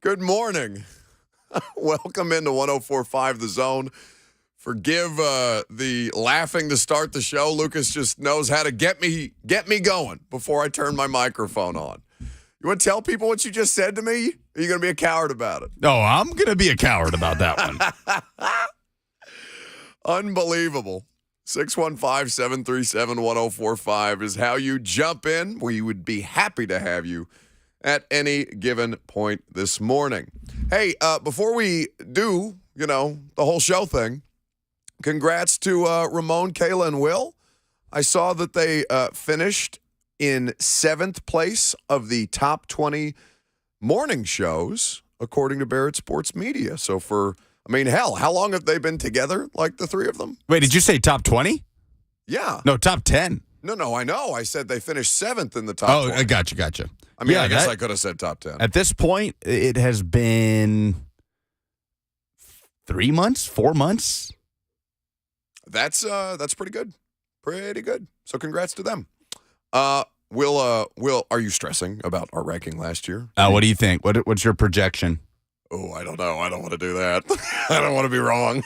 Good morning. Welcome into 104.5 The Zone. Forgive the laughing to start the show. Lucas just knows how to get me going before I turn my microphone on. You want to tell people what you just said to me? Are you going to be a coward about it? No, I'm going to be a coward about that one. Unbelievable. 615-737-1045 is how you jump in. We would be happy to have you at any given point this morning. Hey, before we do, the whole show thing, congrats to Ramon, Kayla, and Will. I saw that they finished in 7th place of the top 20 morning shows, according to Barrett Sports Media. So how long have they been together, like the three of them? Wait, did you say top 20? Yeah. No, top 10. No, I know. I said they finished 7th in the top 20. I gotcha. I mean, I guess I could have said top 10. At this point, it has been 3 months, 4 months. That's pretty good. Pretty good. So congrats to them. Will, are you stressing about our ranking last year? What do you think? What's your projection? Oh, I don't know. I don't want to do that. I don't want to be wrong.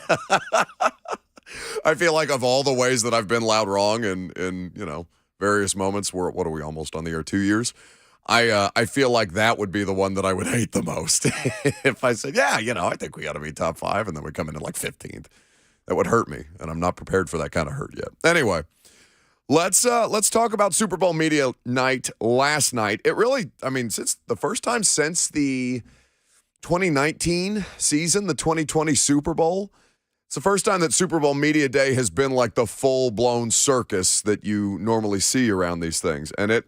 I feel like of all the ways that I've been loud wrong in various moments, what are we almost on the air? 2 years? I feel like that would be the one that I would hate the most. If I said, I think we got to be top 5, and then we come in at like 15th. That would hurt me, and I'm not prepared for that kind of hurt yet. Anyway, let's talk about Super Bowl Media Night last night. It really, since the first time since the 2019 season, the 2020 Super Bowl, it's the first time that Super Bowl Media Day has been like the full-blown circus that you normally see around these things. And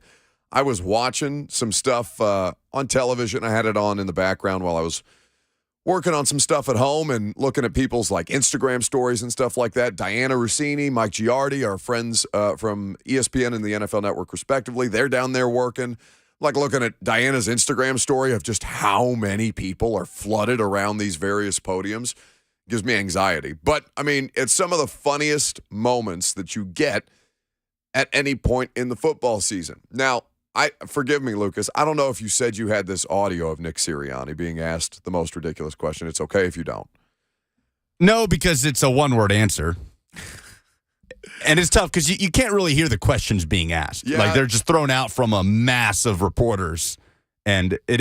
I was watching some stuff on television. I had it on in the background while I was working on some stuff at home and looking at people's like Instagram stories and stuff like that. Diana Rossini, Mike Giardi, our friends from ESPN and the NFL Network respectively, they're down there working. Like looking at Diana's Instagram story of just how many people are flooded around these various podiums gives me anxiety. But, it's some of the funniest moments that you get at any point in the football season. Now, forgive me, Lucas, I don't know if you said you had this audio of Nick Sirianni being asked the most ridiculous question. It's okay if you don't. No, because it's a one-word answer. And it's tough because you can't really hear the questions being asked. Yeah. Like they're just thrown out from a mass of reporters. And it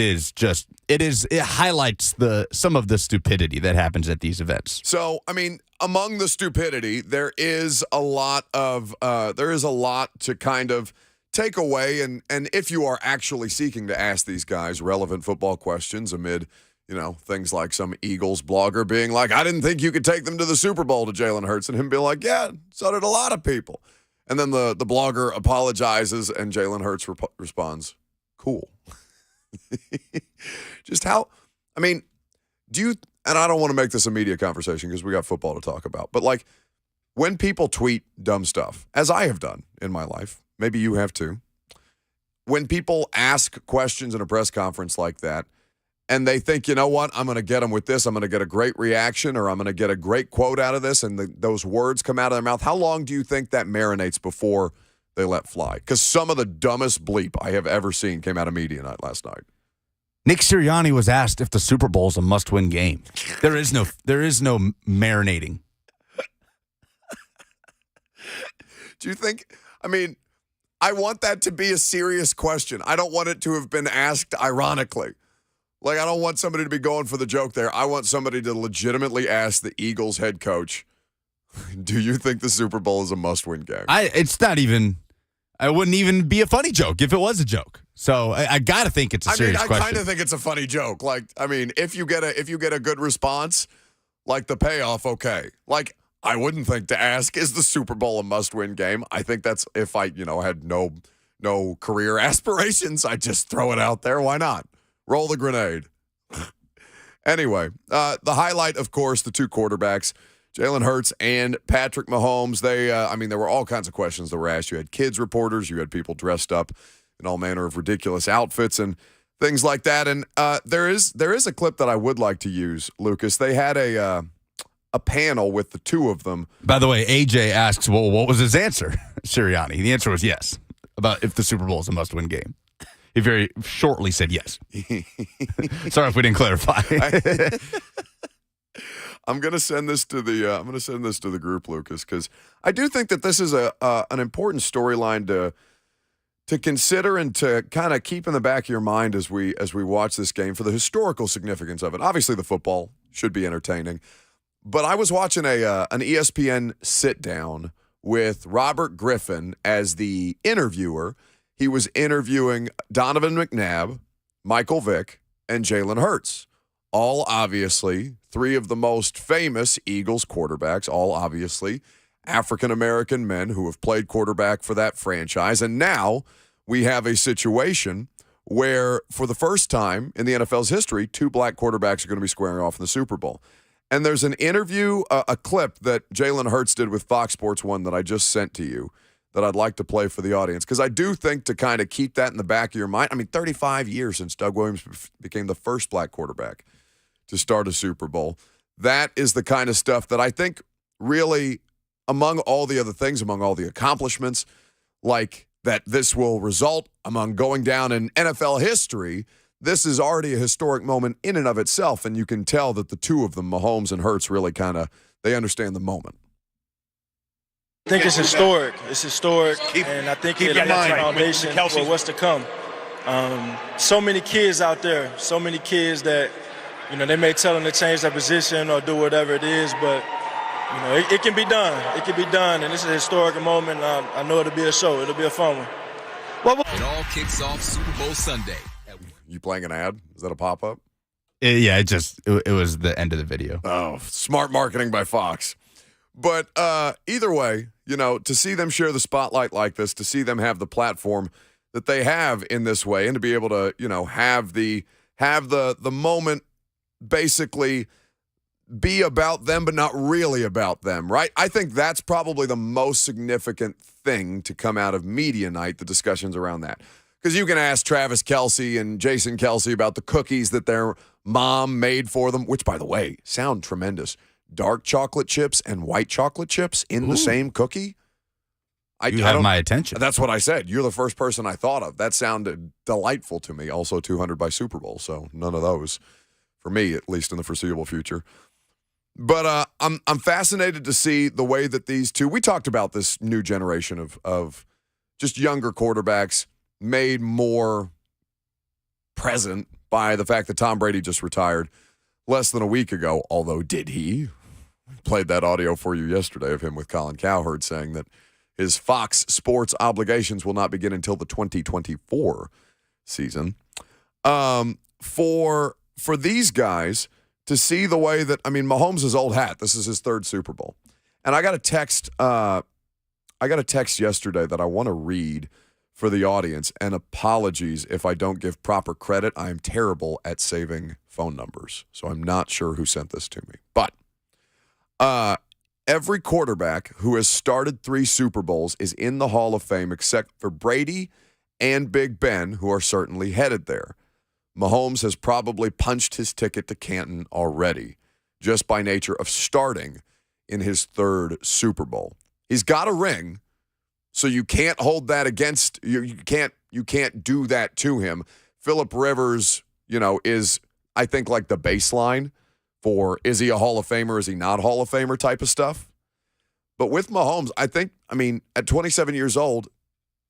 highlights some of the stupidity that happens at these events. So, among the stupidity, there is a lot to kind of take away. And if you are actually seeking to ask these guys relevant football questions amid, things like some Eagles blogger being like, I didn't think you could take them to the Super Bowl to Jalen Hurts, and him being like, yeah, so did a lot of people. And then the blogger apologizes and Jalen Hurts responds, cool. Just how, do you, and I don't want to make this a media conversation because we got football to talk about, but like when people tweet dumb stuff, as I have done in my life, maybe you have too, when people ask questions in a press conference like that, and they think, you know what, I'm going to get them with this, I'm going to get a great reaction, or I'm going to get a great quote out of this, and those words come out of their mouth, how long do you think that marinates before they let fly? Because some of the dumbest bleep I have ever seen came out of Media Night last night. Nick Sirianni was asked if the Super Bowl is a must-win game. There is no marinating. Do you think, I want that to be a serious question. I don't want it to have been asked ironically. Like, I don't want somebody to be going for the joke there. I want somebody to legitimately ask the Eagles head coach, do you think the Super Bowl is a must-win game? It's not even, I wouldn't even be a funny joke if it was a joke. So I got to think it's a serious question. I kind of think it's a funny joke. Like, if you get a good response, like the payoff, okay. Like, I wouldn't think to ask, is the Super Bowl a must-win game? I think that's if I, had no career aspirations, I'd just throw it out there. Why not? Roll the grenade. Anyway, the highlight, of course, the two quarterbacks, Jalen Hurts and Patrick Mahomes. There were all kinds of questions that were asked. You had kids reporters. You had people dressed up in all manner of ridiculous outfits and things like that. And there is a clip that I would like to use, Lucas. They had a panel with the two of them. By the way, AJ asks, well, what was his answer, Sirianni? The answer was yes, about if the Super Bowl is a must-win game. He very shortly said yes. Sorry if we didn't clarify. I'm gonna send this to the group, Lucas, because I do think that this is an important storyline to consider and to kind of keep in the back of your mind as we watch this game for the historical significance of it. Obviously, the football should be entertaining, but I was watching an ESPN sit down with Robert Griffin as the interviewer. He was interviewing Donovan McNabb, Michael Vick, and Jalen Hurts. All obviously three of the most famous Eagles quarterbacks, all obviously African-American men who have played quarterback for that franchise. And now we have a situation where, for the first time in the NFL's history, two black quarterbacks are going to be squaring off in the Super Bowl. And there's an interview, a clip that Jalen Hurts did with Fox Sports 1 that I just sent to you that I'd like to play for the audience, because I do think to kind of keep that in the back of your mind. I mean, 35 years since Doug Williams became the first black quarterback to start a Super Bowl. That is the kind of stuff that I think really, among all the other things, among all the accomplishments, like that this will result among going down in NFL history, this is already a historic moment in and of itself, and you can tell that the two of them, Mahomes and Hurts, really kind of, they understand the moment. I think it's historic. It's historic, and I think it lays the foundation for what's to come. So many kids out there, so many kids that, they may tell them to change their position or do whatever it is, but, it can be done. It can be done, and this is a historic moment. I know it'll be a show. It'll be a fun one. It all kicks off Super Bowl Sunday. You playing an ad? Is that a pop-up? Yeah, it was the end of the video. Oh, smart marketing by Fox. But either way, to see them share the spotlight like this, to see them have the platform that they have in this way, and to be able to, have the moment basically be about them, but not really about them, right? I think that's probably the most significant thing to come out of media night, the discussions around that. Because you can ask Travis Kelce and Jason Kelce about the cookies that their mom made for them, which, by the way, sound tremendous. Dark chocolate chips and white chocolate chips in the same cookie? You have my attention. That's what I said. You're the first person I thought of. That sounded delightful to me. Also 200 by Super Bowl, so none of those for me, at least in the foreseeable future. But I'm fascinated to see the way that these two, we talked about this new generation of just younger quarterbacks made more present by the fact that Tom Brady just retired less than a week ago, although did he? Played that audio for you yesterday of him with Colin Cowherd saying that his Fox Sports obligations will not begin until the 2024 season. For these guys to see the way that, Mahomes is old hat. This is his third Super Bowl. And I got a text yesterday that I want to read for the audience, and apologies if I don't give proper credit. I am terrible at saving phone numbers, so I'm not sure who sent this to me. But every quarterback who has started 3 Super Bowls is in the Hall of Fame except for Brady and Big Ben, who are certainly headed there. Mahomes has probably punched his ticket to Canton already, just by nature of starting in his 3rd Super Bowl. He's got a ring, so you can't hold that against you. You can't do that to him. Phillip Rivers, is, I think, like the baseline for, is he a Hall of Famer, is he not Hall of Famer type of stuff. But with Mahomes, I think, at 27 years old,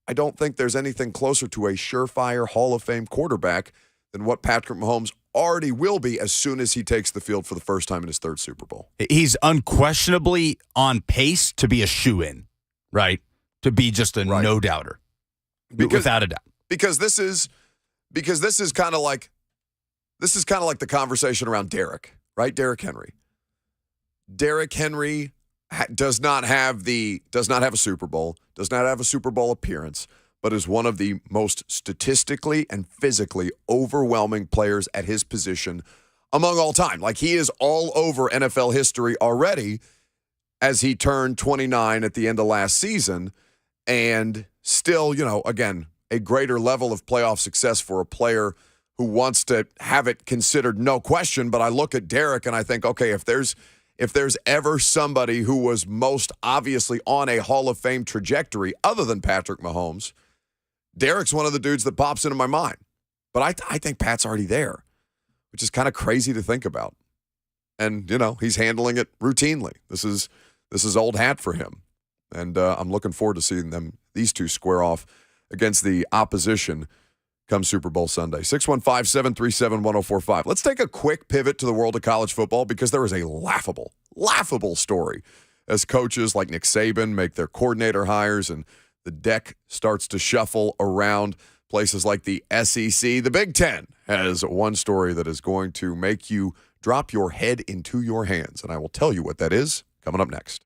I don't think there's anything closer to a surefire Hall of Fame quarterback than what Patrick Mahomes already will be as soon as he takes the field for the first time in his 3rd Super Bowl. He's unquestionably on pace to be a shoo-in, right? To be just a no-doubter, without a doubt. Because this is kind of like the conversation around Derrick, right? Derrick Henry. Derrick Henry does not have a Super Bowl, does not have a Super Bowl appearance, but is one of the most statistically and physically overwhelming players at his position among all time. Like, he is all over NFL history already as he turned 29 at the end of last season, and still, again, a greater level of playoff success for a player who wants to have it considered, no question. But I look at Derrick and I think, okay, if there's ever somebody who was most obviously on a Hall of Fame trajectory other than Patrick Mahomes, Derek's one of the dudes that pops into my mind. But I think Pat's already there, which is kind of crazy to think about. And, he's handling it routinely. This is old hat for him. And I'm looking forward to seeing these two square off against the opposition come Super Bowl Sunday. 615-737-1045. Let's take a quick pivot to the world of college football because there is a laughable story as coaches like Nick Saban make their coordinator hires and the deck starts to shuffle around places like the SEC. The Big Ten has one story that is going to make you drop your head into your hands, and I will tell you what that is coming up next.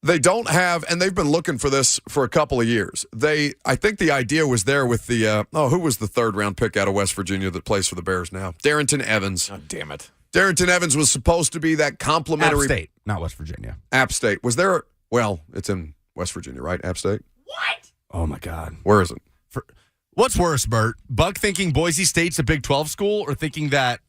They don't have, and they've been looking for this for a couple of years. I think the idea was there with the, who was the third-round pick out of West Virginia that plays for the Bears now? Darrington Evans. Oh, damn it. Darrington Evans was supposed to be that complimentary. App State, not West Virginia. App State. Was there, it's in West Virginia, right? App State? What? Oh, my God. Where is it? What's worse, Bert? Buck thinking Boise State's a Big 12 school or thinking that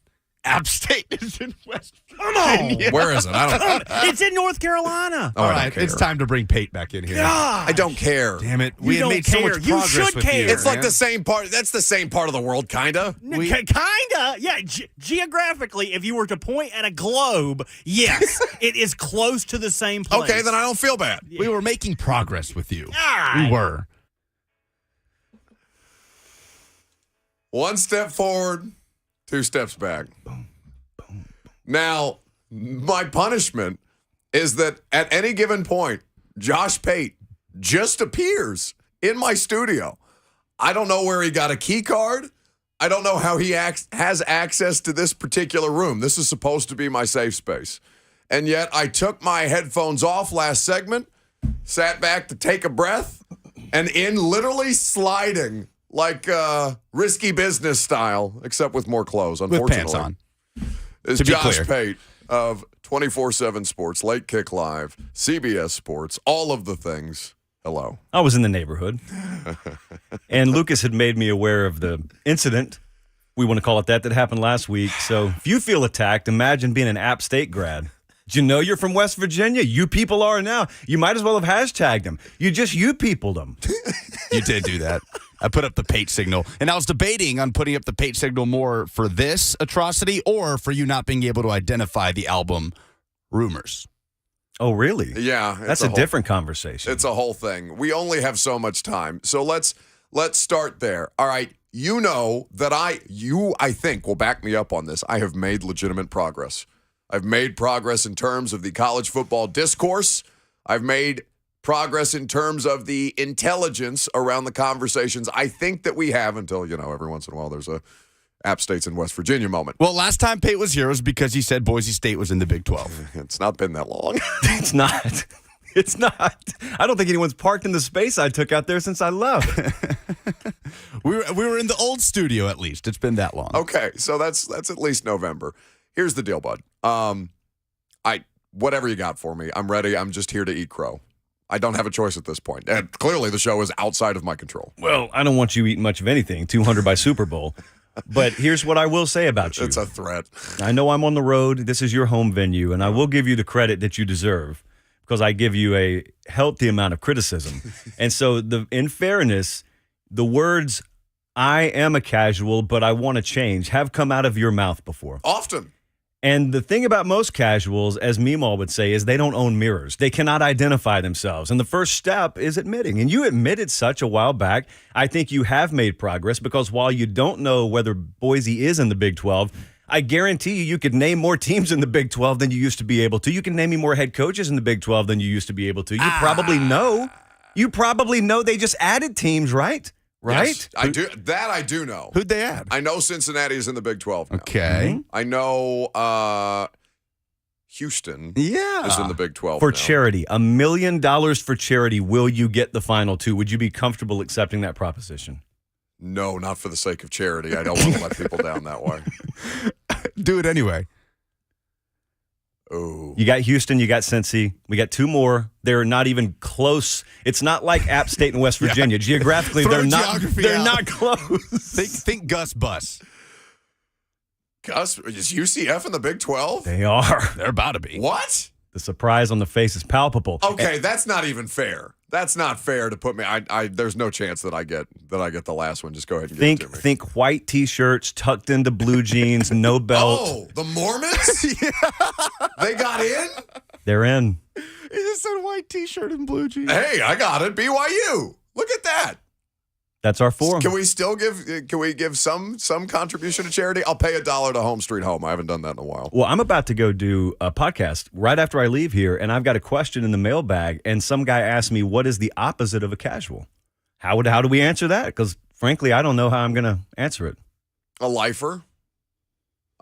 App State is in West Virginia? Where is it? I don't know. It's in North Carolina. Oh, all right, it's time to bring Pate back in here. God. I don't care. Damn it. We had made so much You progress should with care. you. It's like the same part. That's the same part of the world, kind of. Kinda. Yeah, geographically, if you were to point at a globe, yes, it is close to the same place. Okay, then I don't feel bad. We were making progress with you. God. We were. One step forward, two steps back. Now, my punishment is that at any given point, Josh Pate just appears in my studio. I don't know where he got a key card. I don't know how he has access to this particular room. This is supposed to be my safe space. And yet I took my headphones off last segment, sat back to take a breath, and in literally sliding like risky business style, except with more clothes, unfortunately. With pants on. Is to be Josh clear. Pate of 24/7 Sports, Late Kick Live, CBS Sports, all of the things. Hello. I was in the neighborhood, and Lucas had made me aware of the incident, we want to call it that happened last week. So if you feel attacked, imagine being an App State grad. Did you know you're from West Virginia? You people are now. You might as well have hashtagged them. You peopled them. You did do that. I put up the Pate signal. And I was debating on putting up the Pate signal more for this atrocity or for you not being able to identify the album Rumors. Oh, really? Yeah. That's a different conversation. It's a whole thing. We only have so much time. So let's start there. All right. You know that I think will back me up on this. I have made legitimate progress. I've made progress in terms of the college football discourse. I've made progress in terms of the intelligence around the conversations I think that we have until, every once in a while there's a App State's in West Virginia moment. Well, last time Pate was here was because he said Boise State was in the Big 12. It's not been that long. It's not. It's not. I don't think anyone's parked in the space I took out there since I left. We were in the old studio at least. It's been that long. Okay, so that's at least November. Here's the deal, bud. Whatever you got for me, I'm ready. I'm just here to eat crow. I don't have a choice at this point. And clearly the show is outside of my control. Well, I don't want you eating much of anything, 200 by Super Bowl. But here's what I will say about you. It's a threat. I know I'm on the road. This is your home venue, and I will give you the credit that you deserve because I give you a healthy amount of criticism. And so, in fairness, the words, I am a casual, but I want to change, have come out of your mouth before. Often. And the thing about most casuals, as Meemaw would say, is they don't own mirrors. They cannot identify themselves. And the first step is admitting. And you admitted such a while back. I think you have made progress because while you don't know whether Boise is in the Big 12, I guarantee you could name more teams in the Big 12 than you used to be able to. You can name me more head coaches in the Big 12 than you used to be able to. You probably know. You probably know they just added teams, right? Right? Yes, I do. That I do know. Who'd they add? I know Cincinnati is in the Big 12 now. Okay. I know Houston is in the Big 12 For now. charity. $1 million for charity. Will you get the final two? Would you be comfortable accepting that proposition? No, not for the sake of charity. I don't want to let people down that way. Do it anyway. Oh. You got Houston, you got Cincy. We got two more. They're not even close. It's not like App State and West Virginia. Geographically, Throw they're geography out. not close. Think Gus Bus. Gus, is UCF in the Big 12? They are. They're about to be. What? The surprise on the face is palpable. Okay, that's not even fair. That's not fair to put me. There's no chance that I get the last one. Just go ahead and give it to me. Think white T-shirts tucked into blue jeans, no belt. Oh, the Mormons? They got in? They're in. He just said white T-shirt and blue jeans. Hey, I got it. BYU. Look at that. That's our forum. Can we still give some contribution to charity? I'll pay $1 to Home Street Home. I haven't done that in a while. Well, I'm about to go do a podcast right after I leave here, and I've got a question in the mailbag, and some guy asked me, what is the opposite of a casual? How do we answer that? Because, frankly, I don't know how I'm going to answer it. A lifer.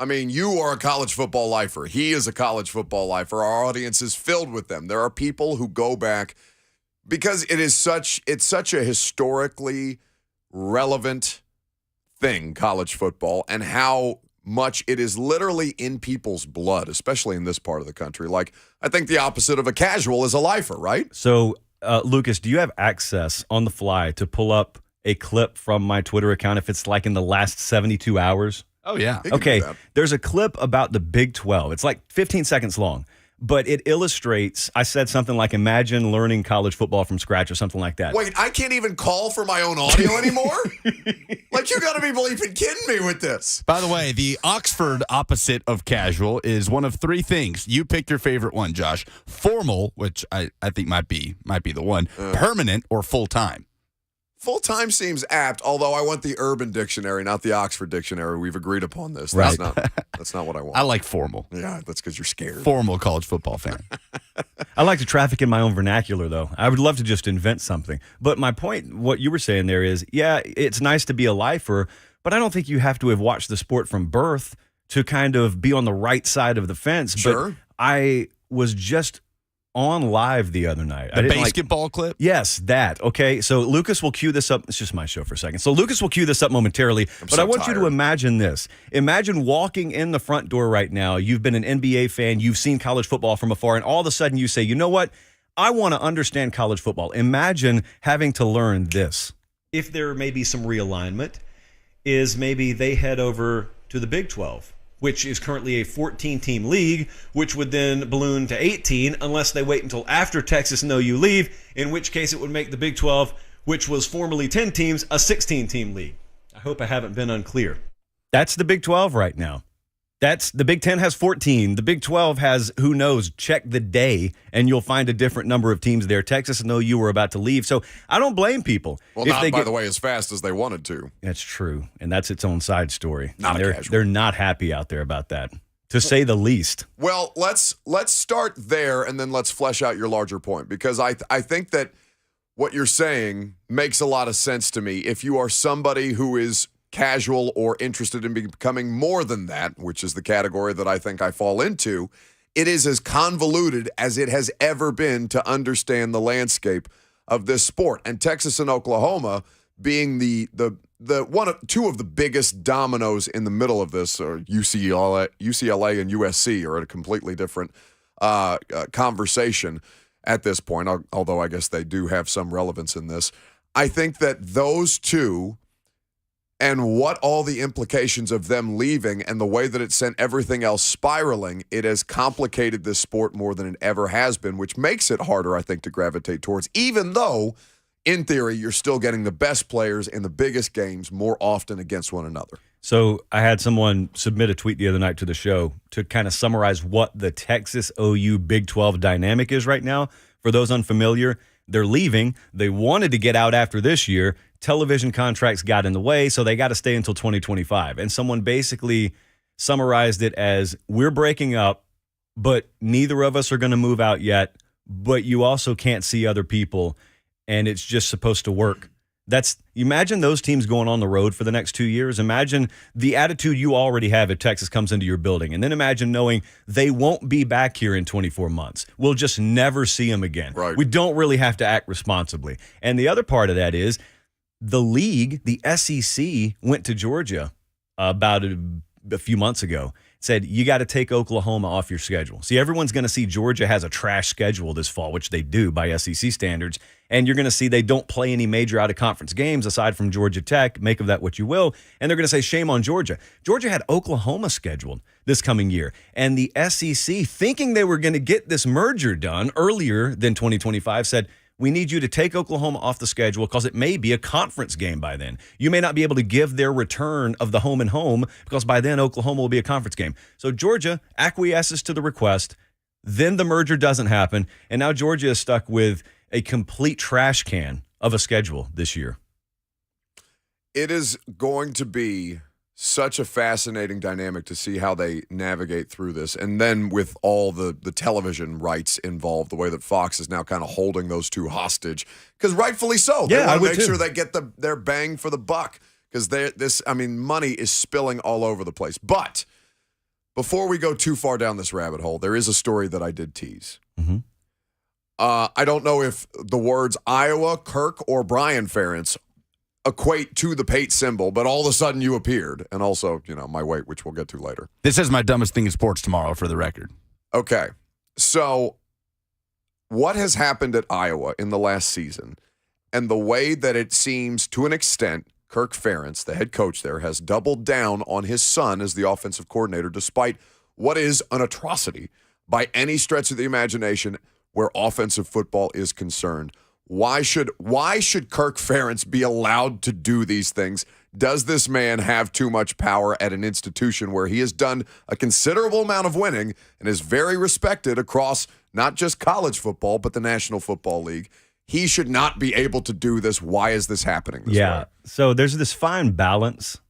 I mean, you are a college football lifer. He is a college football lifer. Our audience is filled with them. There are people who go back because it's such a historically relevant thing, college football, and how much it is literally in people's blood, especially in this part of the country. Like, I think the opposite of a casual is a lifer, right? So, Lucas, do you have access on the fly to pull up a clip from my Twitter account if it's like in the last 72 hours? Oh, yeah. Okay, there's a clip about the Big 12. It's like 15 seconds long, but it illustrates, I said something like, imagine learning college football from scratch or something like that. Wait, I can't even call for my own audio anymore? Like, you got to be bleeping kidding me with this. By the way, the Oxford opposite of casual is one of three things. You pick your favorite one, Josh. Formal, which I think might be the one. Permanent or full-time. Full-time seems apt, although I want the Urban Dictionary, not the Oxford Dictionary. We've agreed upon this. Right. That's not what I want. I like formal. Yeah, that's because you're scared. Formal college football fan. I like to traffic in my own vernacular, though. I would love to just invent something. But my point, what you were saying there is, yeah, it's nice to be a lifer, but I don't think you have to have watched the sport from birth to kind of be on the right side of the fence. Sure. But I was just on live the other night. The basketball clip? Yes, that. Okay, so Lucas will cue this up. It's just my show for a second. So Lucas will cue this up momentarily, but I want you to imagine this. Imagine walking in the front door right now. You've been an NBA fan. You've seen college football from afar, and all of a sudden you say, you know what? I want to understand college football. Imagine having to learn this. If there may be some realignment, is maybe they head over to the Big 12, which is currently a 14-team league, which would then balloon to 18 unless they wait until after Texas and OU leave, in which case it would make the Big 12, which was formerly 10 teams, a 16-team league. I hope I haven't been unclear. That's the Big 12 right now. The Big 10 has 14. The Big 12 has, who knows, check the day, and you'll find a different number of teams there. Texas and OU are about to leave, so I don't blame people. Well, not, by the way, as fast as they wanted to. That's true, and that's its own side story. Not a casual. They're not happy out there about that, to say the least. Well, let's start there, and then let's flesh out your larger point, because I think that what you're saying makes a lot of sense to me. If you are somebody who is casual or interested in becoming more than that, which is the category that I think I fall into, it is as convoluted as it has ever been to understand the landscape of this sport. And Texas and Oklahoma being the two of the biggest dominoes in the middle of this, or UCLA and USC are at a completely different conversation at this point, although I guess they do have some relevance in this. I think that those two, and what all the implications of them leaving and the way that it sent everything else spiraling, it has complicated this sport more than it ever has been, which makes it harder, I think, to gravitate towards, even though, in theory, you're still getting the best players in the biggest games more often against one another. So I had someone submit a tweet the other night to the show to kind of summarize what the Texas OU Big 12 dynamic is right now. For those unfamiliar, they're leaving. They wanted to get out after this year. Television contracts got in the way, so they got to stay until 2025. And someone basically summarized it as, we're breaking up, but neither of us are going to move out yet, but you also can't see other people, and it's just supposed to work. Imagine those teams going on the road for the next 2 years. Imagine the attitude you already have if Texas comes into your building. And then imagine knowing they won't be back here in 24 months. We'll just never see them again. Right. We don't really have to act responsibly. And the other part of that is the league, the SEC, went to Georgia about a few months ago, said, you got to take Oklahoma off your schedule. See, everyone's going to see Georgia has a trash schedule this fall, which they do by SEC standards. And you're going to see they don't play any major out-of-conference games aside from Georgia Tech. Make of that what you will. And they're going to say, shame on Georgia. Georgia had Oklahoma scheduled this coming year. And the SEC, thinking they were going to get this merger done earlier than 2025, said, we need you to take Oklahoma off the schedule because it may be a conference game by then. You may not be able to give their return of the home and home because by then Oklahoma will be a conference game. So Georgia acquiesces to the request. Then the merger doesn't happen. And now Georgia is stuck with a complete trash can of a schedule this year. It is going to be such a fascinating dynamic to see how they navigate through this. And then with all the television rights involved, the way that Fox is now kind of holding those two hostage, because rightfully so. They want to make sure they get their bang for the buck, because money is spilling all over the place. But before we go too far down this rabbit hole, there is a story that I did tease. Mm-hmm. I don't know if the words Iowa, Kirk, or Brian Ferentz equate to the Pate symbol, but all of a sudden you appeared. And also, my weight, which we'll get to later. This is my dumbest thing in sports tomorrow, for the record. Okay. So what has happened at Iowa in the last season, and the way that it seems to an extent Kirk Ferentz, the head coach there, has doubled down on his son as the offensive coordinator, despite what is an atrocity by any stretch of the imagination where offensive football is concerned. Why should Kirk Ferentz be allowed to do these things? Does this man have too much power at an institution where he has done a considerable amount of winning and is very respected across not just college football, but the National Football League? He should not be able to do this. Why is this happening this way? So there's this fine balance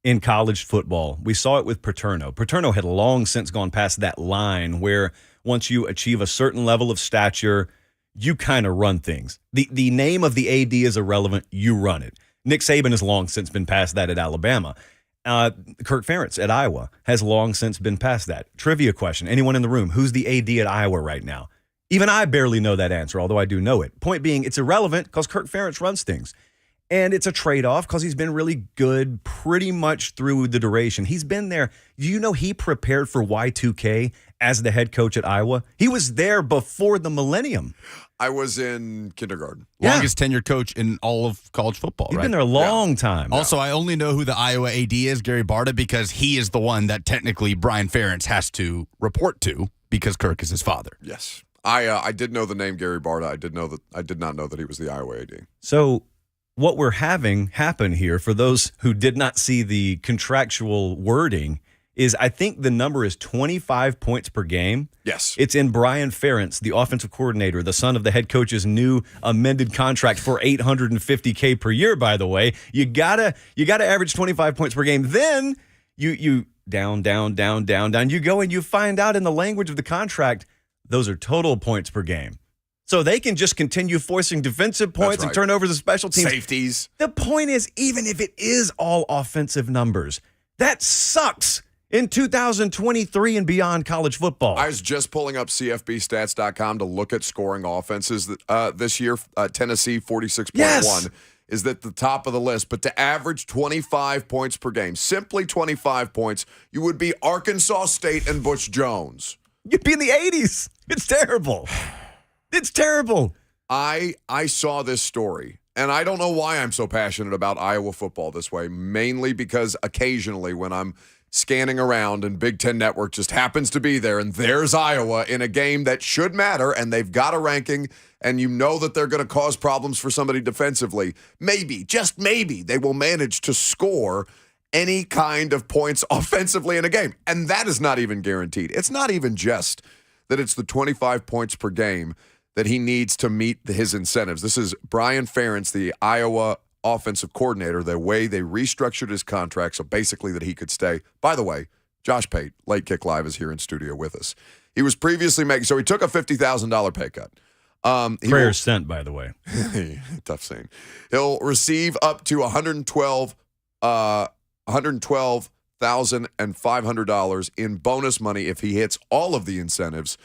in college football. We saw it with Paterno. Paterno had long since gone past that line where once you achieve a certain level of stature, you kind of run things. The name of the AD is irrelevant. You run it. Nick Saban has long since been past that at Alabama. Kirk Ferentz at Iowa has long since been past that. Trivia question. Anyone in the room, who's the AD at Iowa right now? Even I barely know that answer, although I do know it. Point being, it's irrelevant because Kirk Ferentz runs things. And it's a trade-off because he's been really good pretty much through the duration. He's been there. Do you know he prepared for Y2K as the head coach at Iowa? He was there before the millennium. I was in kindergarten. Longest tenured coach in all of college football, He's right? been there a long time. Also, I only know who the Iowa AD is, Gary Barta, because he is the one that technically Brian Ferentz has to report to because Kirk is his father. Yes. I did know the name Gary Barta. I did not know that he was the Iowa AD. So what we're having happen here, for those who did not see the contractual wording, is I think the number is 25 points per game. Yes. It's in Brian Ferentz, the offensive coordinator, the son of the head coach's new amended contract for $850K per year, by the way. You gotta average 25 points per game. Then you down. You go and you find out in the language of the contract, those are total points per game. So they can just continue forcing defensive points and turnovers of special teams. Safeties. The point is, even if it is all offensive numbers, that sucks in 2023 and beyond college football. I was just pulling up CFBstats.com to look at scoring offenses this year. Tennessee, 46.1 is at the top of the list. But to average 25 points per game, simply 25 points, you would be Arkansas State and Butch Jones. You'd be in the 80s. It's terrible. It's terrible. I saw this story, and I don't know why I'm so passionate about Iowa football this way, mainly because occasionally when I'm scanning around and Big Ten Network just happens to be there, and there's Iowa in a game that should matter, and they've got a ranking, and you know that they're going to cause problems for somebody defensively. Maybe, just maybe, they will manage to score any kind of points offensively in a game, and that is not even guaranteed. It's not even just that it's the 25 points per game that he needs to meet his incentives. This is Brian Ferentz, the Iowa offensive coordinator, the way they restructured his contract so basically that he could stay. By the way, Josh Pate, Late Kick Live, is here in studio with us. He was previously making, so he took a $50,000 pay cut. Prayers sent, by the way. Tough scene. He'll receive up to $112,500 in bonus money if he hits all of the incentives.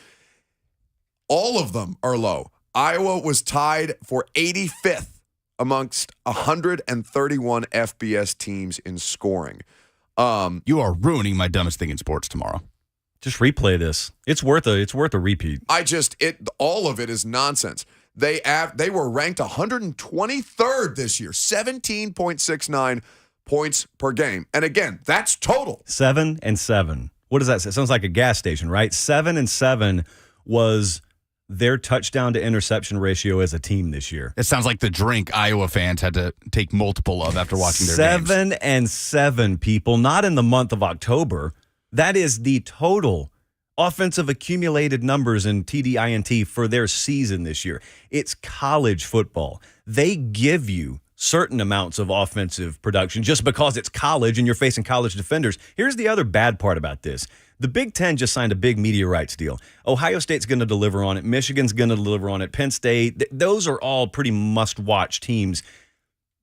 All of them are low. Iowa was tied for 85th amongst 131 FBS teams in scoring. You are ruining my dumbest thing in sports tomorrow. Just replay this. It's worth a repeat. All of it is nonsense. They were ranked 123rd this year, 17.69 points per game. And again, that's total. 7-7. What does that say? It sounds like a gas station, right? 7-7 was their touchdown to interception ratio as a team this year. It sounds like the drink Iowa fans had to take multiple of after watching their games. 7-7, people, not in the month of October. That is the total offensive accumulated numbers in TDINT for their season this year. It's college football. They give you certain amounts of offensive production just because it's college and you're facing college defenders. Here's the other bad part about this. The Big Ten just signed a big media rights deal. Ohio State's going to deliver on it. Michigan's going to deliver on it. Penn State. Those are all pretty must-watch teams.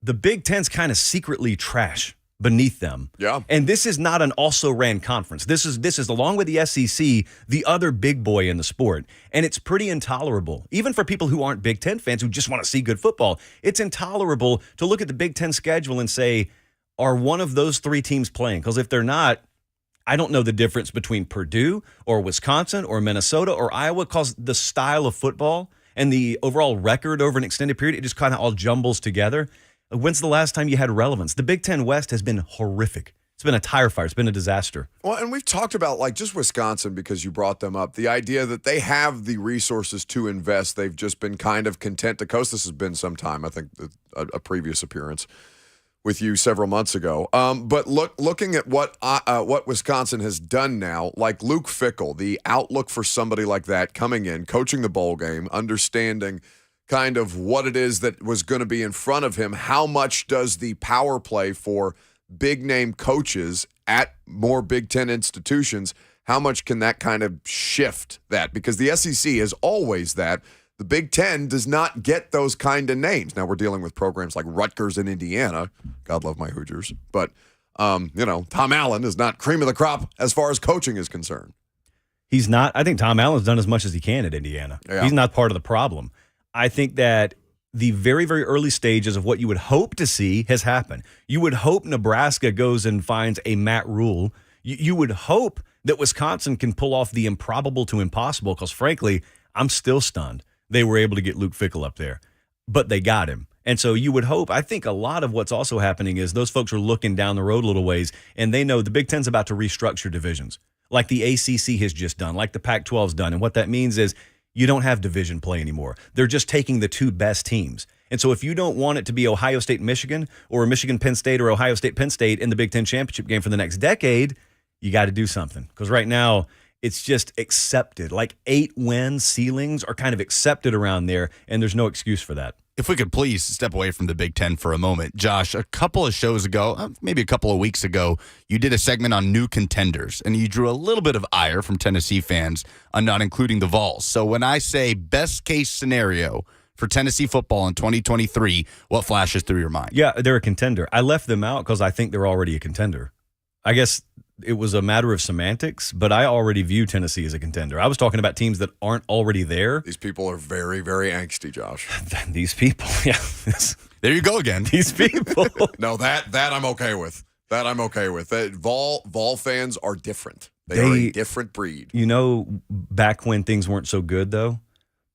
The Big Ten's kind of secretly trash beneath them. Yeah. And this is not an also-ran conference. This is along with the SEC, the other big boy in the sport. And it's pretty intolerable, even for people who aren't Big Ten fans who just want to see good football. It's intolerable to look at the Big Ten schedule and say, are one of those three teams playing? Because if they're not, I don't know the difference between Purdue or Wisconsin or Minnesota or Iowa, because the style of football and the overall record over an extended period, it just kind of all jumbles together. When's the last time you had relevance? The Big Ten West has been horrific. It's been a tire fire. It's been a disaster. Well, and we've talked about, like, just Wisconsin, because you brought them up, the idea that they have the resources to invest. They've just been kind of content to coast. This has been some time, I think, a previous appearance with you several months ago. But looking at what Wisconsin has done now, like Luke Fickell, the outlook for somebody like that coming in, coaching the bowl game, understanding kind of what it is that was going to be in front of him, how much does the power play for big-name coaches at more Big Ten institutions, how much can that kind of shift that? Because the SEC is always that. The Big Ten does not get those kind of names. Now, we're dealing with programs like Rutgers and Indiana. God love my Hoosiers. But, Tom Allen is not cream of the crop as far as coaching is concerned. He's not. I think Tom Allen's done as much as he can at Indiana. Yeah. He's not part of the problem. I think that the very, very early stages of what you would hope to see has happened. You would hope Nebraska goes and finds a Matt Rule. You would hope that Wisconsin can pull off the improbable to impossible, because, frankly, I'm still stunned they were able to get Luke Fickell up there. But they got him. And so you would hope, I think a lot of what's also happening is those folks are looking down the road a little ways, and they know the Big Ten's about to restructure divisions, like the ACC has just done, like the Pac-12's done. And what that means is you don't have division play anymore. They're just taking the two best teams. And so if you don't want it to be Ohio State, Michigan, or Michigan, Penn State, or Ohio State, Penn State in the Big Ten championship game for the next decade, you got to do something. Because right now, it's just accepted. Like 8-win ceilings are kind of accepted around there, and there's no excuse for that. If we could please step away from the Big Ten for a moment. Josh, a couple of shows ago, maybe a couple of weeks ago, you did a segment on new contenders, and you drew a little bit of ire from Tennessee fans on not including the Vols. So when I say best case scenario for Tennessee football in 2023, what flashes through your mind? Yeah, they're a contender. I left them out because I think they're already a contender. I guess it was a matter of semantics, but I already view Tennessee as a contender. I was talking about teams that aren't already there. These people are very, very angsty, Josh. These people, yeah. There you go again. These people. No, that I'm okay with. That I'm okay with. Vol fans are different. They are a different breed. You know, back when things weren't so good, though,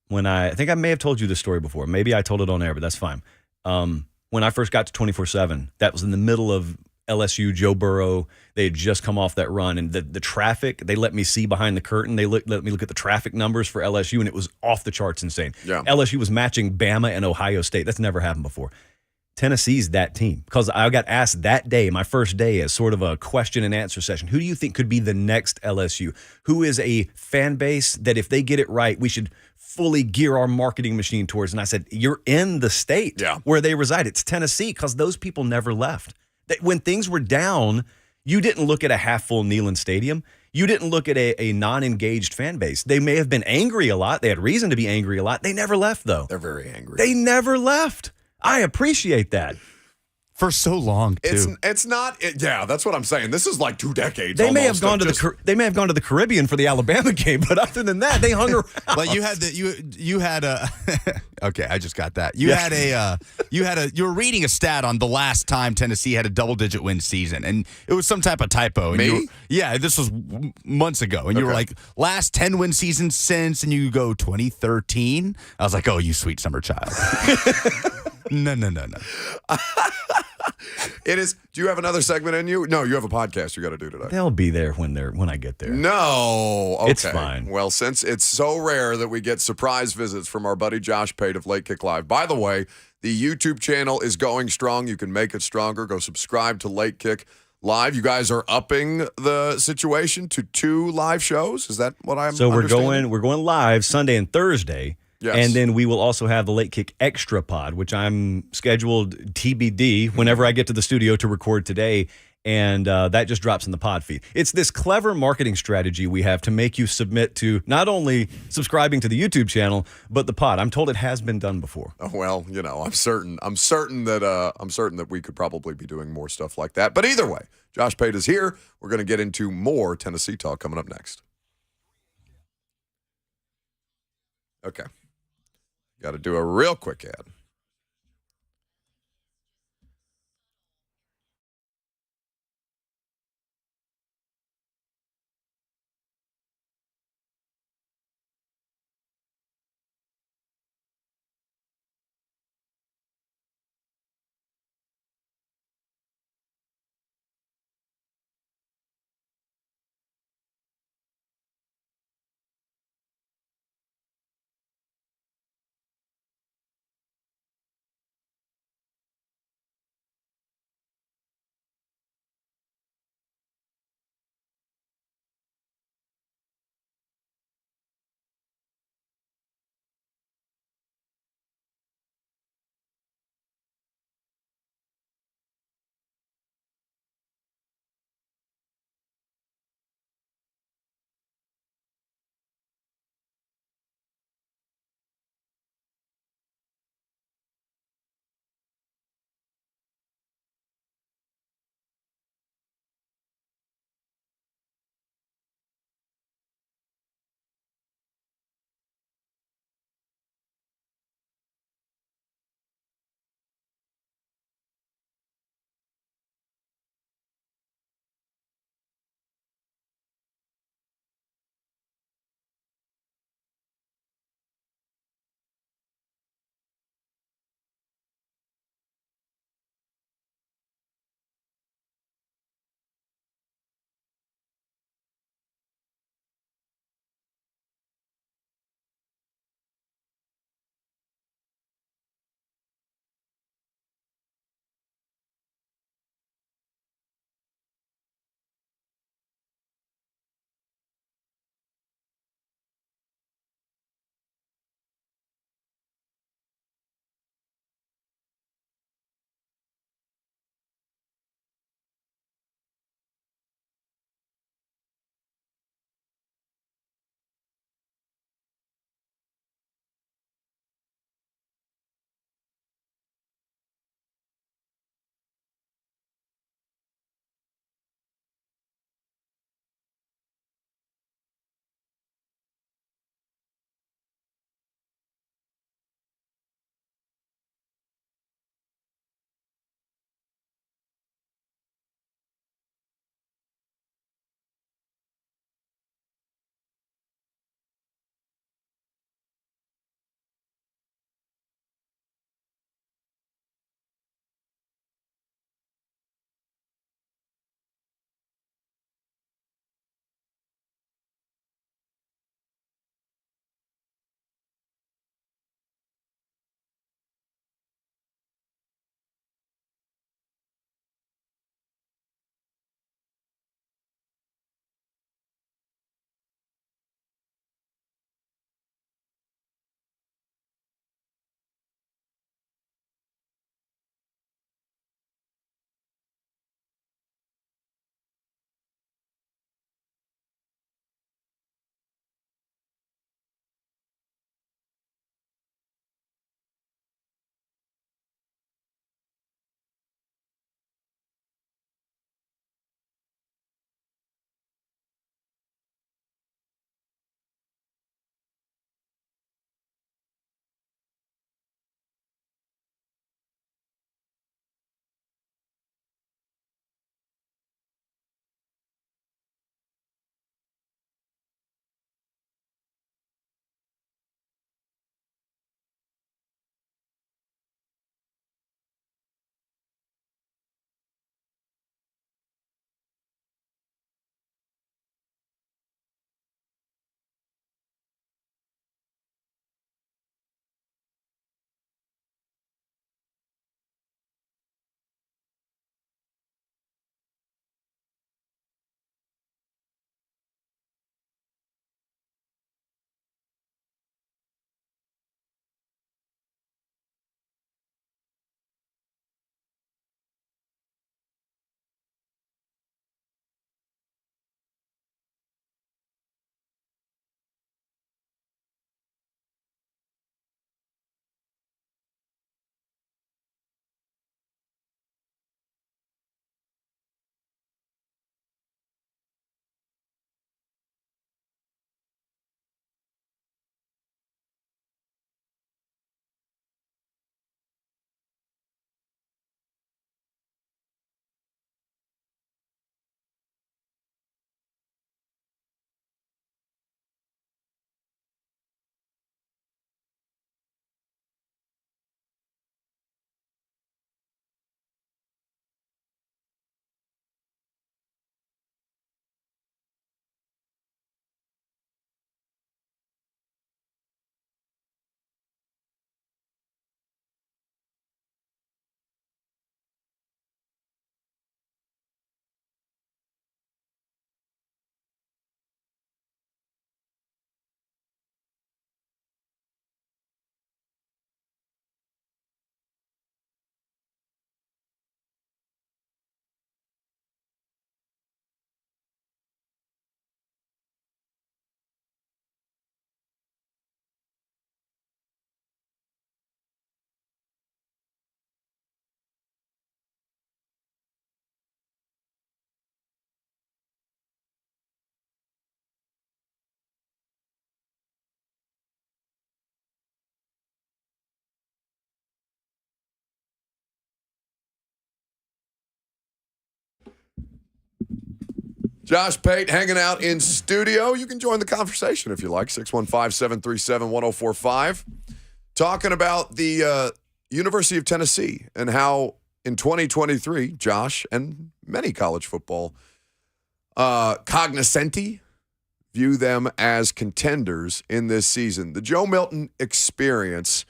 when I think I may have told you this story before. Maybe I told it on air, but that's fine. When I first got to 24/7, that was in the middle of LSU, Joe Burrow. They had just come off that run, and the traffic, they let me see behind the curtain. They let me look at the traffic numbers for LSU, and it was off the charts insane. Yeah. LSU was matching Bama and Ohio State. That's never happened before. Tennessee's that team, because I got asked that day, my first day, as sort of a question and answer session. Who do you think could be the next LSU? Who is a fan base that if they get it right, we should fully gear our marketing machine towards? And I said, you're in the state where they reside. It's Tennessee, because those people never left. When things were down, you didn't look at a half-full Neyland Stadium. You didn't look at a non-engaged fan base. They may have been angry a lot. They had reason to be angry a lot. They never left, though. They're very angry. They never left. I appreciate that. For so long, too. It's not. Yeah, that's what I'm saying. This is like 2 decades. They may have gone to the Caribbean for the Alabama game, but other than that, they hung around. But you had a okay, I just got that. You were reading a stat on the last time Tennessee had a double-digit win season, and it was some type of typo. And this was months ago, and you were like, last 10-win season since, and you go 2013. I was like, oh, you sweet summer child. No. It is. Do you have another segment in you? No, you have a podcast you got to do today. They'll be there when I get there. No. Okay. It's fine. Well, since it's so rare that we get surprise visits from our buddy Josh Pate of Late Kick Live. By the way, the YouTube channel is going strong. You can make it stronger. Go subscribe to Late Kick Live. You guys are upping the situation to 2 live shows. Is that what I'm So understanding? we're going live Sunday and Thursday. Yes. And then we will also have the Late Kick Extra Pod, which I'm scheduled TBD whenever I get to the studio to record today. and that just drops in the pod feed. It's this clever marketing strategy we have to make you submit to not only subscribing to the YouTube channel, but the pod. I'm told it has been done before. Oh, well, I'm certain that we could probably be doing more stuff like that. But either way, Josh Pate is here. We're going to get into more Tennessee talk coming up next. Okay. Got to do a real quick ad. Josh Pate hanging out in studio. You can join the conversation if you like. 615-737-1045. Talking about the University of Tennessee and how in 2023, Josh and many college football cognoscenti view them as contenders in this season. The Joe Milton experience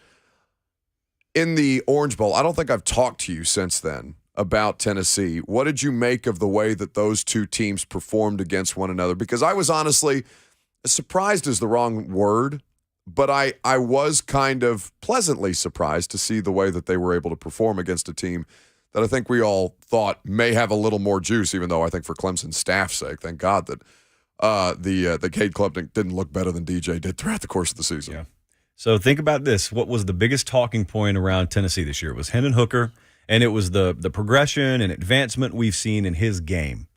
in the Orange Bowl, I don't think I've talked to you since then about Tennessee. What did you make of the way that those two teams performed against one another? Because I was honestly, surprised is the wrong word, but I was kind of pleasantly surprised to see the way that they were able to perform against a team that I think we all thought may have a little more juice, even though I think for Clemson's staff's sake, thank God that the Cade Club didn't look better than DJ did throughout the course of the season. Yeah. So think about this. What was the biggest talking point around Tennessee this year? It was Hendon Hooker, and it was the progression and advancement we've seen in his game.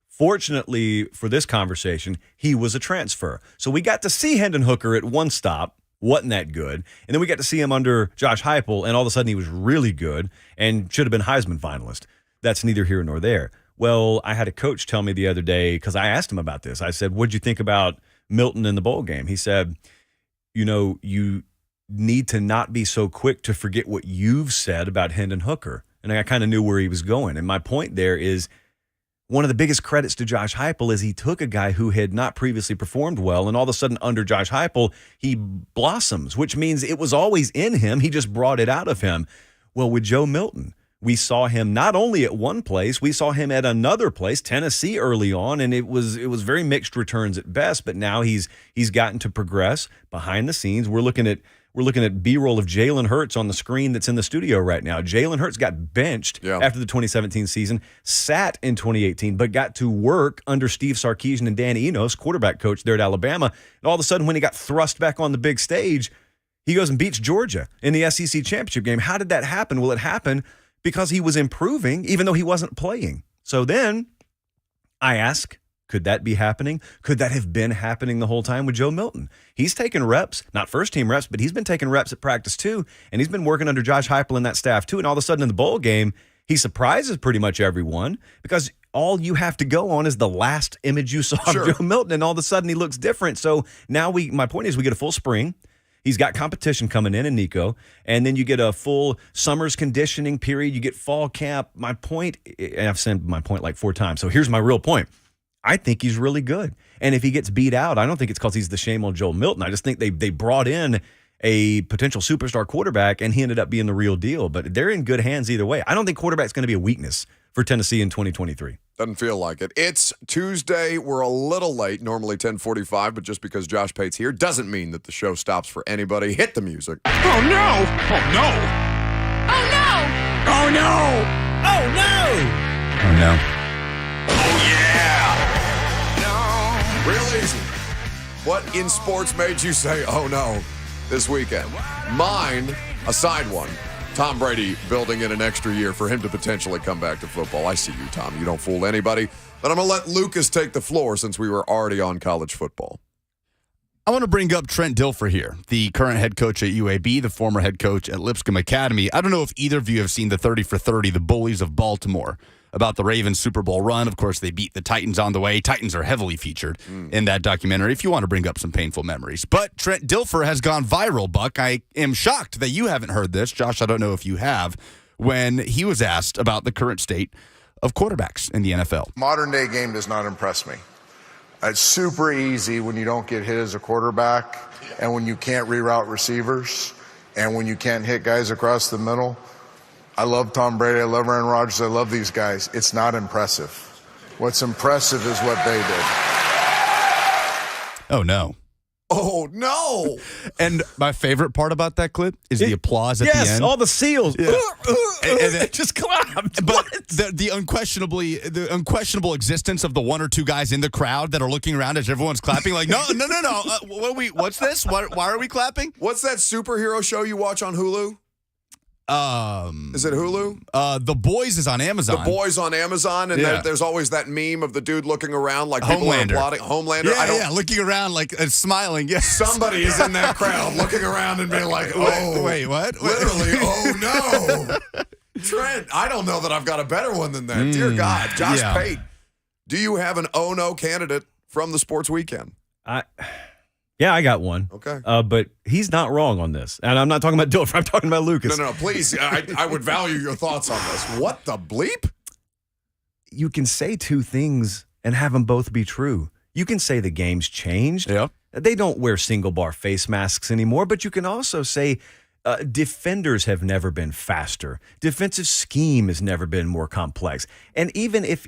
Fortunately for this conversation, he was a transfer. So we got to see Hendon Hooker at one stop. Wasn't that good. And then we got to see him under Josh Heupel, and all of a sudden he was really good and should have been Heisman finalist. That's neither here nor there. Well, I had a coach tell me the other day, because I asked him about this. I said, what'd you think about Milton in the bowl game? He said, you need to not be so quick to forget what you've said about Hendon Hooker. And I kind of knew where he was going. And my point there is one of the biggest credits to Josh Heupel is he took a guy who had not previously performed well, and all of a sudden under Josh Heupel, he blossoms, which means it was always in him. He just brought it out of him. Well, with Joe Milton, we saw him not only at one place, we saw him at another place, Tennessee early on, and it was very mixed returns at best, but now he's gotten to progress behind the scenes. We're looking at B-roll of Jalen Hurts on the screen that's in the studio right now. Jalen Hurts got benched after the 2017 season, sat in 2018, but got to work under Steve Sarkisian and Dan Enos, quarterback coach there at Alabama. And all of a sudden, when he got thrust back on the big stage, he goes and beats Georgia in the SEC championship game. How did that happen? Well, it happened because he was improving, even though he wasn't playing. So then I ask, could that be happening? Could that have been happening the whole time with Joe Milton? He's taken reps, not first-team reps, but he's been taking reps at practice too, and he's been working under Josh Heupel and that staff too, and all of a sudden in the bowl game, he surprises pretty much everyone because all you have to go on is the last image you saw of Joe Milton, and all of a sudden he looks different. So now my point is we get a full spring. He's got competition coming in Nico, and then you get a full summer's conditioning period. You get fall camp. My point, and I've said my point like 4 times, so here's my real point. I think he's really good. And if he gets beat out, I don't think it's because he's the same old Joe Milton. I just think they brought in a potential superstar quarterback, and he ended up being the real deal. But they're in good hands either way. I don't think quarterback's going to be a weakness for Tennessee in 2023. Doesn't feel like it. It's Tuesday. We're a little late, normally 10:45, but just because Josh Pate's here doesn't mean that the show stops for anybody. Hit the music. Oh, no! Oh, no! Oh, no! Oh, no! Oh, no! Oh, no. Oh, yeah! Real easy. What in sports made you say, oh, no, this weekend? Mine, a side one. Tom Brady building in an extra year for him to potentially come back to football. I see you, Tom. You don't fool anybody. But I'm going to let Lucas take the floor since we were already on college football. I want to bring up Trent Dilfer here, the current head coach at UAB, the former head coach at Lipscomb Academy. I don't know if either of you have seen the 30 for 30, the Bullies of Baltimore, about the Ravens Super Bowl run. Of course, they beat the Titans on the way. Titans are heavily featured in that documentary if you want to bring up some painful memories. But Trent Dilfer has gone viral, Buck. I am shocked that you haven't heard this. Josh, I don't know if you have, when he was asked about the current state of quarterbacks in the NFL. Modern day game does not impress me. It's super easy when you don't get hit as a quarterback and when you can't reroute receivers and when you can't hit guys across the middle. I love Tom Brady. I love Aaron Rodgers. I love these guys. It's not impressive. What's impressive is what they did. Oh, no. Oh, no. And my favorite part about that clip is the applause at the end. Yes, all the seals. Yeah. And then just clapped. But the unquestionable existence of the one or two guys in the crowd that are looking around as everyone's clapping, like, no. What's this? Why are we clapping? What's that superhero show you watch on Hulu? Is it Hulu? The Boys is on Amazon. The Boys on Amazon, and there's always that meme of the dude looking around like people Homelander. are applauding. Homelander. Yeah, looking around like smiling. Yeah, somebody is in that crowd looking around and being like, "Oh, wait, what? Literally, oh no." Trent, I don't know that I've got a better one than that. Dear God, Josh Pate Do you have an oh no candidate from the sports weekend? Yeah, I got one. Okay. But he's not wrong on this. And I'm not talking about Dilfer. I'm talking about Lucas. No, please. I would value your thoughts on this. What the bleep? You can say two things and have them both be true. You can say the game's changed. Yeah. They don't wear single bar face masks anymore, but you can also say defenders have never been faster. Defensive scheme has never been more complex. And even if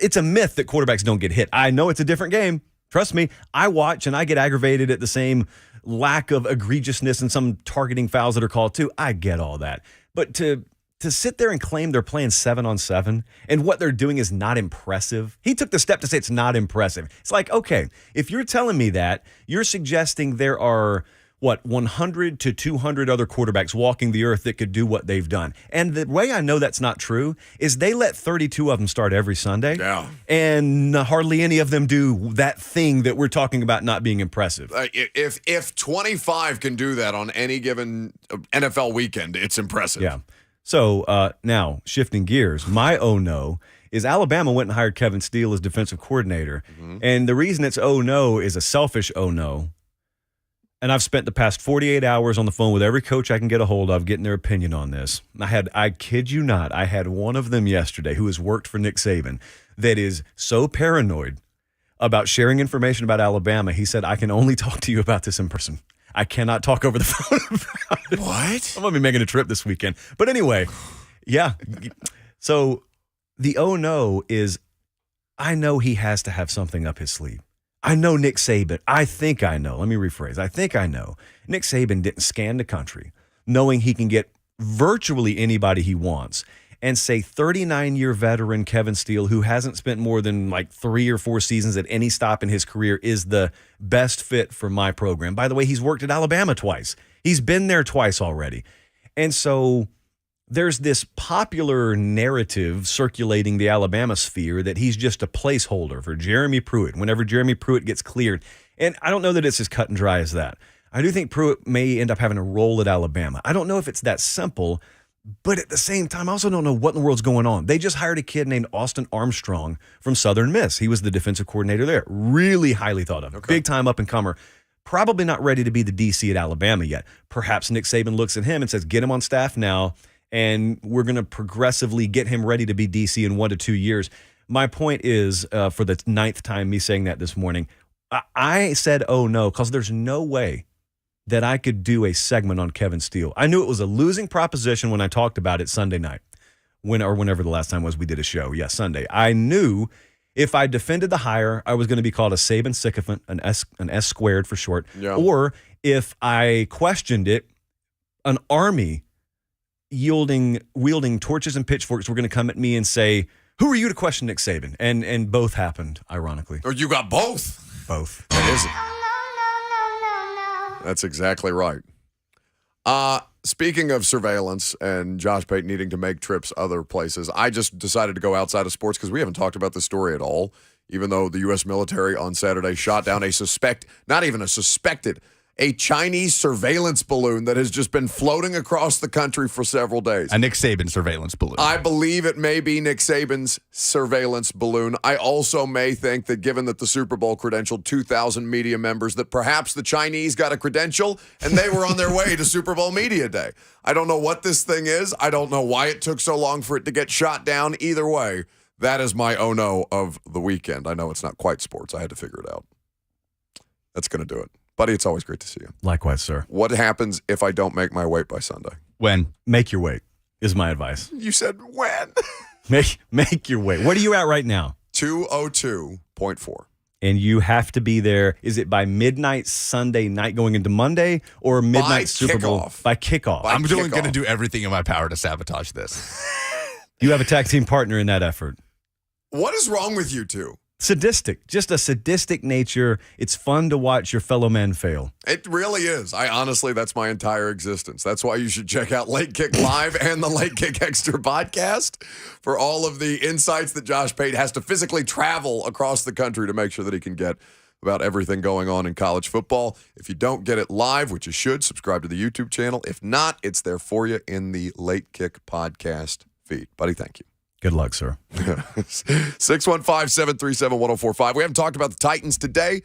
it's a myth that quarterbacks don't get hit, I know it's a different game. Trust me, I watch and I get aggravated at the same lack of egregiousness and some targeting fouls that are called too. I get all that. But to sit there and claim they're playing 7-on-7 and what they're doing is not impressive. He took the step to say it's not impressive. It's like, okay, if you're telling me that, you're suggesting there are, 100 to 200 other quarterbacks walking the earth that could do what they've done. And the way I know that's not true is they let 32 of them start every Sunday. Yeah. And hardly any of them do that thing that we're talking about not being impressive. If 25 can do that on any given NFL weekend, it's impressive. Yeah. So now, shifting gears, my oh no is Alabama went and hired Kevin Steele as defensive coordinator. Mm-hmm. And the reason it's oh no is a selfish oh no. And I've spent the past 48 hours on the phone with every coach I can get a hold of getting their opinion on this. I kid you not, I had one of them yesterday who has worked for Nick Saban that is so paranoid about sharing information about Alabama. He said, I can only talk to you about this in person. I cannot talk over the phone about it. What? I'm going to be making a trip this weekend. But anyway, yeah. So the oh no is I know he has to have something up his sleeve. I know Nick Saban. I think I know. Let me rephrase. I think I know. Nick Saban didn't scan the country knowing he can get virtually anybody he wants and say 39-year veteran Kevin Steele, who hasn't spent more than like 3 or 4 seasons at any stop in his career, is the best fit for my program. By the way, he's worked at Alabama twice. He's been there twice already. And so there's this popular narrative circulating the Alabama sphere that he's just a placeholder for Jeremy Pruitt whenever Jeremy Pruitt gets cleared. And I don't know that it's as cut and dry as that. I do think Pruitt may end up having a role at Alabama. I don't know if it's that simple, but at the same time, I also don't know what in the world's going on. They just hired a kid named Austin Armstrong from Southern Miss. He was the defensive coordinator there. Really highly thought of. Okay. Big time up and comer. Probably not ready to be the DC at Alabama yet. Perhaps Nick Saban looks at him and says, get him on staff now, and we're going to progressively get him ready to be DC in 1 to 2 years. My point is, for the 9th time me saying that this morning, I said, oh, no, because there's no way that I could do a segment on Kevin Steele. I knew it was a losing proposition when I talked about it Sunday night, whenever the last time was we did a show. Yes, Sunday. I knew if I defended the hire, I was going to be called a Saban sycophant, an S squared for short, or if I questioned it, an army wielding torches and pitchforks were going to come at me and say, who are you to question Nick Saban? And both happened, ironically. Or you got both. Both. That is it. That's exactly right. Speaking of surveillance and Josh Pate needing to make trips other places, I just decided to go outside of sports because we haven't talked about this story at all, even though the U.S. military on Saturday shot down a Chinese surveillance balloon that has just been floating across the country for several days. A Nick Saban surveillance balloon. I believe it may be Nick Saban's surveillance balloon. I also may think that given that the Super Bowl credentialed 2,000 media members, that perhaps the Chinese got a credential and they were on their way to Super Bowl Media Day. I don't know what this thing is. I don't know why it took so long for it to get shot down. Either way, that is my oh no of the weekend. I know it's not quite sports. I had to figure it out. That's going to do it. Buddy, it's always great to see you. Likewise, sir. What happens if I don't make my weight by Sunday? When? Make your weight is my advice. You said when? Make your weight. What are you at right now? 202.4. And you have to be there. Is it by midnight Sunday night going into Monday or midnight by Super Bowl? By kickoff. I'm going to do everything in my power to sabotage this. You have a tag team partner in that effort. What is wrong with you two? Sadistic, just a sadistic nature. It's fun to watch your fellow men fail. It really is. Honestly, that's my entire existence. That's why you should check out Late Kick Live and the Late Kick Extra podcast for all of the insights that Josh Pate has to physically travel across the country to make sure that he can get about everything going on in college football. If you don't get it live, which you should, subscribe to the YouTube channel. If not, it's there for you in the Late Kick podcast feed. Buddy, thank you. Good luck, sir. 615-737-1045. We haven't talked about the Titans today.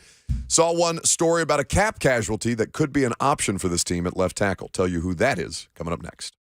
Saw one story about a cap casualty that could be an option for this team at left tackle. Tell you who that is coming up next.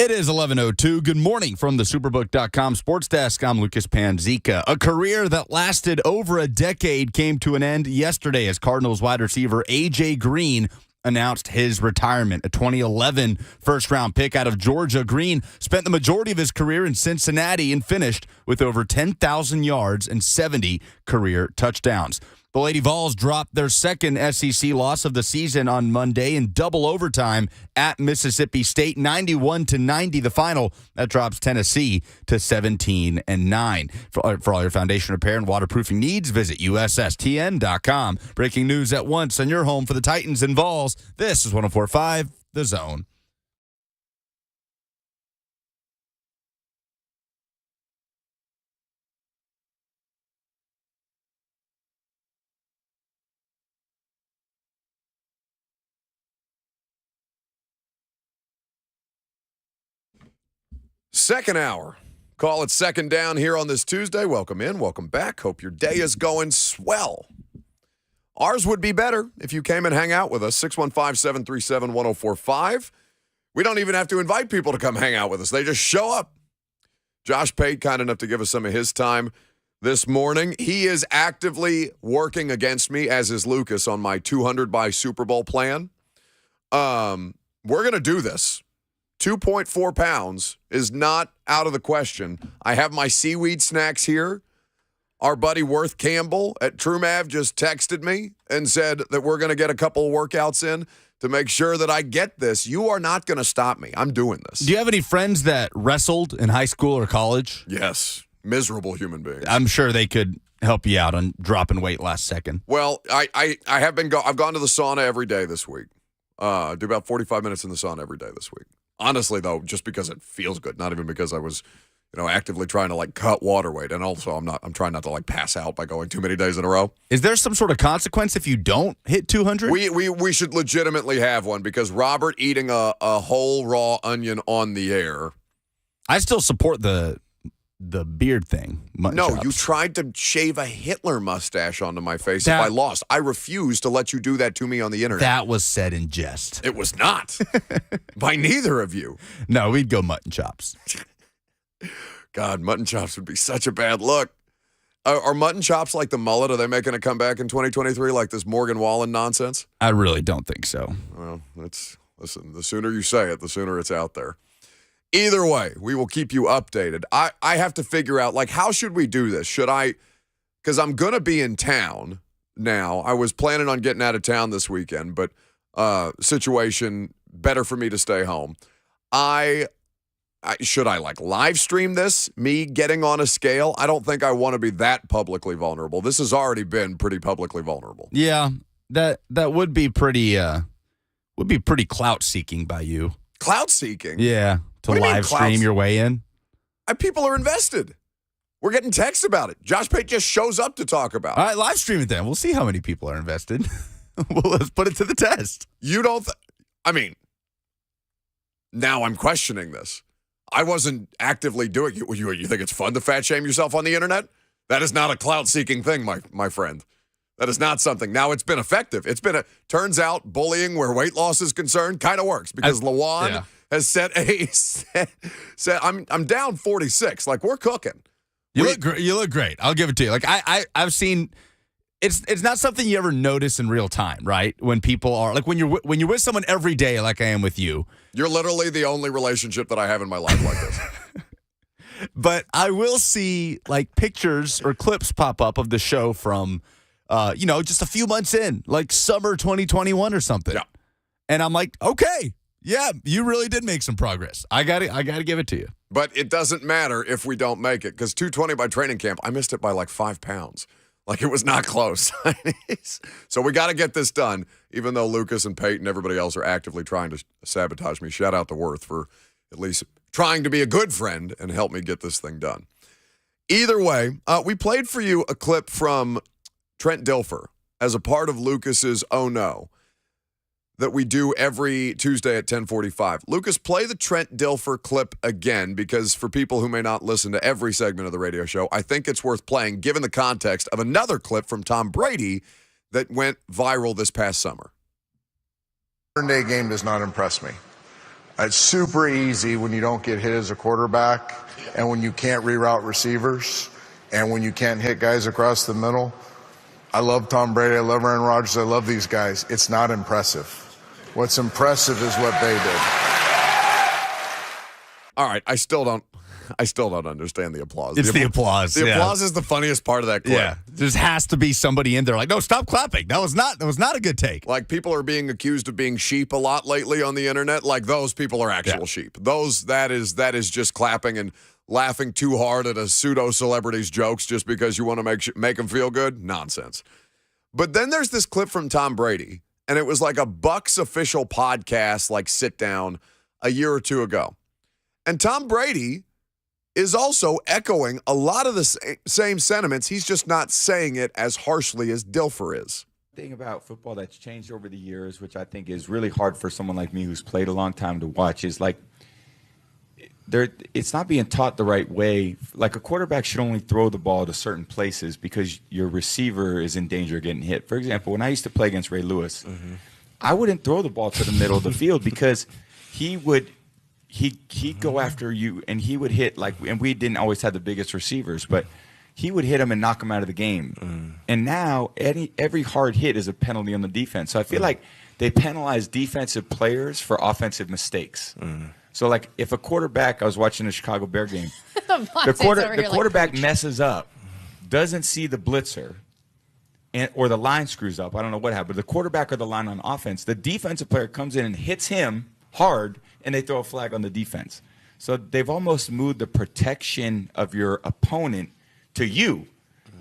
It is 11:02. Good morning from the Superbook.com sports desk. I'm Lucas Panzica. A career that lasted over a decade came to an end yesterday as Cardinals wide receiver A.J. Green announced his retirement. A 2011 first-round pick out of Georgia, Green spent the majority of his career in Cincinnati and finished with over 10,000 yards and 70 career touchdowns. The Lady Vols dropped their second SEC loss of the season on Monday in double overtime at Mississippi State, 91-90 the final. That drops Tennessee to 17-9. For all your foundation repair and waterproofing needs, visit USSTN.com. Breaking news at once on your home for the Titans and Vols. This is 104.5 The Zone. Second hour. Call it second down here on this Tuesday. Welcome in. Welcome back. Hope your day is going swell. Ours would be better if you came and hang out with us. 615-737-1045. We don't even have to invite people to come hang out with us. They just show up. Josh Pate, kind enough to give us some of his time this morning. He is actively working against me, as is Lucas, on my 200 by Super Bowl plan. We're going to do this. 2.4 pounds is not out of the question. I have my seaweed snacks here. Our buddy Worth Campbell at TrueMav just texted me and said that we're going to get a couple of workouts in to make sure that I get this. You are not going to stop me. I'm doing this. Do you have any friends that wrestled in high school or college? Yes. Miserable human beings. I'm sure they could help you out on dropping weight last second. Well, I have been I've gone to the sauna every day this week. Do about 45 minutes in the sauna every day this week. Honestly, though, just because it feels good, not even because I was, actively trying to cut water weight, and also I'm trying not to pass out by going too many days in a row. Is there some sort of consequence if you don't hit 200? We should legitimately have one because Robert eating a whole raw onion on the air. I still support the beard thing. No, chops. you tried to shave a Hitler mustache onto my face if I lost. I refuse to let you do that to me on the internet. That was said in jest. It was not. By neither of you. No, we'd go mutton chops. God, mutton chops would be such a bad look. Are mutton chops like the mullet? Are they making a comeback in 2023 like this Morgan Wallen nonsense? I really don't think so. Well, listen, the sooner you say it, the sooner it's out there. Either way, we will keep you updated. I have to figure out, how should we do this? Because I'm going to be in town now. I was planning on getting out of town this weekend, but situation, better for me to stay home. Should I live stream this, me getting on a scale? I don't think I want to be that publicly vulnerable. This has already been pretty publicly vulnerable. Yeah, that would be pretty clout seeking by you. Clout seeking? Yeah. To live stream your way in? People are invested. We're getting texts about it. Josh Pate just shows up to talk about it. All right, live stream it then. We'll see how many people are invested. Well, let's put it to the test. You don't now I'm questioning this. I wasn't actively doing it. You think it's fun to fat shame yourself on the internet? That is not a clout-seeking thing, my friend. That is not something. Now, it's been effective. Turns out bullying where weight loss is concerned kind of works because Lawan has said I'm down 46. We're cooking. You look great. I'll give it to you. I've seen it's not something you ever notice in real time, right? When people are when you're with someone every day like I am with you. You're literally the only relationship that I have in my life like this. But I will see pictures or clips pop up of the show from just a few months in, summer 2021 or something. Yeah. And I'm like, okay. Yeah, you really did make some progress. I got to give it to you. But it doesn't matter if we don't make it because 220 by training camp, I missed it by 5 pounds. It was not close. So we got to get this done, even though Lucas and Peyton and everybody else are actively trying to sabotage me. Shout out to Worth for at least trying to be a good friend and help me get this thing done. Either way, we played for you a clip from Trent Dilfer as a part of Lucas's Oh No that we do every Tuesday at 10:45. Lucas, play the Trent Dilfer clip again because for people who may not listen to every segment of the radio show, I think it's worth playing given the context of another clip from Tom Brady that went viral this past summer. Modern day game does not impress me. It's super easy when you don't get hit as a quarterback and when you can't reroute receivers and when you can't hit guys across the middle. I love Tom Brady. I love Aaron Rodgers. I love these guys. It's not impressive. What's impressive is what they did. All right, I still don't understand the applause. It's the applause. The applause is the funniest part of that clip. Yeah, there has to be somebody in there like, no, stop clapping. That was not a good take. Like, people are being accused of being sheep a lot lately on the internet. Like, those people are actual sheep. That is just clapping and laughing too hard at a pseudo celebrity's jokes just because you want to make them feel good. Nonsense. But then there's this clip from Tom Brady, and it was like a Bucs official podcast, like sit down a year or two ago, and Tom Brady is also echoing a lot of the same sentiments. He's just not saying it as harshly as Dilfer is. Thing about football that's changed over the years, which I think is really hard for someone like me who's played a long time to watch, is like it's not being taught the right way. Like, a quarterback should only throw the ball to certain places because your receiver is in danger of getting hit. For example, when I used to play against Ray Lewis, I wouldn't throw the ball to the middle of the field because he'd go after you and he would hit, like, and we didn't always have the biggest receivers, but he would hit him and knock him out of the game. And now every hard hit is a penalty on the defense. So I feel like they penalize defensive players for offensive mistakes. So, like, if a quarterback, I was watching the Chicago Bear game, the quarterback messes up, doesn't see the blitzer, or the line screws up. I don't know what happened. But the quarterback or the line on offense, the defensive player comes in and hits him hard, and they throw a flag on the defense. So they've almost moved the protection of your opponent to you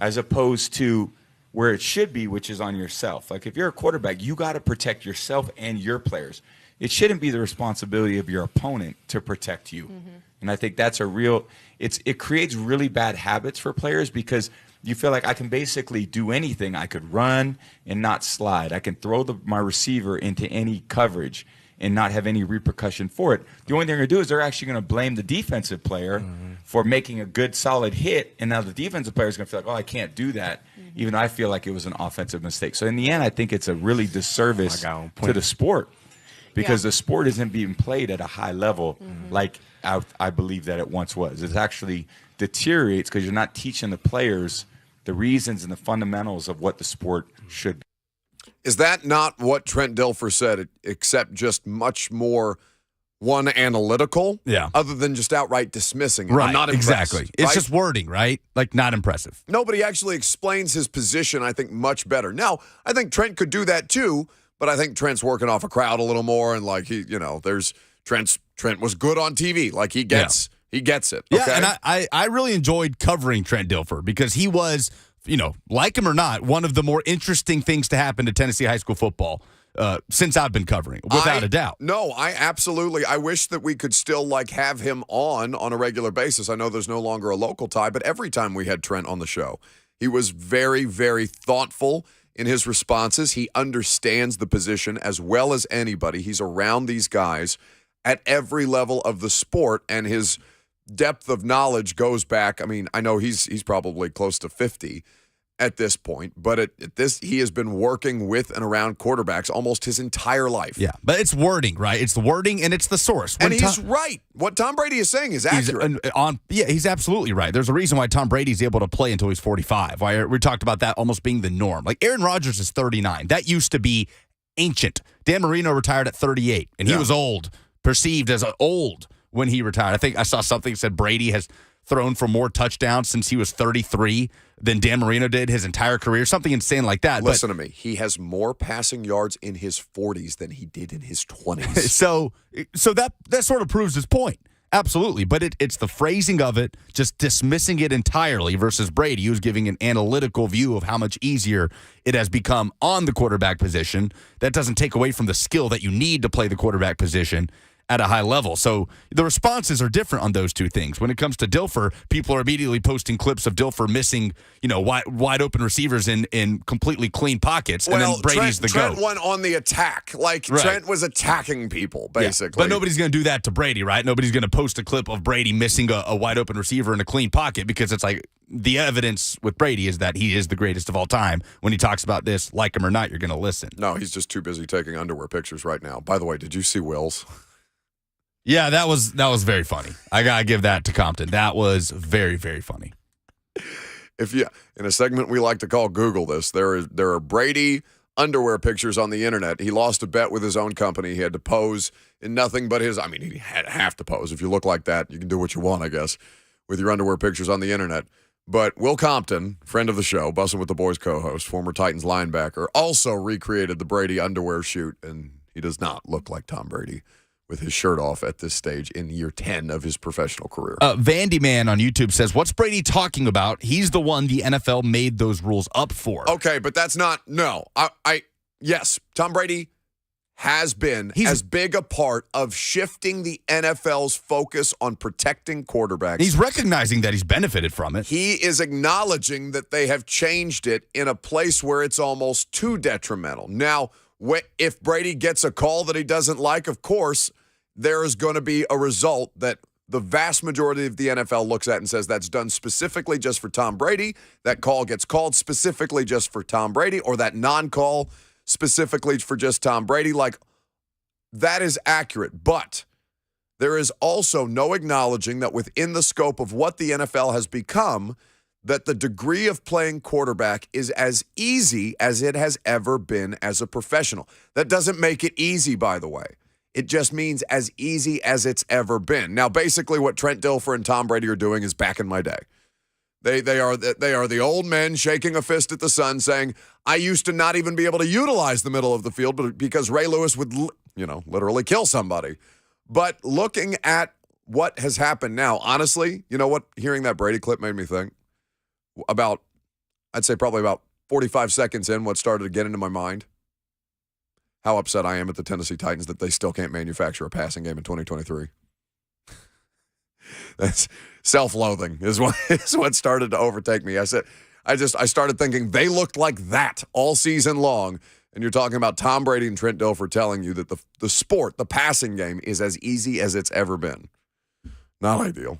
as opposed to where it should be, which is on yourself. Like, if you're a quarterback, you got to protect yourself and your players. It shouldn't be the responsibility of your opponent to protect you. And I think that's it creates really bad habits for players because you feel like I can basically do anything. I could run and not slide. I can throw my receiver into any coverage and not have any repercussion for it. The only thing they're going to do is they're actually going to blame the defensive player for making a good, solid hit, and now the defensive player is going to feel like, oh, I can't do that, even though I feel like it was an offensive mistake. So in the end, I think it's a really disservice to the sport because the sport isn't being played at a high level like I believe that it once was. It actually deteriorates because you're not teaching the players the reasons and the fundamentals of what the sport should be. Is that not what Trent Dilfer said, except just much more analytical? Yeah. Other than just outright dismissing it. Right, I'm not impressed, exactly. It's just wording, right? Like, not impressive. Nobody actually explains his position, I think, much better. Now, I think Trent could do that too, but I think Trent's working off a crowd a little more, and like Trent was good on TV. Like, he gets it. Okay? Yeah, and I really enjoyed covering Trent Dilfer because he was, like him or not, one of the more interesting things to happen to Tennessee high school football since I've been covering, without a doubt. No, I wish that we could still have him on a regular basis. I know there's no longer a local tie, but every time we had Trent on the show, he was very, very thoughtful in his responses. He understands the position as well as anybody. He's around these guys at every level of the sport, and his depth of knowledge goes back. I mean, I know he's probably close to 50 at this point, but he has been working with and around quarterbacks almost his entire life. Yeah, but it's wording, right? It's the wording and it's the source. And he's right. What Tom Brady is saying is accurate. He's absolutely right. There's a reason why Tom Brady's able to play until he's 45. Why we talked about that almost being the norm. Like, Aaron Rodgers is 39. That used to be ancient. Dan Marino retired at 38, and he was old, perceived as old when he retired. I think I saw something that said Brady has thrown for more touchdowns since he was 33 than Dan Marino did his entire career, something insane like that. Listen to me. He has more passing yards in his 40s than he did in his 20s. So that sort of proves his point. Absolutely. But it's the phrasing of it, just dismissing it entirely versus Brady, who's giving an analytical view of how much easier it has become on the quarterback position. That doesn't take away from the skill that you need to play the quarterback position at a high level. So the responses are different on those two things. When it comes to Dilfer, people are immediately posting clips of Dilfer missing, wide open receivers in completely clean pockets, and then Brady's Trent went on the attack. Trent was attacking people, basically. Yeah. But nobody's going to do that to Brady, right? Nobody's going to post a clip of Brady missing a wide open receiver in a clean pocket because it's like the evidence with Brady is that he is the greatest of all time. When he talks about this, like him or not, you're going to listen. No, he's just too busy taking underwear pictures right now. By the way, did you see Will's? Yeah, that was very funny. I gotta give that to Compton. That was very, very funny. In a segment we like to call Google this, there are Brady underwear pictures on the internet. He lost a bet with his own company. He had to pose in nothing but his. I mean, he had have to pose. If you look like that, you can do what you want, I guess, with your underwear pictures on the internet. But Will Compton, friend of the show, Bussin' with the Boys co-host, former Titans linebacker, also recreated the Brady underwear shoot, and he does not look like Tom Brady with his shirt off at this stage in year 10 of his professional career. Vandy Man on YouTube says, what's Brady talking about? He's the one the NFL made those rules up for. Okay, but that's not, no. Yes, Tom Brady has been as big a part of shifting the NFL's focus on protecting quarterbacks. He's recognizing that he's benefited from it. He is acknowledging that they have changed it in a place where it's almost too detrimental. Now, if Brady gets a call that he doesn't like, of course, there is going to be a result that the vast majority of the NFL looks at and says that's done specifically just for Tom Brady. That call gets called specifically just for Tom Brady, or that non-call specifically for just Tom Brady. Like, that is accurate. But there is also no acknowledging that within the scope of what the NFL has become, that the degree of playing quarterback is as easy as it has ever been as a professional. That doesn't make it easy, by the way. It just means as easy as it's ever been. Now, basically what Trent Dilfer and Tom Brady are doing is back in my day. They are the old men shaking a fist at the sun saying, I used to not even be able to utilize the middle of the field because Ray Lewis would, literally kill somebody. But looking at what has happened now, honestly, you know what? Hearing that Brady clip made me think about, I'd say probably about 45 seconds in, what started to get into my mind. How upset I am at the Tennessee Titans that they still can't manufacture a passing game in 2023. That's self-loathing is what started to overtake me. I started thinking they looked like that all season long, and you're talking about Tom Brady and Trent Dilfer telling you that the sport, the passing game, is as easy as it's ever been. Not ideal.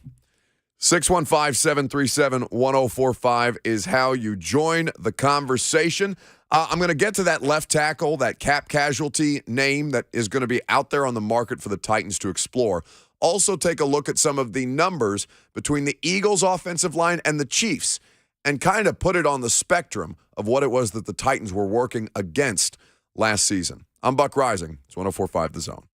615-737-1045 is how you join the conversation. I'm going to get to that left tackle, that cap casualty name that is going to be out there on the market for the Titans to explore. Also take a look at some of the numbers between the Eagles' offensive line and the Chiefs and kind of put it on the spectrum of what it was that the Titans were working against last season. I'm Buck Rising. It's 104.5 The Zone.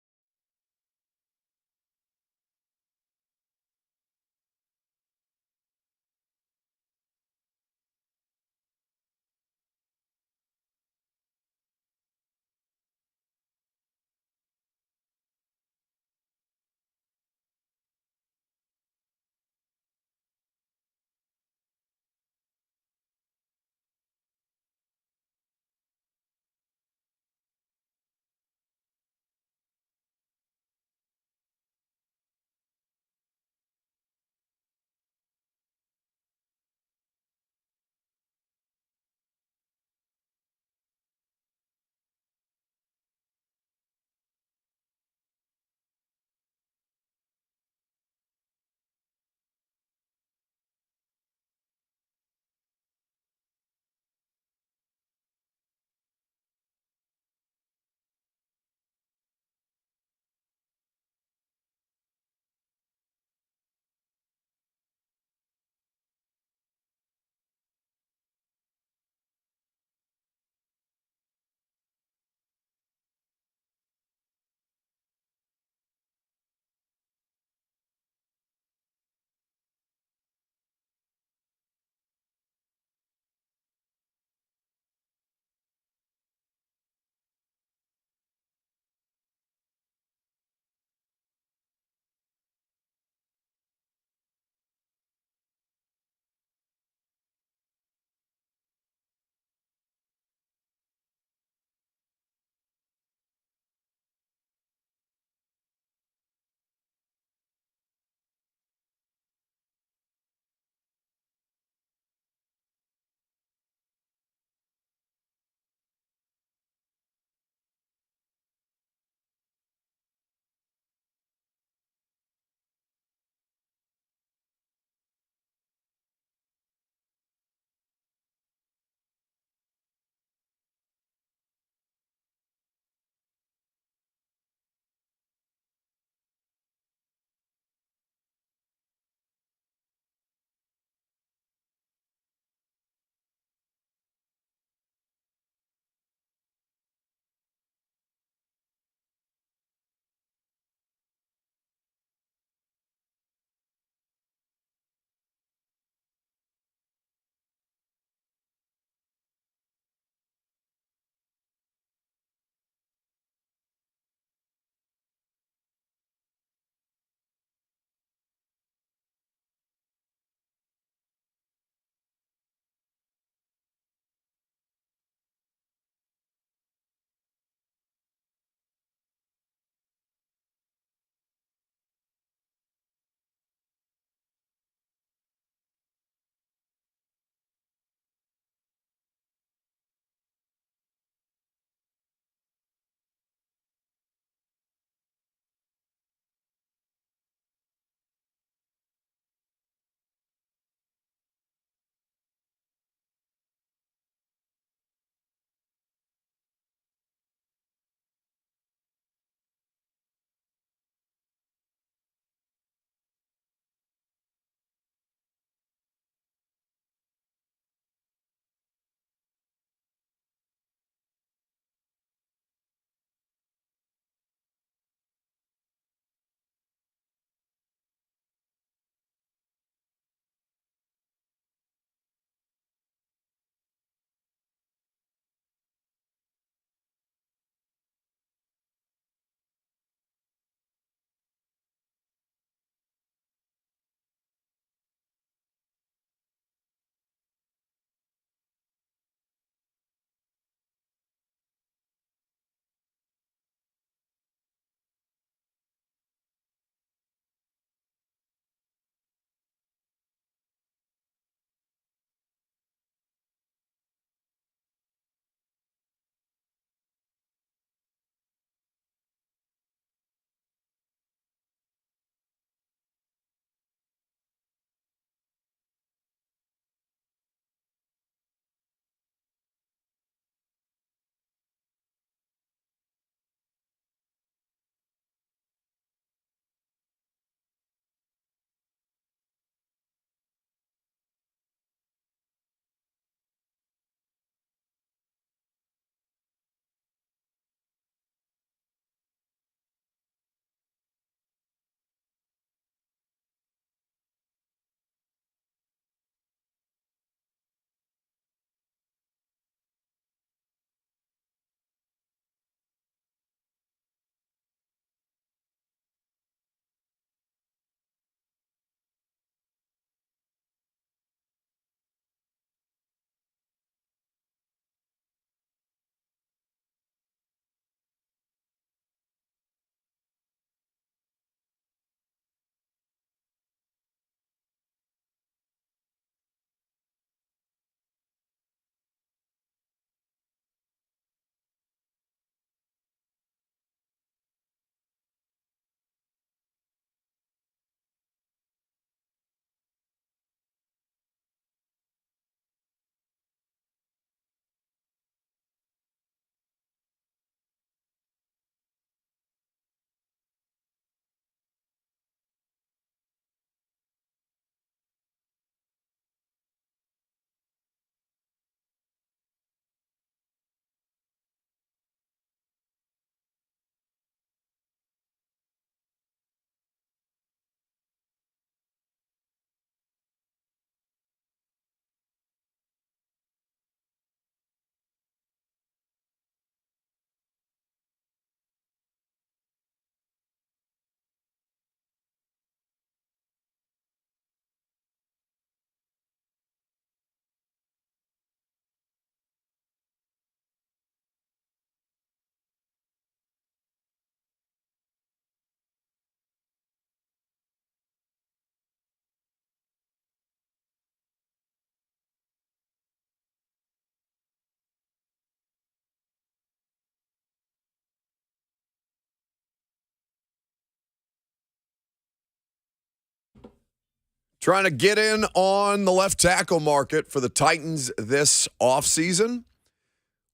Trying to get in on the left tackle market for the Titans this offseason.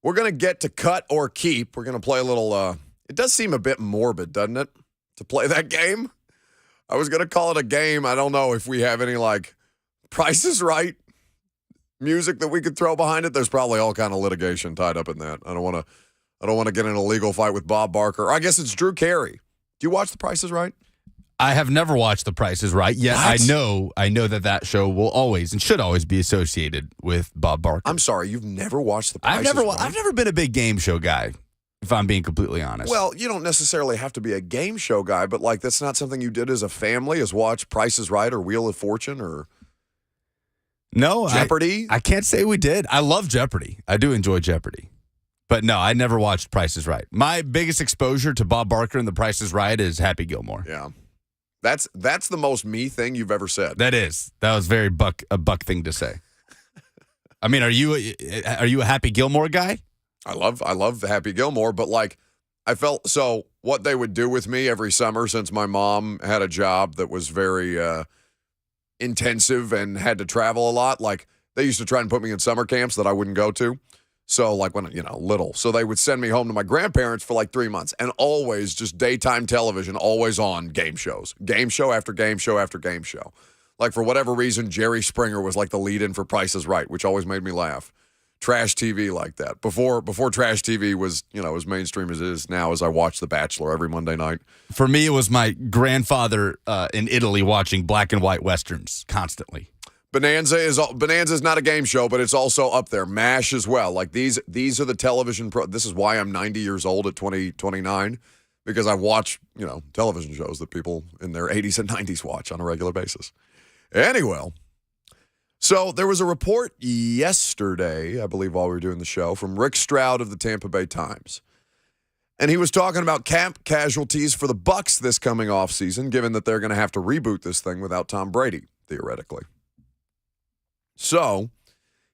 We're going to get to cut or keep. We're going to play a little, it does seem a bit morbid, doesn't it, to play that game? I was going to call it a game. I don't know if we have any, like, Price is Right music that we could throw behind it. There's probably all kind of litigation tied up in that. I don't want to get in a legal fight with Bob Barker. I guess it's Drew Carey. Do you watch The Price is Right? I have never watched The Price is Right, yet what? I know that show will always and should always be associated with Bob Barker. I'm sorry, you've never watched The Price is Right? I've never been a big game show guy, if I'm being completely honest. Well, you don't necessarily have to be a game show guy, but like that's not something you did as a family, as watch Price is Right or Wheel of Fortune or no Jeopardy? I can't say we did. I love Jeopardy. I do enjoy Jeopardy. But no, I never watched Price is Right. My biggest exposure to Bob Barker and The Price is Right is Happy Gilmore. Yeah. That's the most me thing you've ever said. That was very a buck thing to say. I mean, are you a Happy Gilmore guy? I love Happy Gilmore, but like I felt so what they would do with me every summer since my mom had a job that was very intensive and had to travel a lot, like they used to try and put me in summer camps that I wouldn't go to. So like when, little. So they would send me home to my grandparents for like 3 months and always just daytime television, always on game shows. Game show after game show after game show. Like for whatever reason, Jerry Springer was like the lead-in for Price is Right, which always made me laugh. Trash TV like that. Before trash TV was, as mainstream as it is now, as I watch The Bachelor every Monday night. For me, it was my grandfather in Italy watching black and white Westerns constantly. Bonanza is not a game show, but it's also up there. MASH as well. Like these are the television this is why I'm 90 years old at 29 because I watch, television shows that people in their 80s and 90s watch on a regular basis. Anyway, so there was a report yesterday, I believe while we were doing the show, from Rick Stroud of the Tampa Bay Times. And he was talking about camp casualties for the Bucs this coming offseason, given that they're going to have to reboot this thing without Tom Brady, theoretically. So,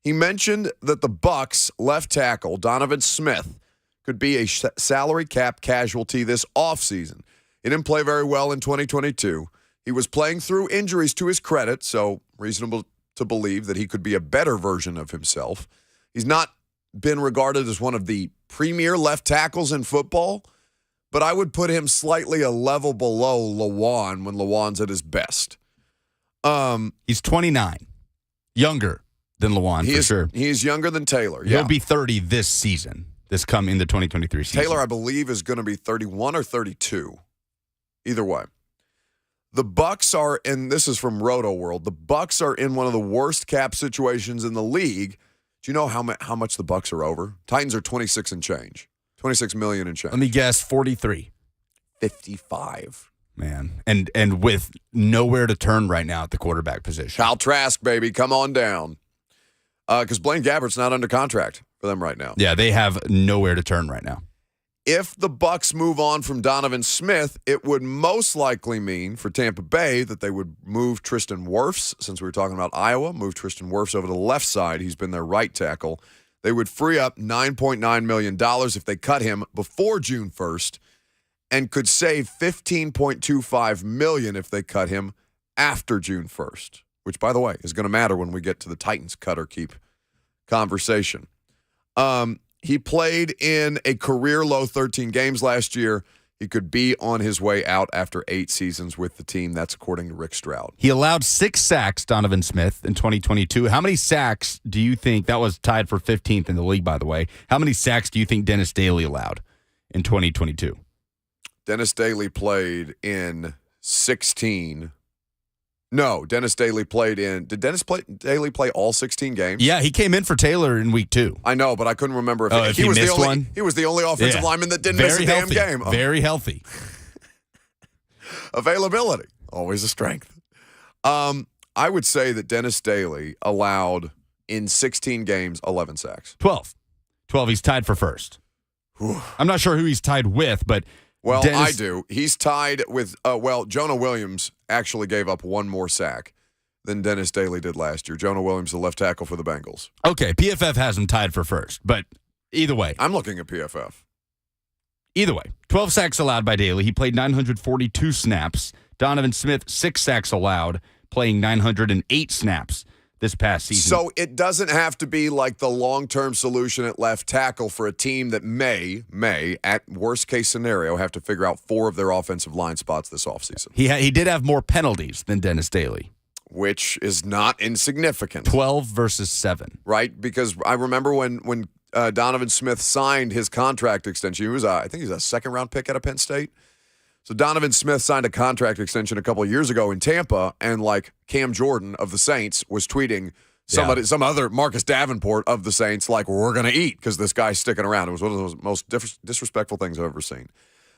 he mentioned that the Bucs left tackle, Donovan Smith, could be a salary cap casualty this offseason. He didn't play very well in 2022. He was playing through injuries to his credit, so reasonable to believe that he could be a better version of himself. He's not been regarded as one of the premier left tackles in football, but I would put him slightly a level below Lewan when Lewan's at his best. He's 29. Younger than Lewan, for sure. He is younger than Taylor, yeah. He'll be 30 this season, in the 2023 season. Taylor, I believe, is going to be 31 or 32. Either way. The Bucs are, and this is from Roto World, the Bucs are in one of the worst cap situations in the league. Do you know how much the Bucs are over? Titans are 26 and change. 26 million and change. Let me guess, 43. 55. Man, and with nowhere to turn right now at the quarterback position. Kyle Trask, baby, come on down. Because Blaine Gabbert's not under contract for them right now. Yeah, they have nowhere to turn right now. If the Bucs move on from Donovan Smith, it would most likely mean for Tampa Bay that they would move Tristan Wirfs, since we were talking about Iowa, move Tristan Wirfs over to the left side. He's been their right tackle. They would free up $9.9 million if they cut him before June 1st. And could save $15.25 million if they cut him after June 1st, which, by the way, is going to matter when we get to the Titans cut or keep conversation. He played in a career-low 13 games last year. He could be on his way out after 8 seasons with the team. That's according to Rick Stroud. He allowed 6 sacks, Donovan Smith, in 2022. How many sacks do you think, that was tied for 15th in the league, by the way, how many sacks do you think Dennis Daly allowed in 2022? Dennis Daly played in 16. No, Dennis Daly played in. Did Daly play all 16 games? Yeah, he came in for Taylor in week 2. I know, but I couldn't remember if he was missed the only one. He was the only offensive lineman that didn't miss a damn game. Very healthy. Availability, always a strength. I would say that Dennis Daly allowed in 16 games 11 sacks. 12. He's tied for first. I'm not sure who he's tied with, but. Well, I do. He's tied with, Jonah Williams actually gave up one more sack than Dennis Daly did last year. Jonah Williams, the left tackle for the Bengals. Okay, PFF has him tied for first, but either way. I'm looking at PFF. Either way, 12 sacks allowed by Daly. He played 942 snaps. Donovan Smith, 6 sacks allowed, playing 908 snaps this past season. So it doesn't have to be like the long-term solution at left tackle for a team that may, at worst-case scenario, have to figure out 4 of their offensive line spots this offseason. He did have more penalties than Dennis Daly, which is not insignificant. 12 versus 7. Right? Because I remember when Donovan Smith signed his contract extension. He was, I think he was a second-round pick out of Penn State. So Donovan Smith signed a contract extension a couple of years ago in Tampa, and like Cam Jordan of the Saints was tweeting some other Marcus Davenport of the Saints, like, we're going to eat because this guy's sticking around. It was one of the most disrespectful things I've ever seen.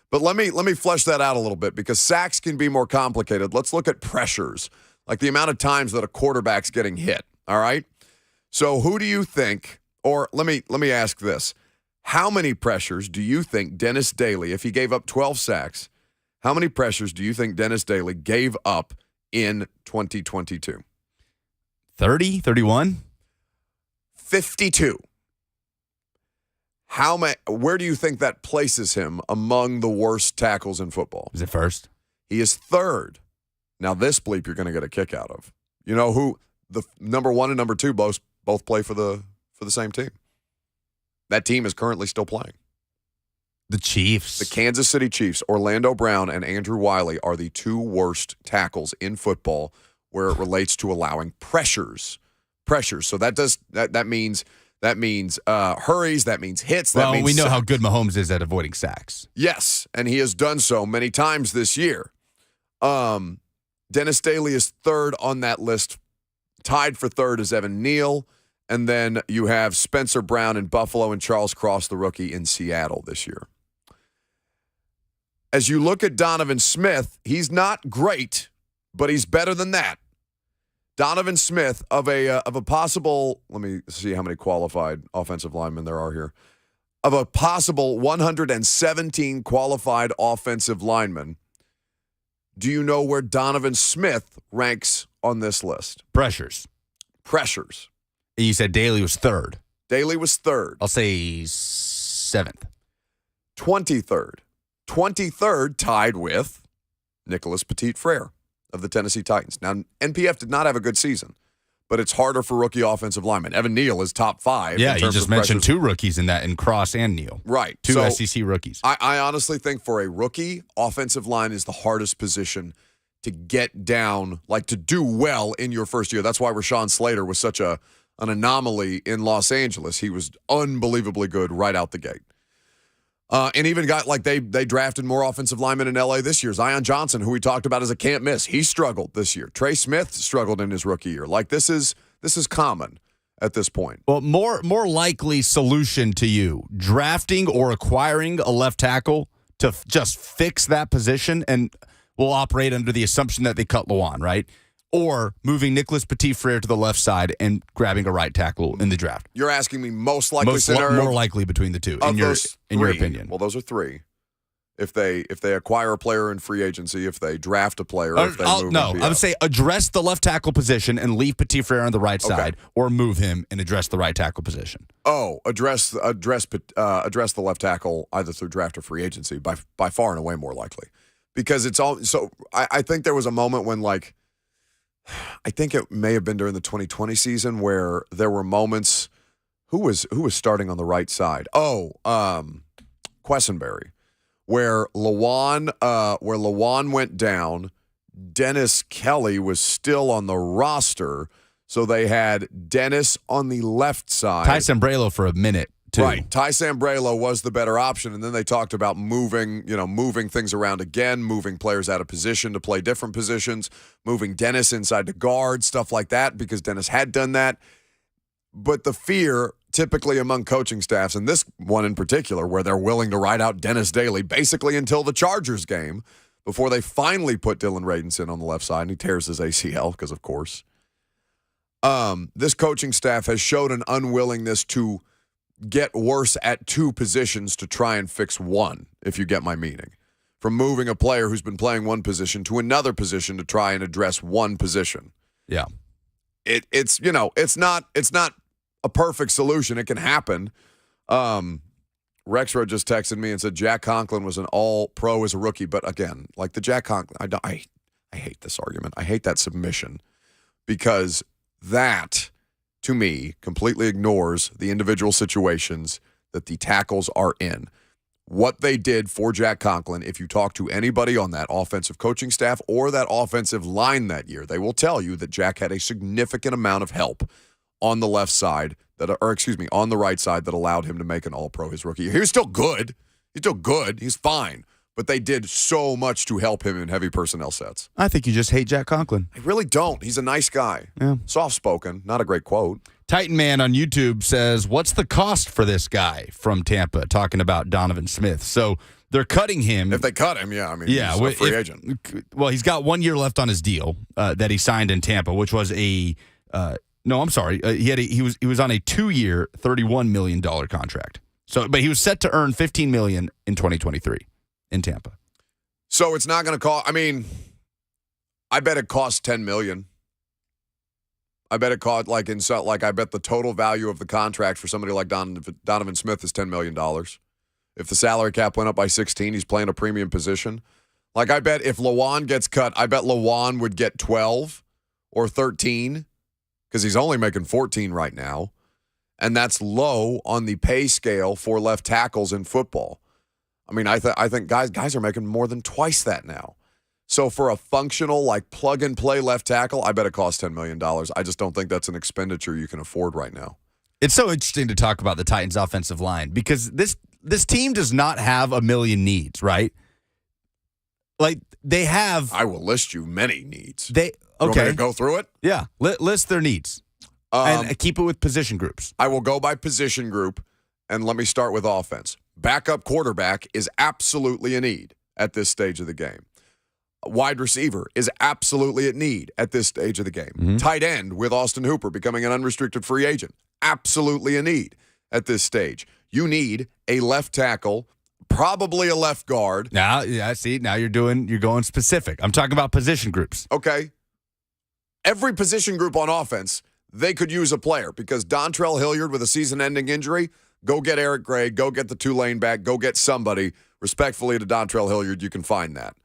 But let me flesh that out a little bit because sacks can be more complicated. Let's look at pressures, like the amount of times that a quarterback's getting hit. All right. So who do you think? Or let me ask this: how many pressures do you think Dennis Daly, if he gave up 12 sacks? How many pressures do you think Dennis Daly gave up in 2022? 30, 31? 52. Where do you think that places him among the worst tackles in football? Is it first? He is third. Now, this bleep you're going to get a kick out of. You know who the number 1 and number 2 both play for the same team? That team is currently still playing. The Chiefs. The Kansas City Chiefs, Orlando Brown and Andrew Wiley are the 2 worst tackles in football where it relates to allowing pressures. So that means hurries, that means hits. That means we know sacks. how good Mahomes is at avoiding sacks. Yes, and he has done so many times this year. Dennis Daly is third on that list. Tied for third is Evan Neal. And then you have Spencer Brown in Buffalo and Charles Cross, the rookie, in Seattle this year. As you look at Donovan Smith, he's not great, but he's better than that. Donovan Smith of a possible, let me see how many qualified offensive linemen there are here. Of a possible 117 qualified offensive linemen, do you know where Donovan Smith ranks on this list? Pressures. And you said Daly was third. Daly was third. I'll say 7th. 23rd. 23rd tied with Nicholas Petit-Frere of the Tennessee Titans. Now, NPF did not have a good season, but it's harder for rookie offensive linemen. Evan Neal is top 5. Yeah, you just mentioned 2 rookies in Cross and Neal. Right. 2 SEC rookies. I honestly think for a rookie, offensive line is the hardest position to get down, like to do well in your first year. That's why Rashawn Slater was such an anomaly in Los Angeles. He was unbelievably good right out the gate. And even got like they drafted more offensive linemen in LA this year. Zion Johnson, who we talked about as a can't miss, he struggled this year. Trey Smith struggled in his rookie year. Like this is common at this point. Well, more likely solution to you, drafting or acquiring a left tackle to just fix that position, and we'll operate under the assumption that they cut Lewan, right? Or moving Nicholas Petit-Frere to the left side and grabbing a right tackle in the draft. You're asking me most likely scenario? More likely between the two, in your opinion. Well, those are 3. If they acquire a player in free agency, if they draft a player, if they move I would say address the left tackle position and leave Petit-Frere on the right side, or move him and address the right tackle position. Oh, address the left tackle either through draft or free agency by far and away more likely, because it's all. So I think there was a moment when like. I think it may have been during the 2020 season where there were moments. Who was starting on the right side? Quessenberry, where Lewan went down. Dennis Kelly was still on the roster, so they had Dennis on the left side. Ty Sambrailo for a minute. Too. Right. Ty Sambrailo was the better option, and then they talked about moving things around again, moving players out of position to play different positions, moving Dennis inside to guard, stuff like that, because Dennis had done that. But the fear typically among coaching staffs, and this one in particular, where they're willing to ride out Dennis Daly basically until the Chargers game before they finally put Dylan Radenson on the left side, and he tears his ACL because, of course. This coaching staff has showed an unwillingness to get worse at 2 positions to try and fix one, if you get my meaning. From moving a player who's been playing one position to another position to try and address one position. Yeah. It's not a perfect solution. It can happen. Rexroad just texted me and said Jack Conklin was an all-pro as a rookie, but again, like the Jack Conklin, I I hate this argument. I hate that submission because that, to me, completely ignores the individual situations that the tackles are in. What they did for Jack Conklin, if you talk to anybody on that offensive coaching staff or that offensive line that year, they will tell you that Jack had a significant amount of help on the left side, on the right side that allowed him to make an All-Pro his rookie year. He was still good. He's still good. He's fine. But they did so much to help him in heavy personnel sets. I think you just hate Jack Conklin. I really don't. He's a nice guy. Yeah. Soft-spoken. Not a great quote. Titan Man on YouTube says, what's the cost for this guy from Tampa? Talking about Donovan Smith. So they're cutting him. If they cut him, he's a free agent. Well, he's got 1 year left on his deal that he signed in Tampa, which was he was on a 2-year, $31 million contract. So, but he was set to earn $15 million in 2023 in Tampa. So it's not going to cost. I mean, I bet it costs $10 million. I bet it cost I bet the total value of the contract for somebody like Donovan Smith is $10 million. If the salary cap went up by 16, he's playing a premium position. I bet if Lawan gets cut, I bet Lawan would get 12 or 13 because he's only making 14 right now. And that's low on the pay scale for left tackles in football. I mean, I think guys are making more than twice that now. So for a functional, plug-and-play left tackle, I bet it costs $10 million. I just don't think that's an expenditure you can afford right now. It's so interesting to talk about the Titans' offensive line because this team does not have a million needs, right? They have... I will list you many needs. Okay. You want me to go through it? Yeah. List their needs. And keep it with position groups. I will go by position group, and let me start with offense. Backup quarterback is absolutely a need at this stage of the game. Wide receiver is absolutely a need at this stage of the game. Mm-hmm. Tight end with Austin Hooper becoming an unrestricted free agent. Absolutely a need at this stage. You need a left tackle, probably a left guard. Now you're going specific. I'm talking about position groups. Okay. Every position group on offense, they could use a player because Dontrell Hilliard with a season-ending injury, go get Eric Gray, go get the Tulane back, go get somebody. Respectfully to Dontrell Hilliard, you can find that.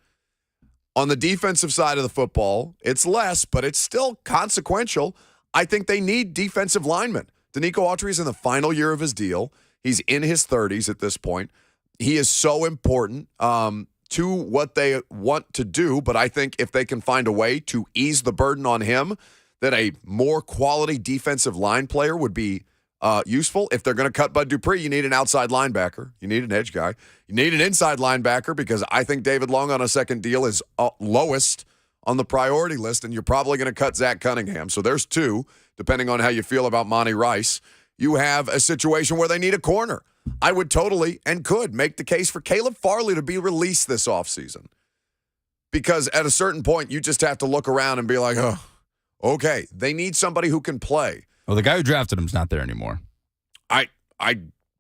On the defensive side of the football, it's less, but it's still consequential. I think they need defensive linemen. Danico Autry is in the final year of his deal. He's in his 30s at this point. He is so important to what they want to do, but I think if they can find a way to ease the burden on him, that a more quality defensive line player would be useful. If they're going to cut Bud Dupree, you need an outside linebacker. You need an edge guy. You need an inside linebacker because I think David Long on a second deal is lowest on the priority list, and you're probably going to cut Zach Cunningham. So there's two, depending on how you feel about Monty Rice. You have a situation where they need a corner. I would totally and could make the case for Caleb Farley to be released this offseason because at a certain point, you just have to look around and be like, oh, okay, they need somebody who can play. Well, the guy who drafted him's not there anymore. I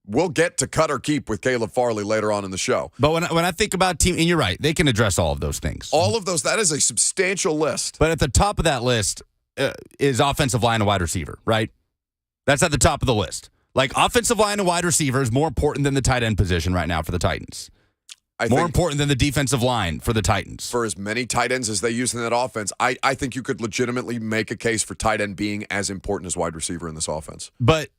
will get to cut or keep with Caleb Farley later on in the show. But when I think about team, and you're right, they can address all of those things. All of those, that is a substantial list. But at the top of that list is offensive line and wide receiver, right? That's at the top of the list. Offensive line and wide receiver is more important than the tight end position right now for the Titans. More important than the defensive line for the Titans. For as many tight ends as they use in that offense, I think you could legitimately make a case for tight end being as important as wide receiver in this offense. But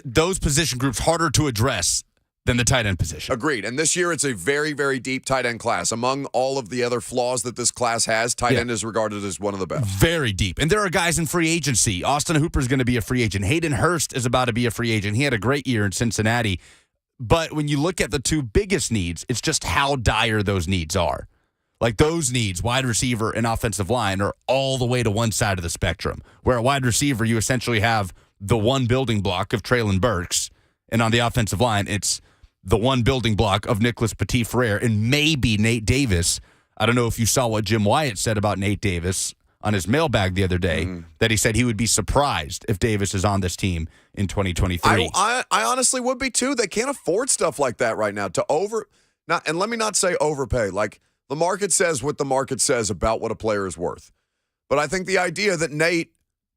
those position groups harder to address than the tight end position. Agreed. And this year it's a very, very deep tight end class. Among all of the other flaws that this class has, tight end is regarded as one of the best. Very deep. And there are guys in free agency. Austin Hooper is going to be a free agent. Hayden Hurst is about to be a free agent. He had a great year in Cincinnati. But when you look at the two biggest needs, it's just how dire those needs are. Those needs, wide receiver and offensive line, are all the way to one side of the spectrum. Where at wide receiver, you essentially have the one building block of Treylon Burks. And on the offensive line, it's the one building block of Nicholas Petit-Frere and maybe Nate Davis. I don't know if you saw what Jim Wyatt said about Nate Davis on his mailbag the other day, that he said he would be surprised if Davis is on this team in 2023. I honestly would be too. They can't afford stuff like that right now. And let me not say overpay. The market says what the market says about what a player is worth. But I think the idea that Nate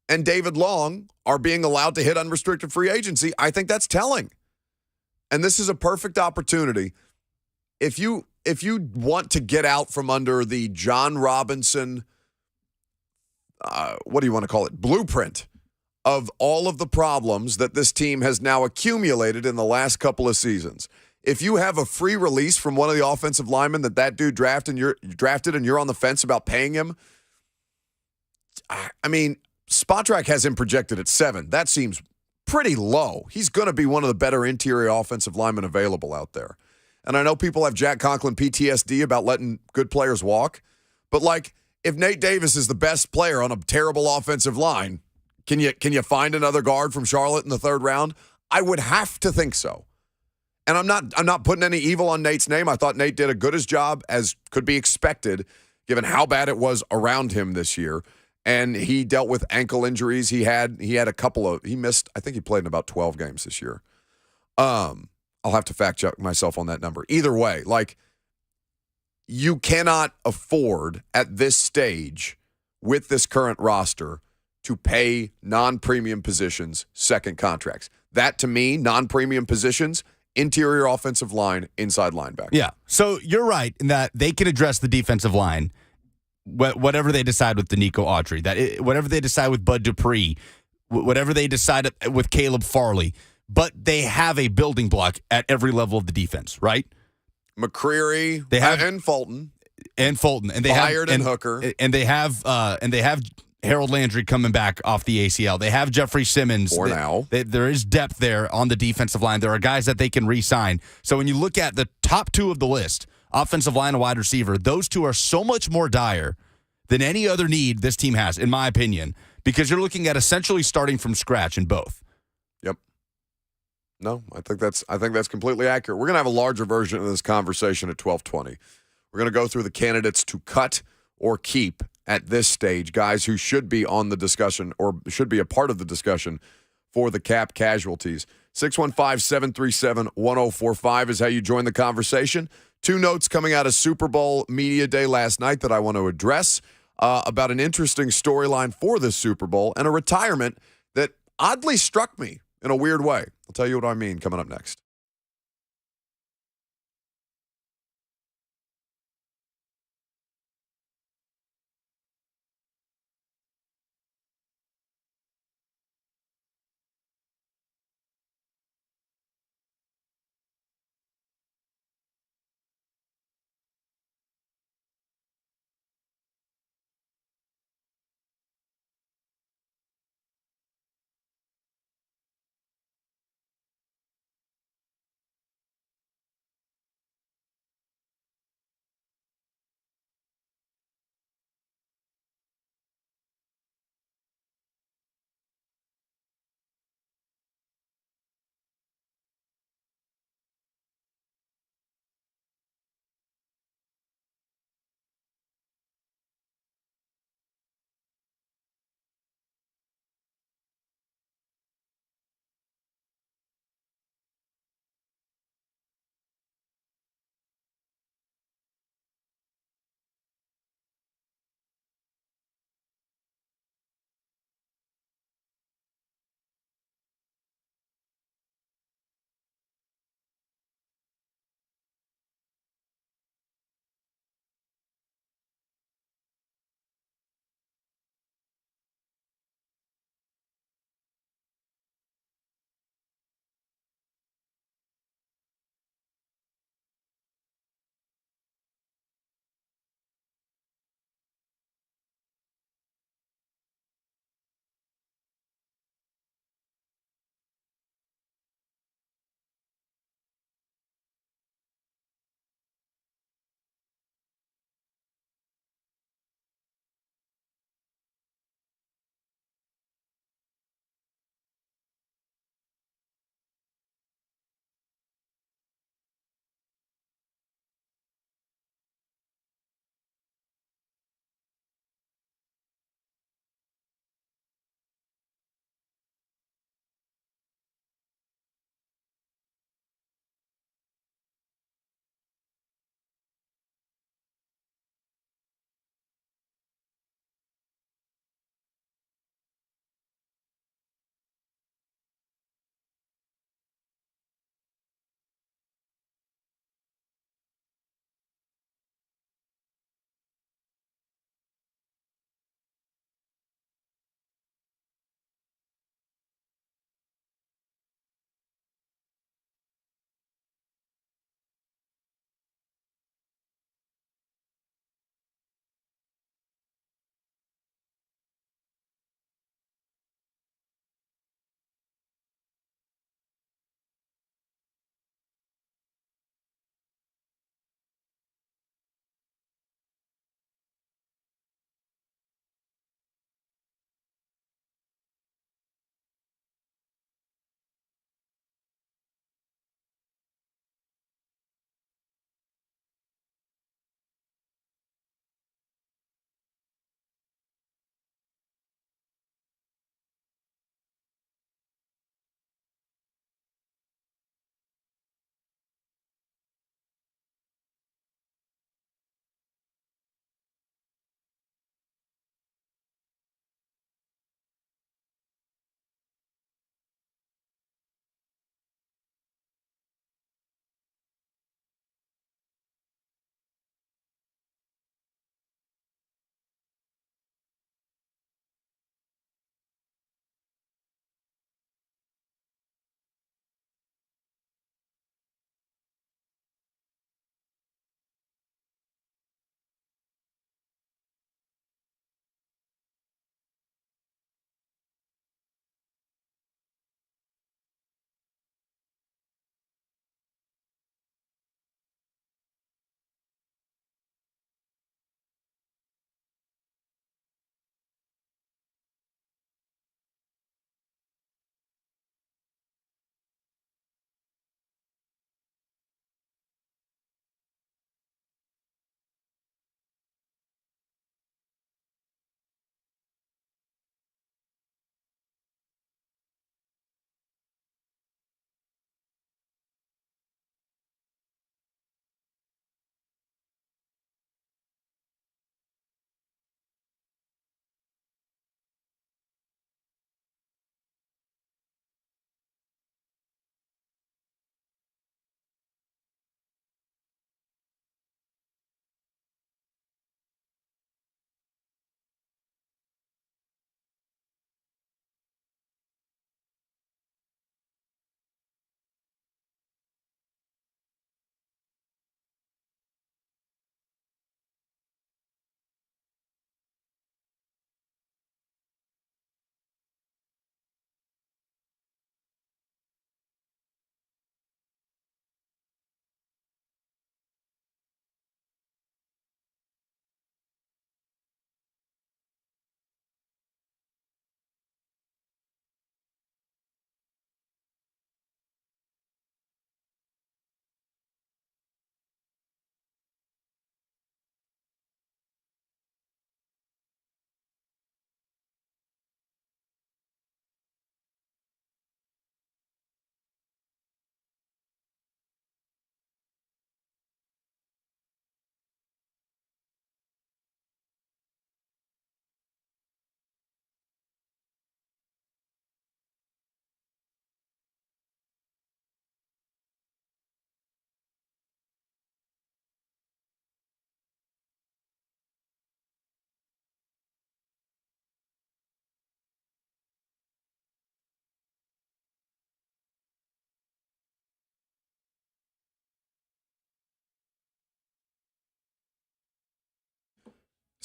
and David Long are being allowed to hit unrestricted free agency, I think that's telling. And this is a perfect opportunity. If you want to get out from under the John Robinson, what do you want to call it, blueprint of all of the problems that this team has now accumulated in the last couple of seasons. If you have a free release from one of the offensive linemen that dude drafted and you're on the fence about paying him, I mean, Spotrac has him projected at 7. That seems pretty low. He's going to be one of the better interior offensive linemen available out there. And I know people have Jack Conklin PTSD about letting good players walk, but like if Nate Davis is the best player on a terrible offensive line, can you find another guard from Charlotte in the 3rd round? I would have to think so. And I'm not putting any evil on Nate's name. I thought Nate did a good as job as could be expected given how bad it was around him this year. And he dealt with ankle injuries. He had he missed, I think he played in about 12 games this year. I'll have to fact check myself on that number. Either way, like you cannot afford at this stage with this current roster to pay non-premium positions second contracts. That to me, non-premium positions, interior offensive line, inside linebacker. Yeah. So you're right in that they can address the defensive line, whatever they decide with Danico Autry, whatever they decide with Bud Dupree, whatever they decide with Caleb Farley. But they have a building block at every level of the defense, right? McCreary, and Fulton, and they Byard have and Hooker, and they have Harold Landry coming back off the ACL. They have Jeffrey Simmons. For now. There is depth there on the defensive line. There are guys that they can re-sign. So when you look at the top 2 of the list, offensive line and wide receiver, those 2 are so much more dire than any other need this team has, in my opinion, because you're looking at essentially starting from scratch in both. Yep. No, I think that's completely accurate. We're going to have a larger version of this conversation at 12:20. We're going to go through the candidates to cut or keep at this stage, guys who should be on the discussion or should be a part of the discussion for the cap casualties. 615-737-1045 is how you join the conversation. 2 notes coming out of Super Bowl Media Day last night that I want to address about an interesting storyline for this Super Bowl and a retirement that oddly struck me in a weird way. I'll tell you what I mean coming up next.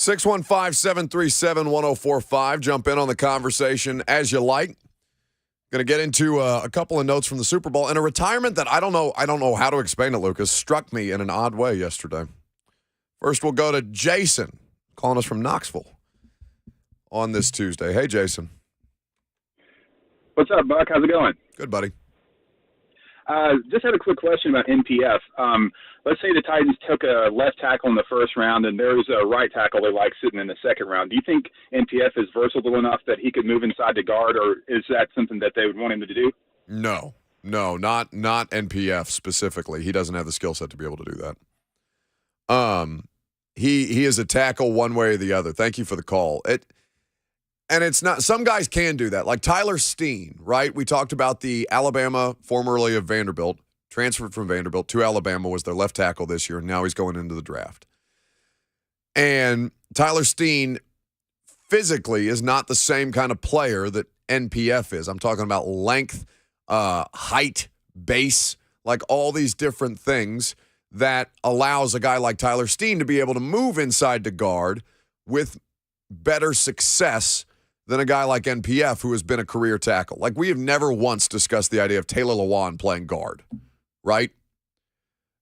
615-737-1045. Jump in on the conversation as you like. Going to get into a couple of notes from the Super Bowl and a retirement that I don't know how to explain it, Lucas. Struck me in an odd way yesterday. First, we'll go to Jason, calling us from Knoxville on this Tuesday. Hey, Jason. What's up, Buck? How's it going? Good, buddy. Just had a quick question about NPF. Let's say the Titans took a left tackle in the first round and there's a right tackle they like sitting in the second round. Do you think NPF is versatile enough that he could move inside to guard, or is that something that they would want him to do? No, not NPF specifically. He doesn't have the skill set to be able to do that. He is a tackle one way or the other. Thank you for the call. And it's not, some guys can do that, like Tyler Steen, right? We talked about the Alabama, formerly of Vanderbilt, transferred from Vanderbilt to Alabama, was their left tackle this year, and now he's going into the draft. And Tyler Steen physically is not the same kind of player that NPF is. I'm talking about length, height, base, like all these different things that allows a guy like Tyler Steen to be able to move inside to guard with better success than a guy like NPF, who has been a career tackle. Like, we have never once discussed the idea of Taylor Lewan playing guard, right?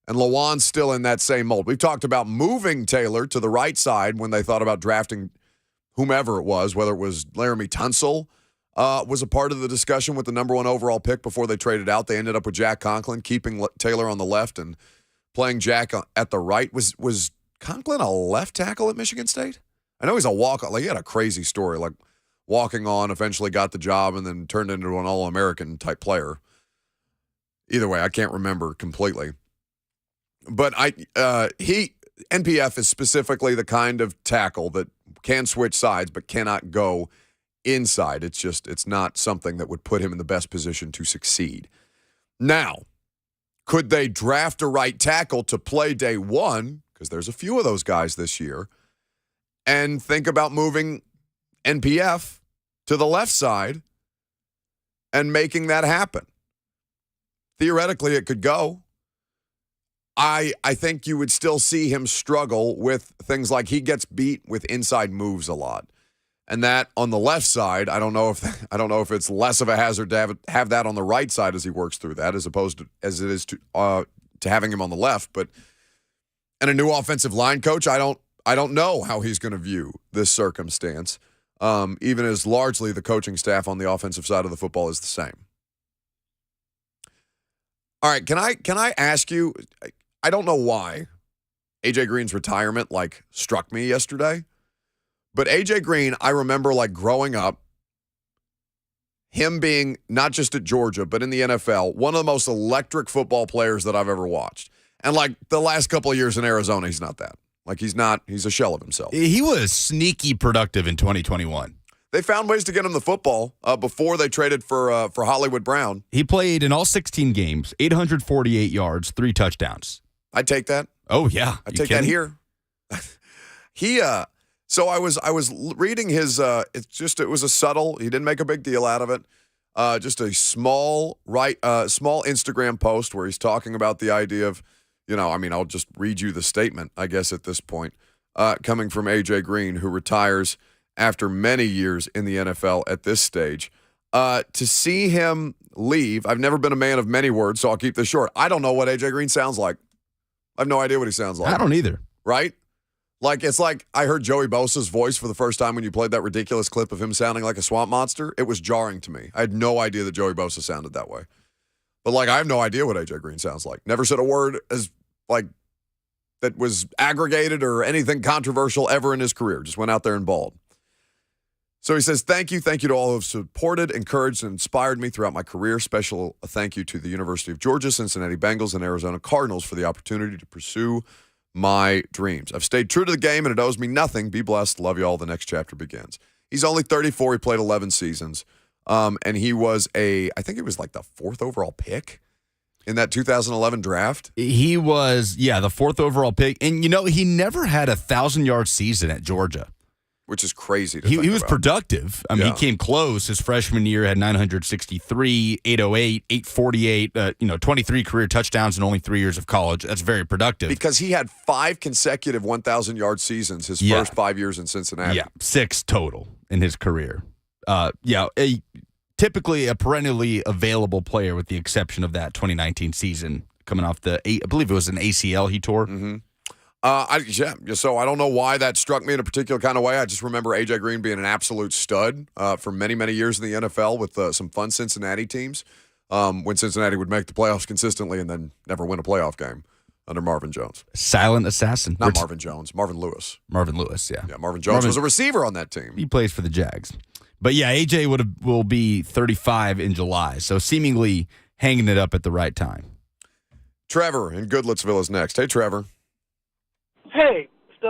And Lewan's still in that same mold. We've talked about moving Taylor to the right side when they thought about drafting whomever it was, whether it was Laramie Tunsil was a part of the discussion with the number 1 overall pick before they traded out. They ended up with Jack Conklin, keeping Taylor on the left and playing Jack at the right. Was Conklin a left tackle at Michigan State? I know he's a walk-on. Like, he had a crazy story, like walking on, eventually got the job, and then turned into an All-American type player. Either way, I can't remember completely. But NPF is specifically the kind of tackle that can switch sides but cannot go inside. It's not something that would put him in the best position to succeed. Now, could they draft a right tackle to play day one, because there's a few of those guys this year, and think about moving NPF to the left side and making that happen? Theoretically, it could go. I think you would still see him struggle with things like he gets beat with inside moves a lot. And that on the left side, I don't know if it's less of a hazard to have that on the right side as he works through that, as opposed to as it is to having him on the left. But and a new offensive line coach, I don't know how he's going to view this circumstance, even as largely the coaching staff on the offensive side of the football is the same. All right, can I ask you? I don't know why AJ Green's retirement struck me yesterday. But A.J. Green, I remember growing up, him being not just at Georgia, but in the NFL, one of the most electric football players that I've ever watched. And the last couple of years in Arizona, he's not that. He's a shell of himself. He was sneaky productive in 2021. They found ways to get him the football before they traded for Hollywood Brown. He played in all 16 games, 848 yards, 3 touchdowns. I'd take that. Oh, yeah. I'd take that here. So I was reading his. It was a subtle. He didn't make a big deal out of it. Just a small Instagram post where he's talking about the idea of, I'll just read you the statement, I guess, at this point, coming from AJ Green, who retires after many years in the NFL at this stage. To see him leave, I've never been a man of many words, so I'll keep this short. I don't know what AJ Green sounds like. I have no idea what he sounds like. I don't either. Right? It's like I heard Joey Bosa's voice for the first time when you played that ridiculous clip of him sounding like a swamp monster. It was jarring to me. I had no idea that Joey Bosa sounded that way. But I have no idea what AJ Green sounds like. Never said a word that was aggregated or anything controversial ever in his career. Just went out there and balled. So he says, thank you to all who have supported, encouraged, and inspired me throughout my career. Special thank you to the University of Georgia, Cincinnati Bengals, and Arizona Cardinals for the opportunity to pursue my dreams. I've stayed true to the game, and it owes me nothing. Be blessed. Love you all. The next chapter begins. He's only 34. He played 11 seasons. And he was I think it was the 4th overall pick in that 2011 draft. He was, the 4th overall pick. And, he never had a 1,000-yard season at Georgia. which is crazy to He think was about. productive. I mean, Yeah. he came close. His freshman year had 963, 808, 848, 23 career touchdowns in only 3 years of college. That's very productive. Because he had 5 consecutive 1,000-yard seasons his first 5 years in Cincinnati. Yeah, 6 total in his career. Typically a perennially available player with the exception of that 2019 season coming off I believe it was an ACL he tore. Mm-hmm. So I don't know why that struck me in a particular kind of way. I just remember A.J. Green being an absolute stud for many, many years in the NFL with some fun Cincinnati teams when Cincinnati would make the playoffs consistently and then never win a playoff game under Marvin Jones. Silent assassin. Not Marvin Jones, Marvin Lewis. Marvin Lewis, yeah. Yeah, Marvin Jones was a receiver on that team. He plays for the Jags. But yeah, AJ will be 35 in July, so seemingly hanging it up at the right time. Trevor in Goodlettsville is next. Hey, Trevor. Hey, so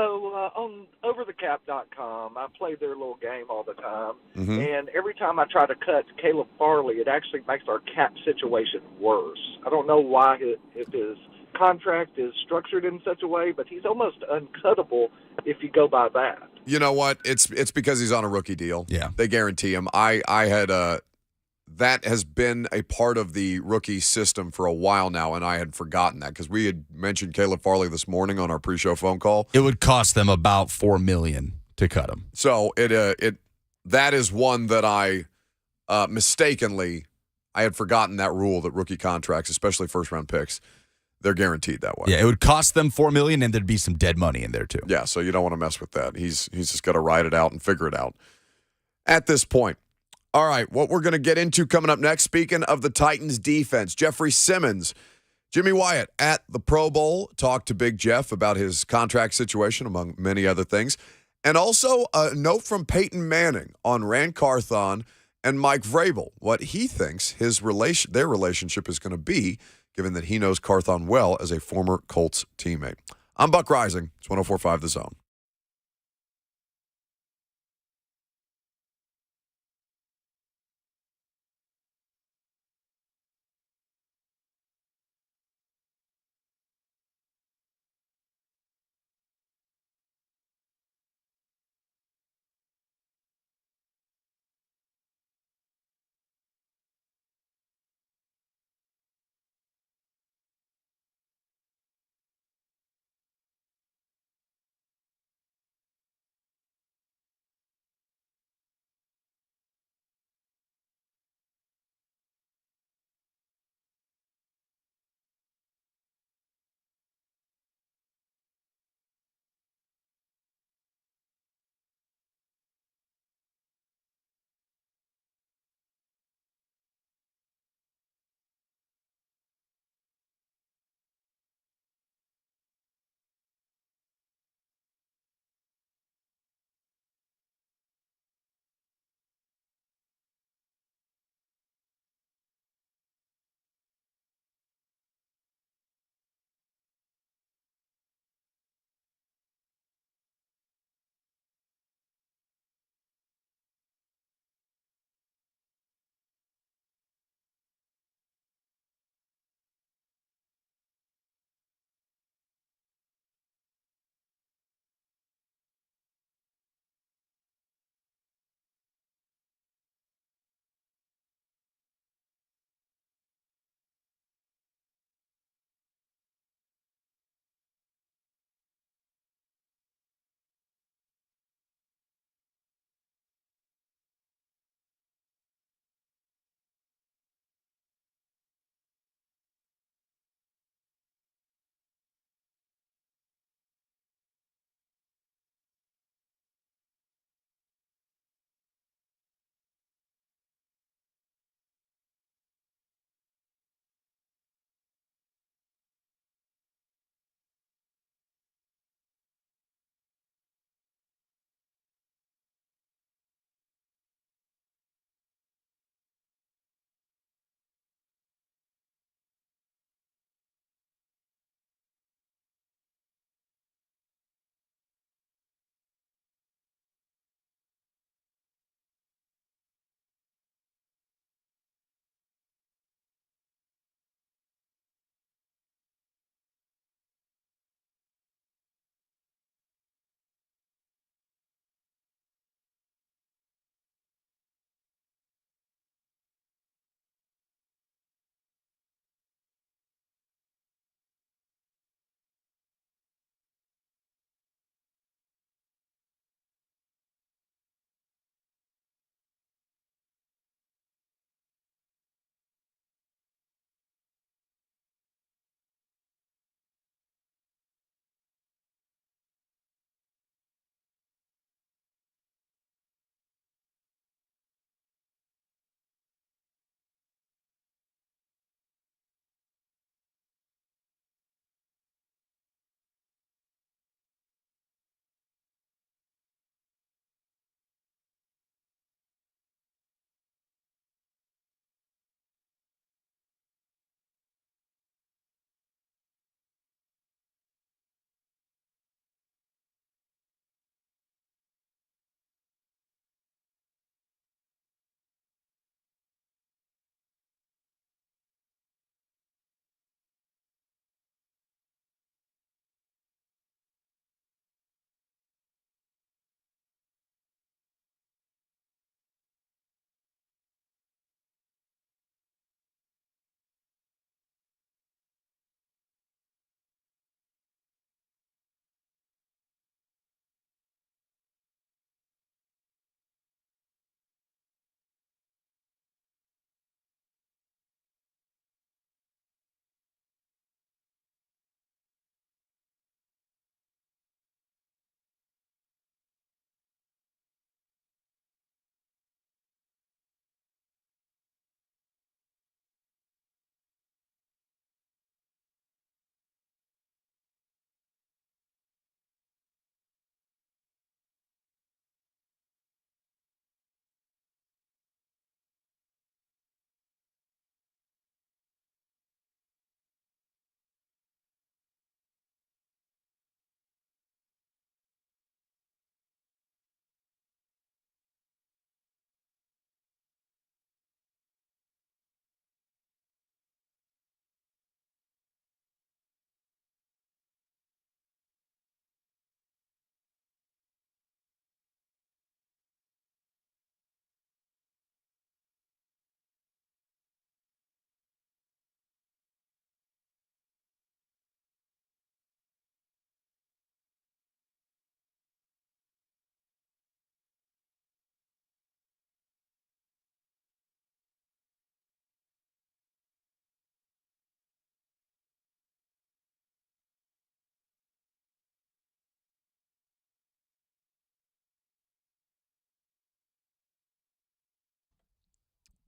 on overthecap.com, I play their little game all the time, and every time I try to cut Caleb Farley, it actually makes our cap situation worse. I don't know why if his contract is structured in such a way, but he's almost uncuttable if you go by that. You know what? It's because he's on a rookie deal. Yeah. They guarantee him. I had that has been a part of the rookie system for a while now, and I had forgotten that because we had mentioned Caleb Farley this morning on our pre-show phone call. It would cost them about $4 million to cut him. So that is one that I mistakenly I had forgotten that rule that rookie contracts, especially first-round picks, they're guaranteed that way. Yeah, it would cost them $4 million, and there'd be some dead money in there too. Yeah, so you don't want to mess with that. He's just got to ride it out and figure it out at this point. All right, what we're going to get into coming up next, speaking of the Titans defense, Jeffrey Simmons, Jimmy Wyatt at the Pro Bowl talked to Big Jeff about his contract situation, among many other things. And also a note from Peyton Manning on Rand Carthon and Mike Vrabel, what he thinks their relationship is going to be, given that he knows Carthon well as a former Colts teammate. I'm Buck Rising. It's 104.5 The Zone.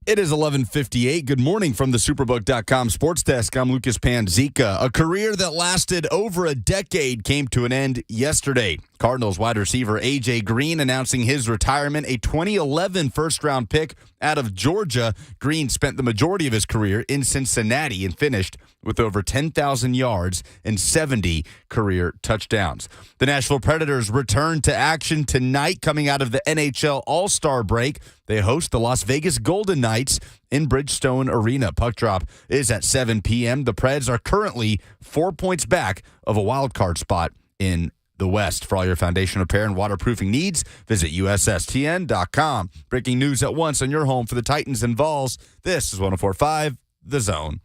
It is 11:58. Good morning from the Superbook.com sports desk. I'm Lucas Panzica. A career that lasted over a decade came to an end yesterday. Cardinals wide receiver A.J. Green announcing his retirement, a 2011 first-round pick out of Georgia. Green spent the majority of his career in Cincinnati and finished with over 10,000 yards and 70 career touchdowns. The Nashville Predators return to action tonight coming out of the NHL All-Star break. They host the Las Vegas Golden Knights in Bridgestone Arena. Puck drop is at 7 p.m. The Preds are currently 4 points back of a wild card spot in the West. For all your foundation repair and waterproofing needs, visit USSTN.com. Breaking news at once on your home for the Titans and Vols. This is 104.5 The Zone.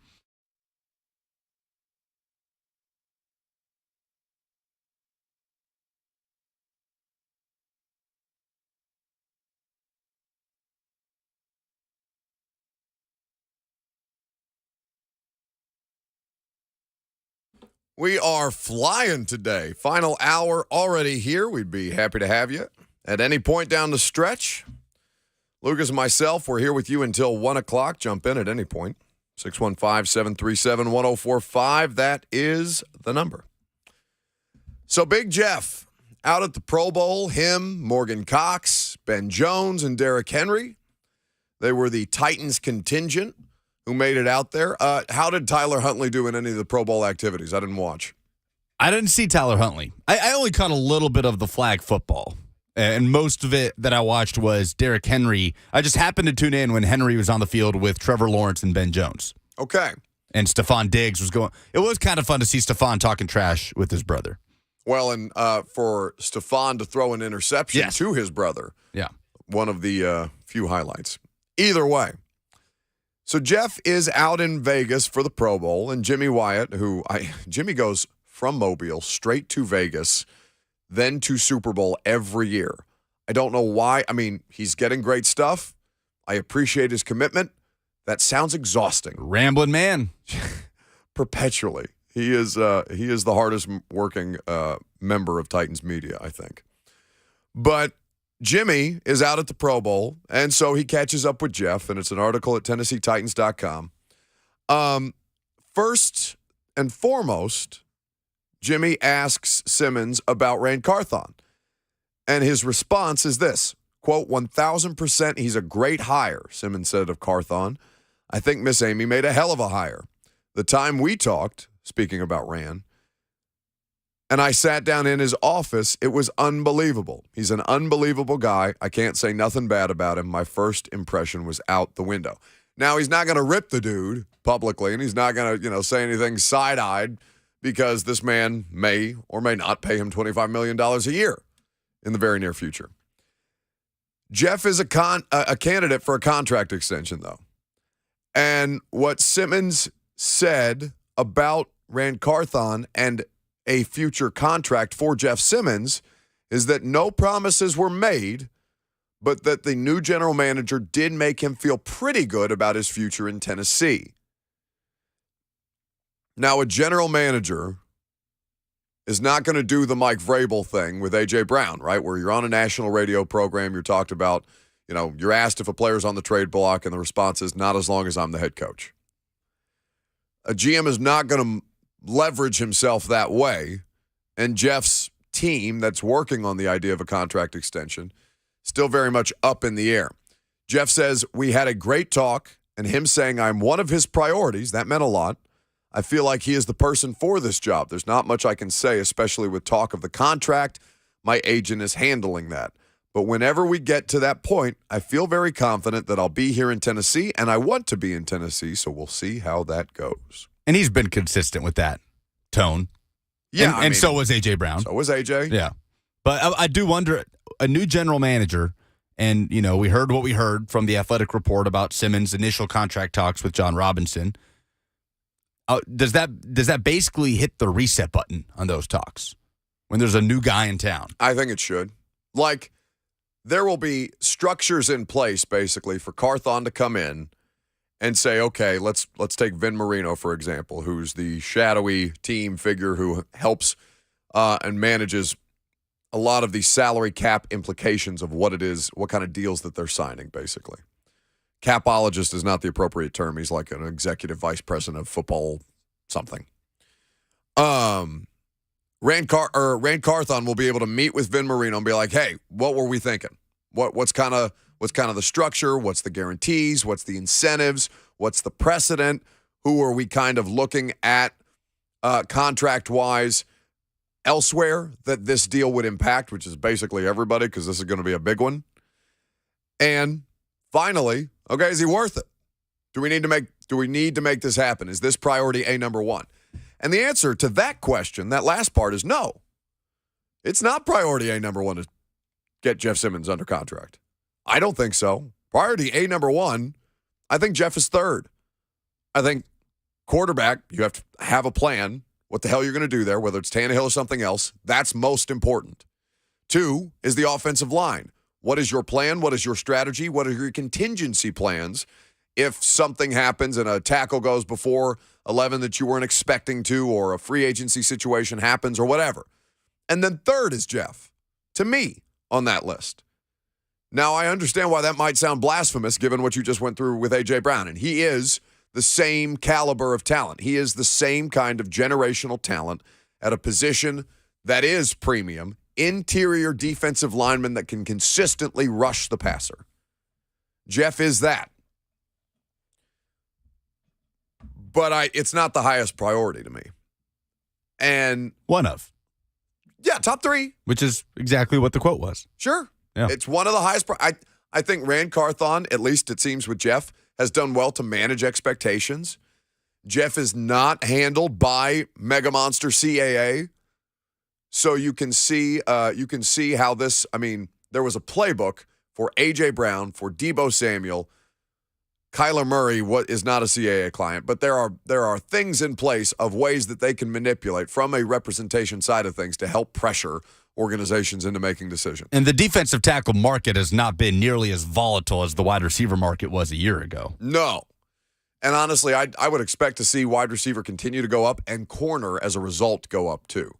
We are flying today. Final hour already here. We'd be happy to have you at any point down the stretch. Lucas and myself, we're here with you until 1 o'clock. Jump in at any point. 615-737-1045. That is the number. So Big Jeff out at the Pro Bowl. Him, Morgan Cox, Ben Jones, and Derrick Henry. They were the Titans contingent who made it out there. How did Tyler Huntley do in any of the Pro Bowl activities? I didn't watch. I didn't see Tyler Huntley. I only caught a little bit of the flag football, and most of it that I watched was Derrick Henry. I just happened to tune in when Henry was on the field with Trevor Lawrence and Ben Jones. Okay. And Stephon Diggs was going. It was kind of fun to see Stephon talking trash with his brother. Well, and for Stephon to throw an interception to his brother. Yeah. One of the few highlights. Either way. So Jeff is out in Vegas for the Pro Bowl, and Jimmy Wyatt, Jimmy goes from Mobile straight to Vegas, then to Super Bowl every year. I don't know why. I mean, he's getting great stuff. I appreciate his commitment. That sounds exhausting. Rambling man. Perpetually. He is the hardest working member of Titans media, I think. But Jimmy is out at the Pro Bowl, and so he catches up with Jeff, and it's an article at TennesseeTitans.com. First and foremost, Jimmy asks Simmons about Rand Carthon, and his response is this, quote, 1,000% he's a great hire, Simmons said of Carthon. I think Miss Amy made a hell of a hire. The time we talked, speaking about Rand, and I sat down in his office, it was unbelievable. He's an unbelievable guy. I can't say nothing bad about him. My first impression was out the window. Now, he's not going to rip the dude publicly, and he's not going to, say anything side-eyed because this man may or may not pay him $25 million a year in the very near future. Jeff is a candidate for a contract extension, though. And what Simmons said about Rand Carthon and a future contract for Jeff Simmons is that no promises were made, but that the new general manager did make him feel pretty good about his future in Tennessee. Now, a general manager is not going to do the Mike Vrabel thing with A.J. Brown, right, where you're on a national radio program, you're talked about, you're asked if a player's on the trade block, and the response is, not as long as I'm the head coach. A GM is not going to leverage himself that way, and Jeff's team that's working on the idea of a contract extension still very much up in the air. Jeff says, we had a great talk, and him saying I'm one of his priorities, that meant a lot. I feel like he is the person for this job. There's not much I can say, especially with talk of the contract. My agent is handling that. But whenever we get to that point, I feel very confident that I'll be here in Tennessee, and I want to be in Tennessee, so we'll see how that goes. And he's been consistent with that tone. Yeah. And so was A.J. Brown. So was A.J. Yeah. But I do wonder, a new general manager, and, we heard what we heard from the Athletic Report about Simmons' initial contract talks with John Robinson. Does that basically hit the reset button on those talks when there's a new guy in town? I think it should. There will be structures in place, basically, for Carthon to come in and say, okay, let's take Vin Marino, for example, who's the shadowy team figure who helps and manages a lot of the salary cap implications of what it is, what kind of deals that they're signing, basically. capologist is not the appropriate term. He's like an executive vice president of football something. Rand Carthon will be able to meet with Vin Marino and be like, hey, what were we thinking? What's kind of the structure? What's the guarantees? What's the incentives? What's the precedent? Who are we kind of looking at contract-wise elsewhere that this deal would impact, which is basically everybody because this is going to be a big one. And finally, okay, is he worth it? Do we need to make this happen? Is this priority A number one? And the answer to that question, that last part, is no. It's not priority A number one to get Jeff Simmons under contract. I don't think so. Priority A number one, I think Jeff is third. I think quarterback, you have to have a plan. What the hell you're going to do there, whether it's Tannehill or something else, that's most important. 2 is the offensive line. What is your plan? What is your strategy? What are your contingency plans if something happens and a tackle goes before 11 that you weren't expecting to, or a free agency situation happens or whatever? And then 3rd is Jeff, to me, on that list. Now, I understand why that might sound blasphemous given what you just went through with A.J. Brown, and he is the same caliber of talent. He is the same kind of generational talent at a position that is premium, interior defensive lineman that can consistently rush the passer. Jeff is that. But it's not the highest priority to me. And one of. Yeah, top 3. Which is exactly what the quote was. Sure. Yeah. It's one of the highest. I think Rand Carthon, at least it seems with Jeff, has done well to manage expectations. Jeff is not handled by Mega Monster CAA. So you can see how this, there was a playbook for A.J. Brown, for Deebo Samuel. Kyler Murray is not a CAA client, but there are things in place of ways that they can manipulate from a representation side of things to help pressure organizations into making decisions. And the defensive tackle market has not been nearly as volatile as the wide receiver market was a year ago. No. And honestly, I would expect to see wide receiver continue to go up and corner as a result go up too.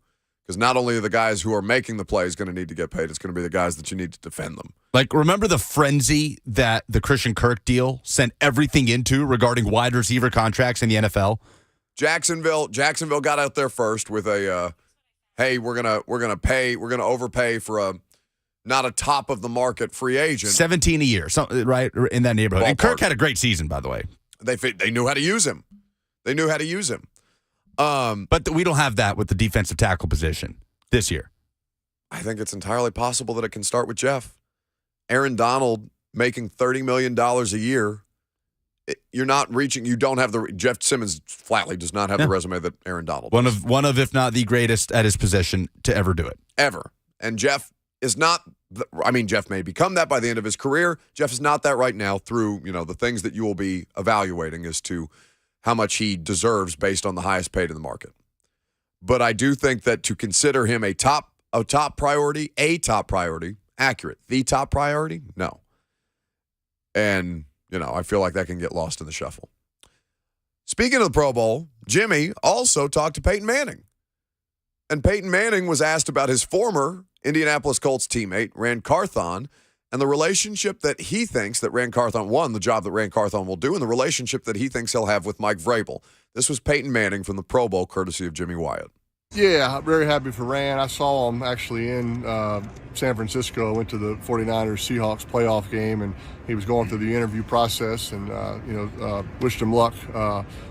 Because not only are the guys who are making the plays going to need to get paid, it's going to be the guys that you need to defend them. Like, remember the frenzy that the Christian Kirk deal sent everything into regarding wide receiver contracts in the NFL? Jacksonville got out there first with a hey, we're gonna overpay for not a top of the market free agent. 17 a year, right in that neighborhood. Ballpark. And Kirk had a great season, by the way. They knew how to use him. But we don't have that with the defensive tackle position this year. I think it's entirely possible that it can start with Jeff. Aaron Donald making $30 million a year. You're not reaching. You don't have the. Jeff Simmons flatly does not have the resume that Aaron Donald does. One of, if not the greatest at his position to ever do it. Ever. And Jeff is not. Jeff may become that by the end of his career. Jeff is not that right now through, the things that you will be evaluating as to how much he deserves based on the highest paid in the market. But I do think that to consider him a top priority, accurate, the top priority, no. And, I feel like that can get lost in the shuffle. Speaking of the Pro Bowl, Jimmy also talked to Peyton Manning. And Peyton Manning was asked about his former Indianapolis Colts teammate, Rand Carthon, and the relationship that he thinks that Rand Carthon won, the job that Rand Carthon will do, and the relationship that he thinks he'll have with Mike Vrabel. This was Peyton Manning from the Pro Bowl, courtesy of Jimmy Wyatt. Yeah, I'm very happy for Rand. I saw him actually in San Francisco. I went to the 49ers-Seahawks playoff game, and he was going through the interview process, and wished him luck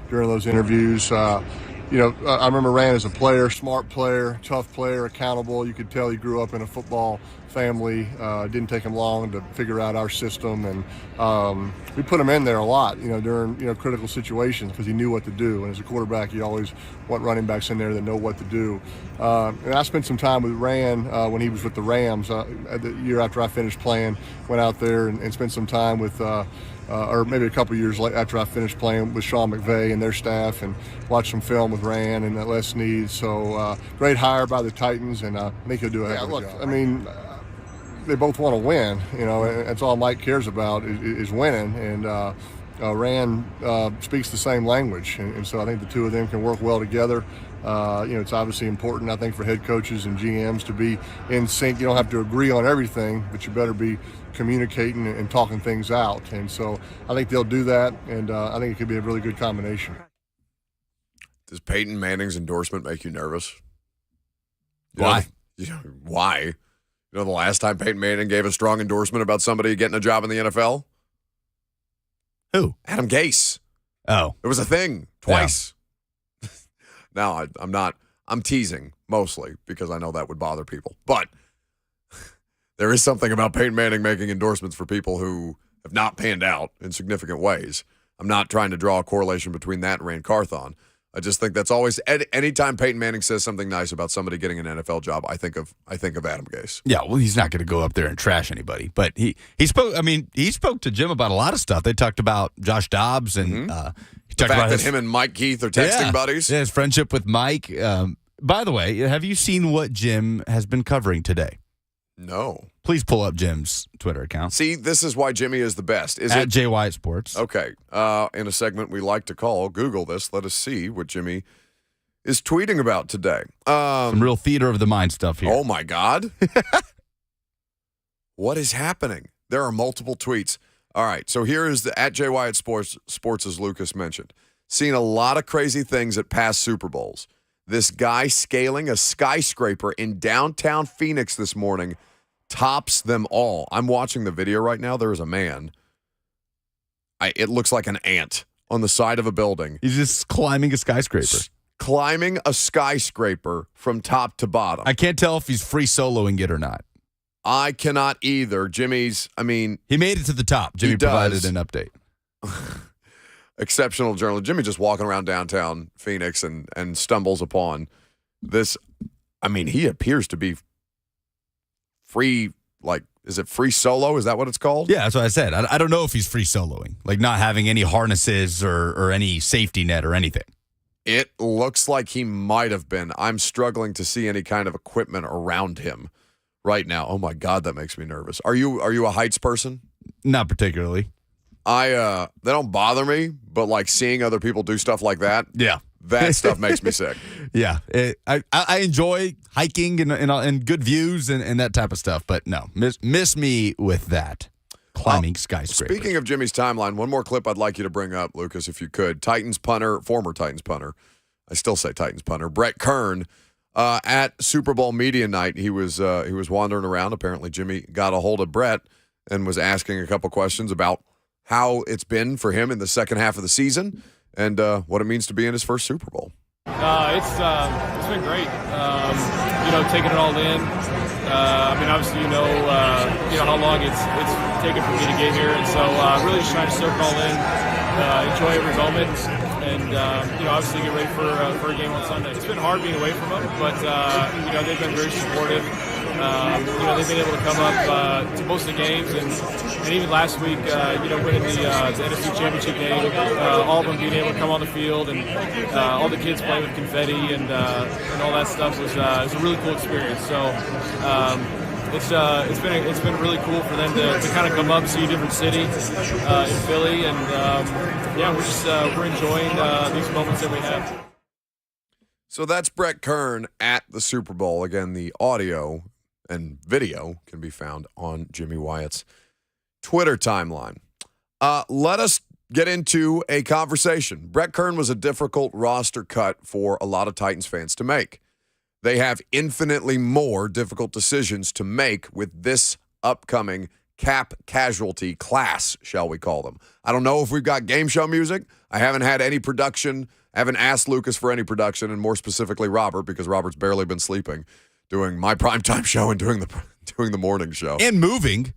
during those interviews. I remember Rand as a player, smart player, tough player, accountable. You could tell he grew up in a football family. It didn't take him long to figure out our system, and we put him in there a lot, during critical situations because he knew what to do. And as a quarterback, you always want running backs in there that know what to do. And I spent some time with Rand when he was with the Rams. The year after I finished playing, went out there and spent some time with. Or maybe a couple years after I finished playing with Sean McVay and their staff, and watched some film with Rand and Les Snead. So great hire by the Titans, and I think he'll do a heck of a job. They both want to win. That's all Mike cares about is winning. And Rand speaks the same language, and so I think the two of them can work well together. It's obviously important, I think, for head coaches and GMs to be in sync. You don't have to agree on everything, but you better be communicating and talking things out. And so I think they'll do that, and I think it could be a really good combination. Does Peyton Manning's endorsement make you nervous? Why? Why? The last time Peyton Manning gave a strong endorsement about somebody getting a job in the NFL? Who? Adam Gase. Oh. It was a thing twice. Yeah. No, I'm not. I'm teasing mostly because I know that would bother people. But there is something about Peyton Manning making endorsements for people who have not panned out in significant ways. I'm not trying to draw a correlation between that and Rand Carthon. I just think that's always anytime Peyton Manning says something nice about somebody getting an NFL job, I think of Adam Gase. Yeah, well, he's not going to go up there and trash anybody, but he spoke. I mean, he spoke to Jim about a lot of stuff. They talked about Josh Dobbs and he talked about that him and Mike Keith are texting buddies. Yeah, his friendship with Mike. By the way, have you seen what Jim has been covering today? No. Please pull up Jim's Twitter account. See, this is why Jimmy is the best. Is at it Jay Wyatt Sports? Okay. In a segment we like to call Google This, let us see what Jimmy is tweeting about today. Some real theater of the mind stuff here. Oh my God. What is happening? There are multiple tweets. All right. So here is the at Jay Wyatt Sports, as Lucas mentioned. Seen a lot of crazy things at past Super Bowls. This guy scaling a skyscraper in downtown Phoenix this morning tops them all. I'm watching the video right now. There is a man. It looks like an ant on the side of a building. He's just climbing a skyscraper. Climbing a skyscraper from top to bottom. I can't tell if he's free soloing it or not. I cannot either. He made it to the top. Jimmy provided an update. Exceptional journalist. Jimmy just walking around downtown Phoenix and stumbles upon this. I mean, he appears to be free, is it free solo? Is that what it's called? Yeah, that's what I said. I don't know if he's free soloing, like not having any harnesses or any safety net or anything. It looks like he might have been. I'm struggling to see any kind of equipment around him right now. Oh my God, that makes me nervous. Are you a heights person? Not particularly. They don't bother me, but seeing other people do stuff like that, yeah, that stuff makes me sick. Yeah, I enjoy hiking and good views and that type of stuff, but no, miss me with that climbing skyscraper. Speaking of Jimmy's timeline, one more clip I'd like you to bring up, Lucas, if you could. Former Titans punter, I still say Titans punter, Brett Kern, at Super Bowl media night, he was wandering around. Apparently, Jimmy got a hold of Brett and was asking a couple questions about how it's been for him in the second half of the season and what it means to be in his first Super Bowl. It's been great. Taking it all in. Obviously, you know how long it's taken for me to get here, and so really just trying to soak it all in, enjoy every moment, and obviously get ready for a game on Sunday. It's been hard being away from them, but they've been very supportive. They've been able to come up to most of the games, and even last week, winning the NFC Championship game, all of them being able to come on the field, and all the kids playing with confetti and all that stuff was a really cool experience. So it's been really cool for them to kind of come up, see a different city in Philly, and we're enjoying these moments that we have. So that's Brett Kern at the Super Bowl. Again, the audio and video can be found on Jimmy Wyatt's Twitter timeline. Let us get into a conversation. Brett Kern was a difficult roster cut for a lot of Titans fans to make. They have infinitely more difficult decisions to make with this upcoming cap casualty class, shall we call them. I don't know if we've got game show music. I haven't had any production. I haven't asked Lucas for any production, and more specifically Robert, because Robert's barely been sleeping, doing my primetime show and doing the morning show. And moving.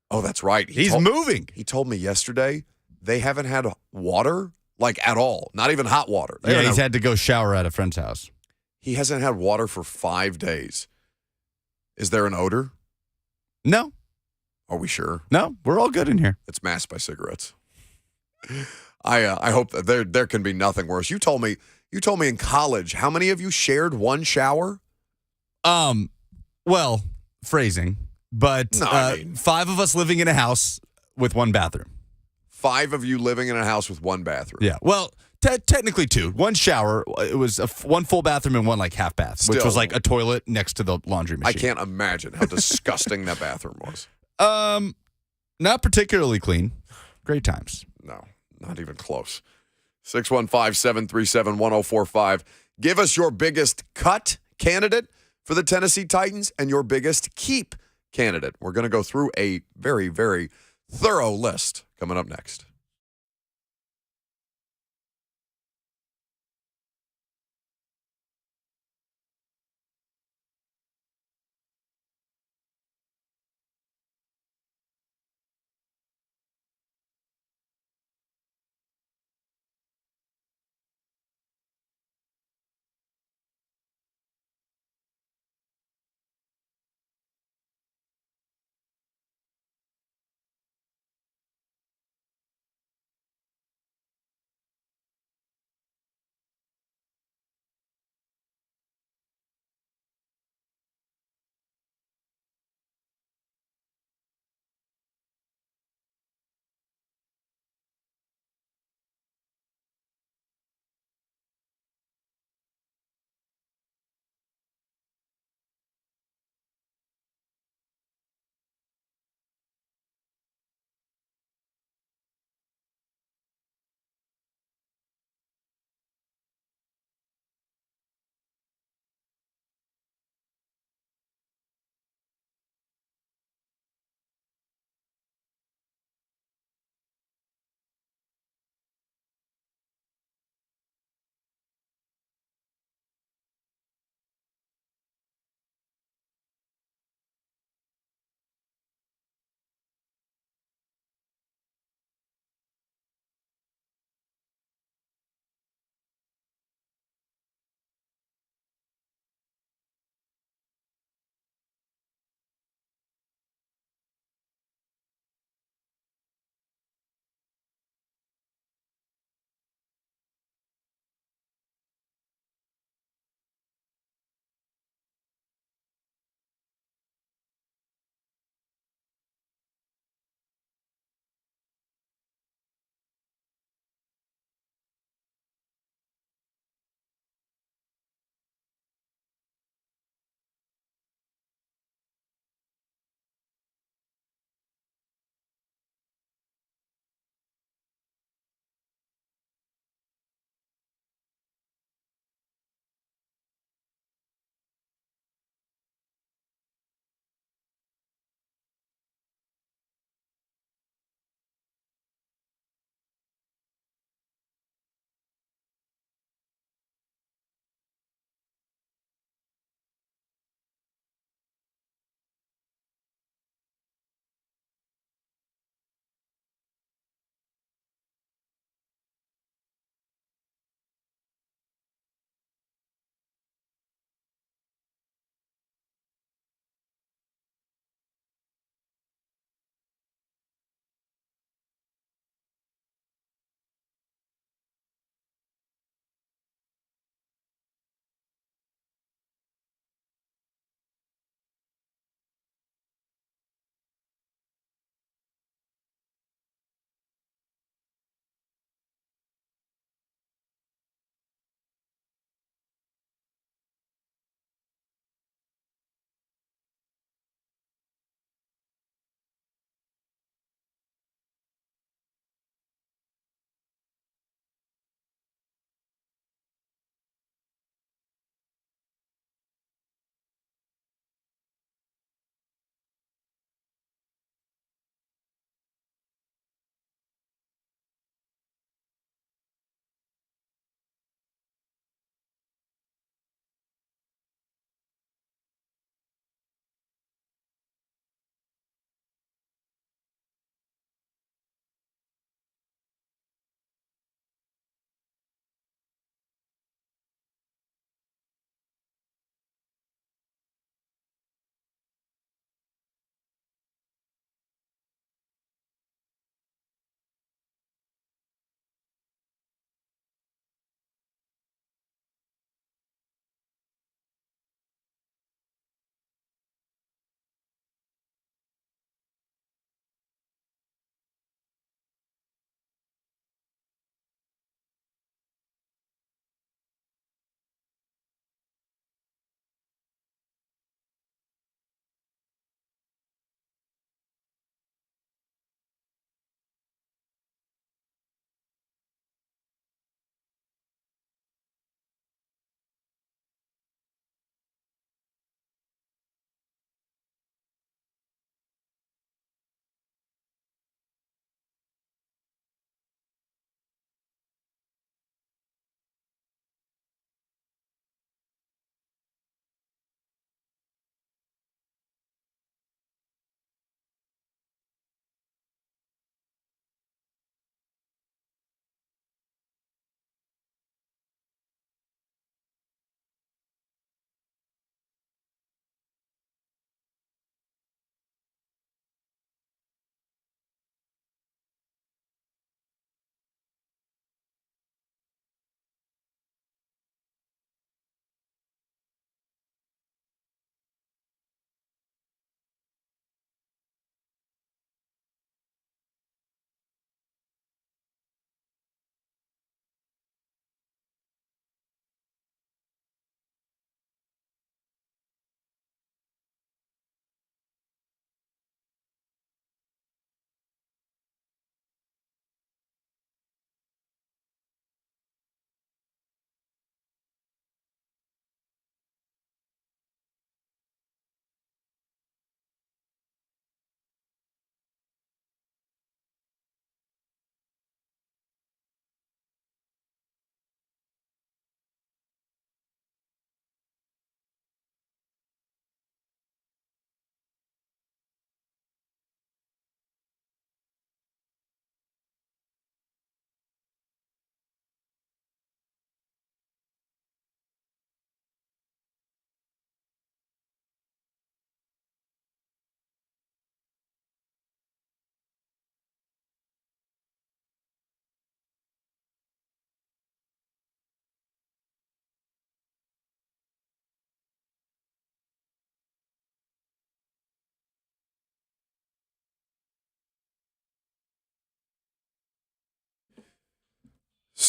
Oh, that's right. He's moving. He told me yesterday they haven't had water, at all. Not even hot water. He's had to go shower at a friend's house. He hasn't had water for 5 days. Is there an odor? No. Are we sure? No, we're all good in here. It's masked by cigarettes. I hope that there can be nothing worse. You told me in college, how many of you shared one shower? Well, phrasing, but no, 5 of us living in a house with one bathroom. 5 of you living in a house with 1 bathroom. Yeah. Well, technically 2. 1 shower. It was 1 full bathroom and 1 like half bath, which was like a toilet next to the laundry machine. I can't imagine how disgusting that bathroom was. Not particularly clean. Great times. No, not even close. 615-737-1045. Give us your biggest cut candidate for the Tennessee Titans and your biggest keep candidate. We're going to go through a very, very thorough list coming up next.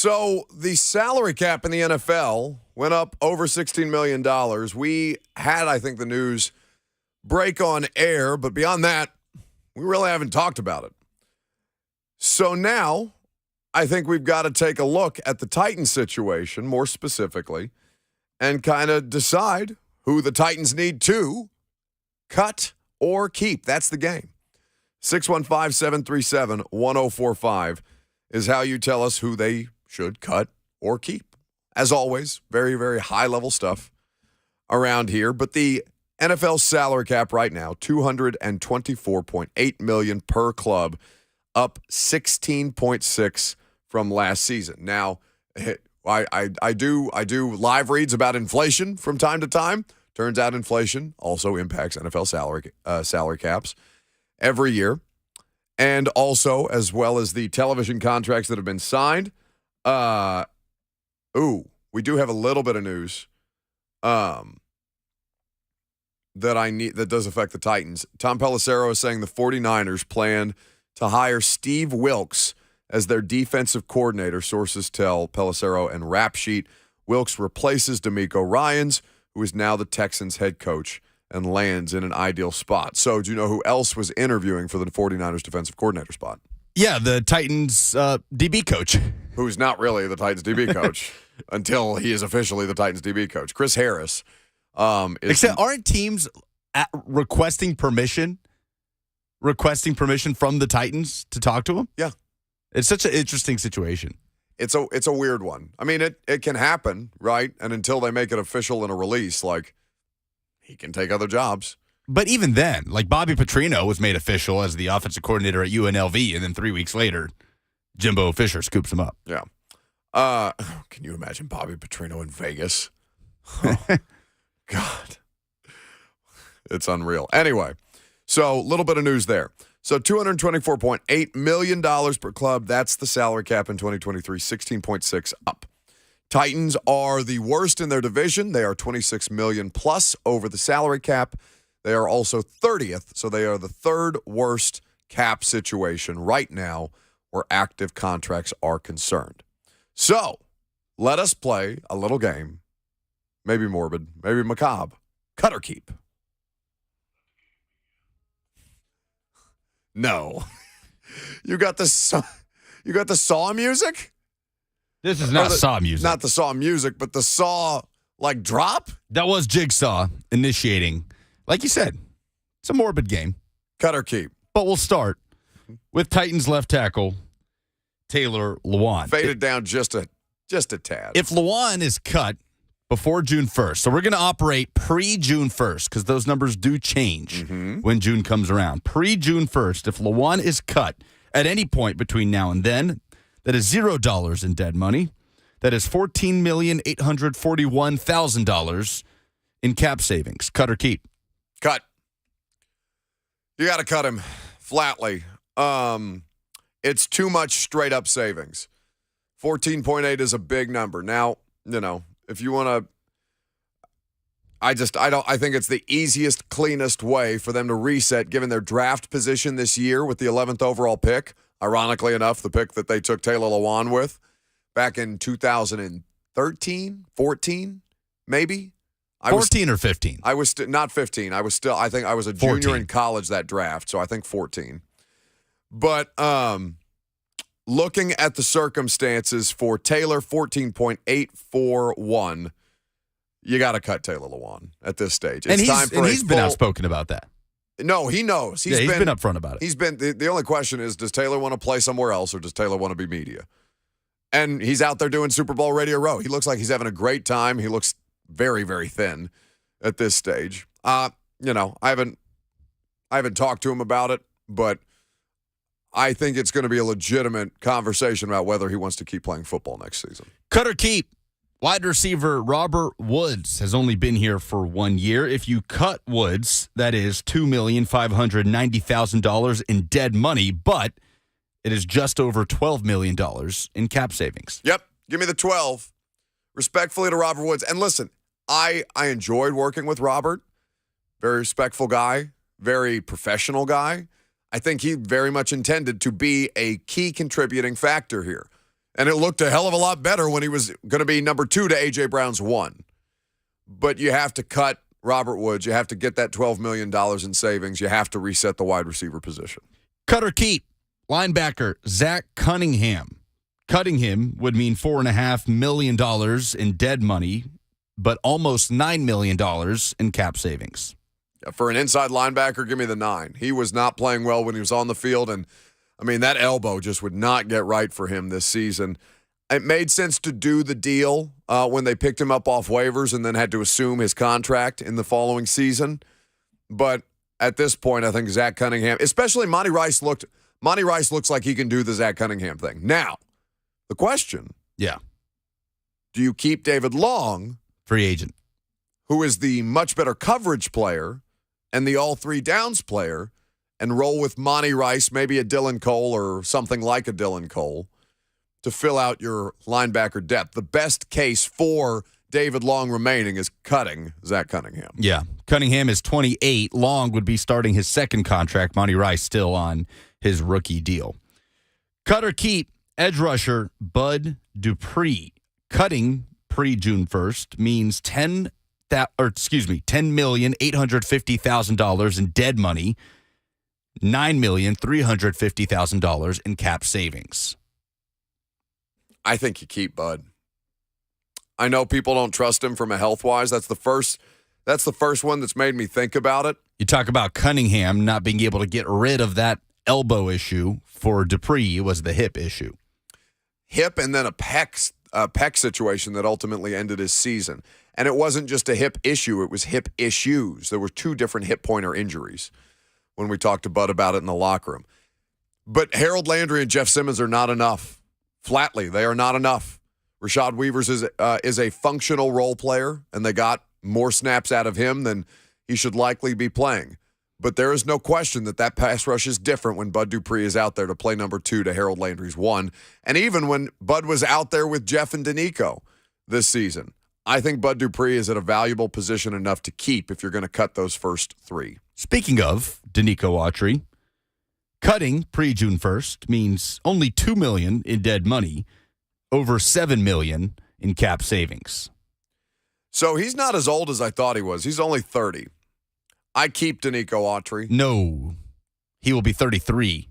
So the salary cap in the NFL went up over $16 million. We had, I think, the news break on air, but beyond that, we really haven't talked about it. So now I think we've got to take a look at the Titans situation more specifically and kind of decide who the Titans need to cut or keep. That's the game. 615-737-1045 is how you tell us who they should cut or keep. As always, very, very high-level stuff around here. But the NFL salary cap right now, $224.8 million per club, up 16.6 from last season. Now, I do live reads about inflation from time to time. Turns out inflation also impacts NFL salary caps every year. And also, as well as the television contracts that have been signed. We do have a little bit of news that does affect the Titans. Tom Pelissero is saying the 49ers plan to hire Steve Wilks as their defensive coordinator. Sources tell Pelissero and Rap Sheet. Wilks replaces DeMeco Ryans, who is now the Texans head coach, and lands in an ideal spot. So do you know who else was interviewing for the 49ers defensive coordinator spot? Yeah, the Titans DB coach. Who's not really the Titans DB coach until he is officially the Titans DB coach. Chris Harris. Except aren't teams requesting permission from the Titans to talk to him? Yeah. It's such an interesting situation. It's a weird one. I mean, it can happen, right? And until they make it official in a release, like, he can take other jobs. But even then, like Bobby Petrino was made official as the offensive coordinator at UNLV, and then 3 weeks later, Jimbo Fisher scoops him up. Yeah. Can you imagine Bobby Petrino in Vegas? God. It's unreal. Anyway, so a little bit of news there. So $224.8 million per club. That's the salary cap in 2023, 16.6 up. Titans are the worst in their division. They are $26 million plus over the salary cap. They are also 30th, so they are the third worst cap situation right now where active contracts are concerned. So let us play a little game, maybe morbid, maybe macabre. Cut or keep? No. You got the Saw music? This is not Saw music. Not the Saw music, but the Saw, like, drop? That was Jigsaw initiating. Like you said, it's a morbid game. Cut or keep? But we'll start with Titans left tackle, Taylor Lewan. Faded down just a tad. If Lewan is cut before June 1st, so we're going to operate pre-June 1st because those numbers do change when June comes around. Pre-June 1st, if Lewan is cut at any point between now and then, that is $0 in dead money. That is $14,841,000 in cap savings. Cut or keep? Cut. You got to cut him flatly. It's too much straight up savings. 14.8 is a big number. Now, if you want to, I think it's the easiest, cleanest way for them to reset given their draft position this year with the 11th overall pick. Ironically enough, the pick that they took Taylor Lewan with back in 2013, 14, maybe. 14 or 15? I was not 15. I think I was a 14. junior in college that draft, so I think 14. But looking at the circumstances for Taylor, 14.841, you got to cut Taylor Lewan at this stage. It's time for he's been outspoken about that. No, he knows. He's been upfront about it. He's been the only question is, does Taylor want to play somewhere else or does Taylor want to be media? And he's out there doing Super Bowl Radio Row. He looks like he's having a great time. He looks very, very thin at this stage. I haven't talked to him about it, but I think it's going to be a legitimate conversation about whether he wants to keep playing football next season. Cut or keep? Wide receiver Robert Woods has only been here for 1 year. If you cut Woods, that is $2,590,000 in dead money, but it is just over $12 million in cap savings. Yep. Give me the 12. Respectfully to Robert Woods. And listen, I enjoyed working with Robert. Very respectful guy. Very professional guy. I think he very much intended to be a key contributing factor here. And it looked a hell of a lot better when he was going to be number 2 to A.J. Brown's 1. But you have to cut Robert Woods. You have to get that $12 million in savings. You have to reset the wide receiver position. Cut or keep. Linebacker Zach Cunningham. Cutting him would mean $4.5 million in dead money, but almost $9 million in cap savings. Yeah, for an inside linebacker, give me the 9. He was not playing well when he was on the field, and I mean, that elbow just would not get right for him this season. It made sense to do the deal when they picked him up off waivers and then had to assume his contract in the following season. But at this point, I think Zach Cunningham, especially Monty Rice looks like he can do the Zach Cunningham thing. Now, the question, do you keep David Long, free agent, who is the much better coverage player and the all 3 downs player, and roll with Monty Rice, maybe a Dylan Cole or something like a Dylan Cole, to fill out your linebacker depth? The best case for David Long remaining is cutting Zach Cunningham. Yeah. Cunningham is 28. Long would be starting his second contract. Monty Rice still on his rookie deal. Cut or keep, edge rusher Bud Dupree. Cutting pre-June 1st means $10,850,000 in dead money, $9,350,000 in cap savings. I think you keep Bud. I know people don't trust him from a health-wise. That's the first one that's made me think about it. You talk about Cunningham not being able to get rid of that elbow issue. For Dupree, it was the hip issue. Hip and then a pec situation that ultimately ended his season. And it wasn't just a hip issue, it was hip issues. There were 2 different hip pointer injuries when we talked to Bud about it in the locker room. But Harold Landry and Jeff Simmons are not enough. Flatly, they are not enough. Rashad Weavers is a functional role player, and they got more snaps out of him than he should likely be playing. But there is no question that pass rush is different when Bud Dupree is out there to play number 2 to Harold Landry's 1. And even when Bud was out there with Jeff and Danico this season, I think Bud Dupree is at a valuable position enough to keep if you're going to cut those first 3. Speaking of Danico Autry, cutting pre-June 1st means only $2 million in dead money, over $7 million in cap savings. So he's not as old as I thought he was. He's only 30. I keep Danico Autry. No, he will be 33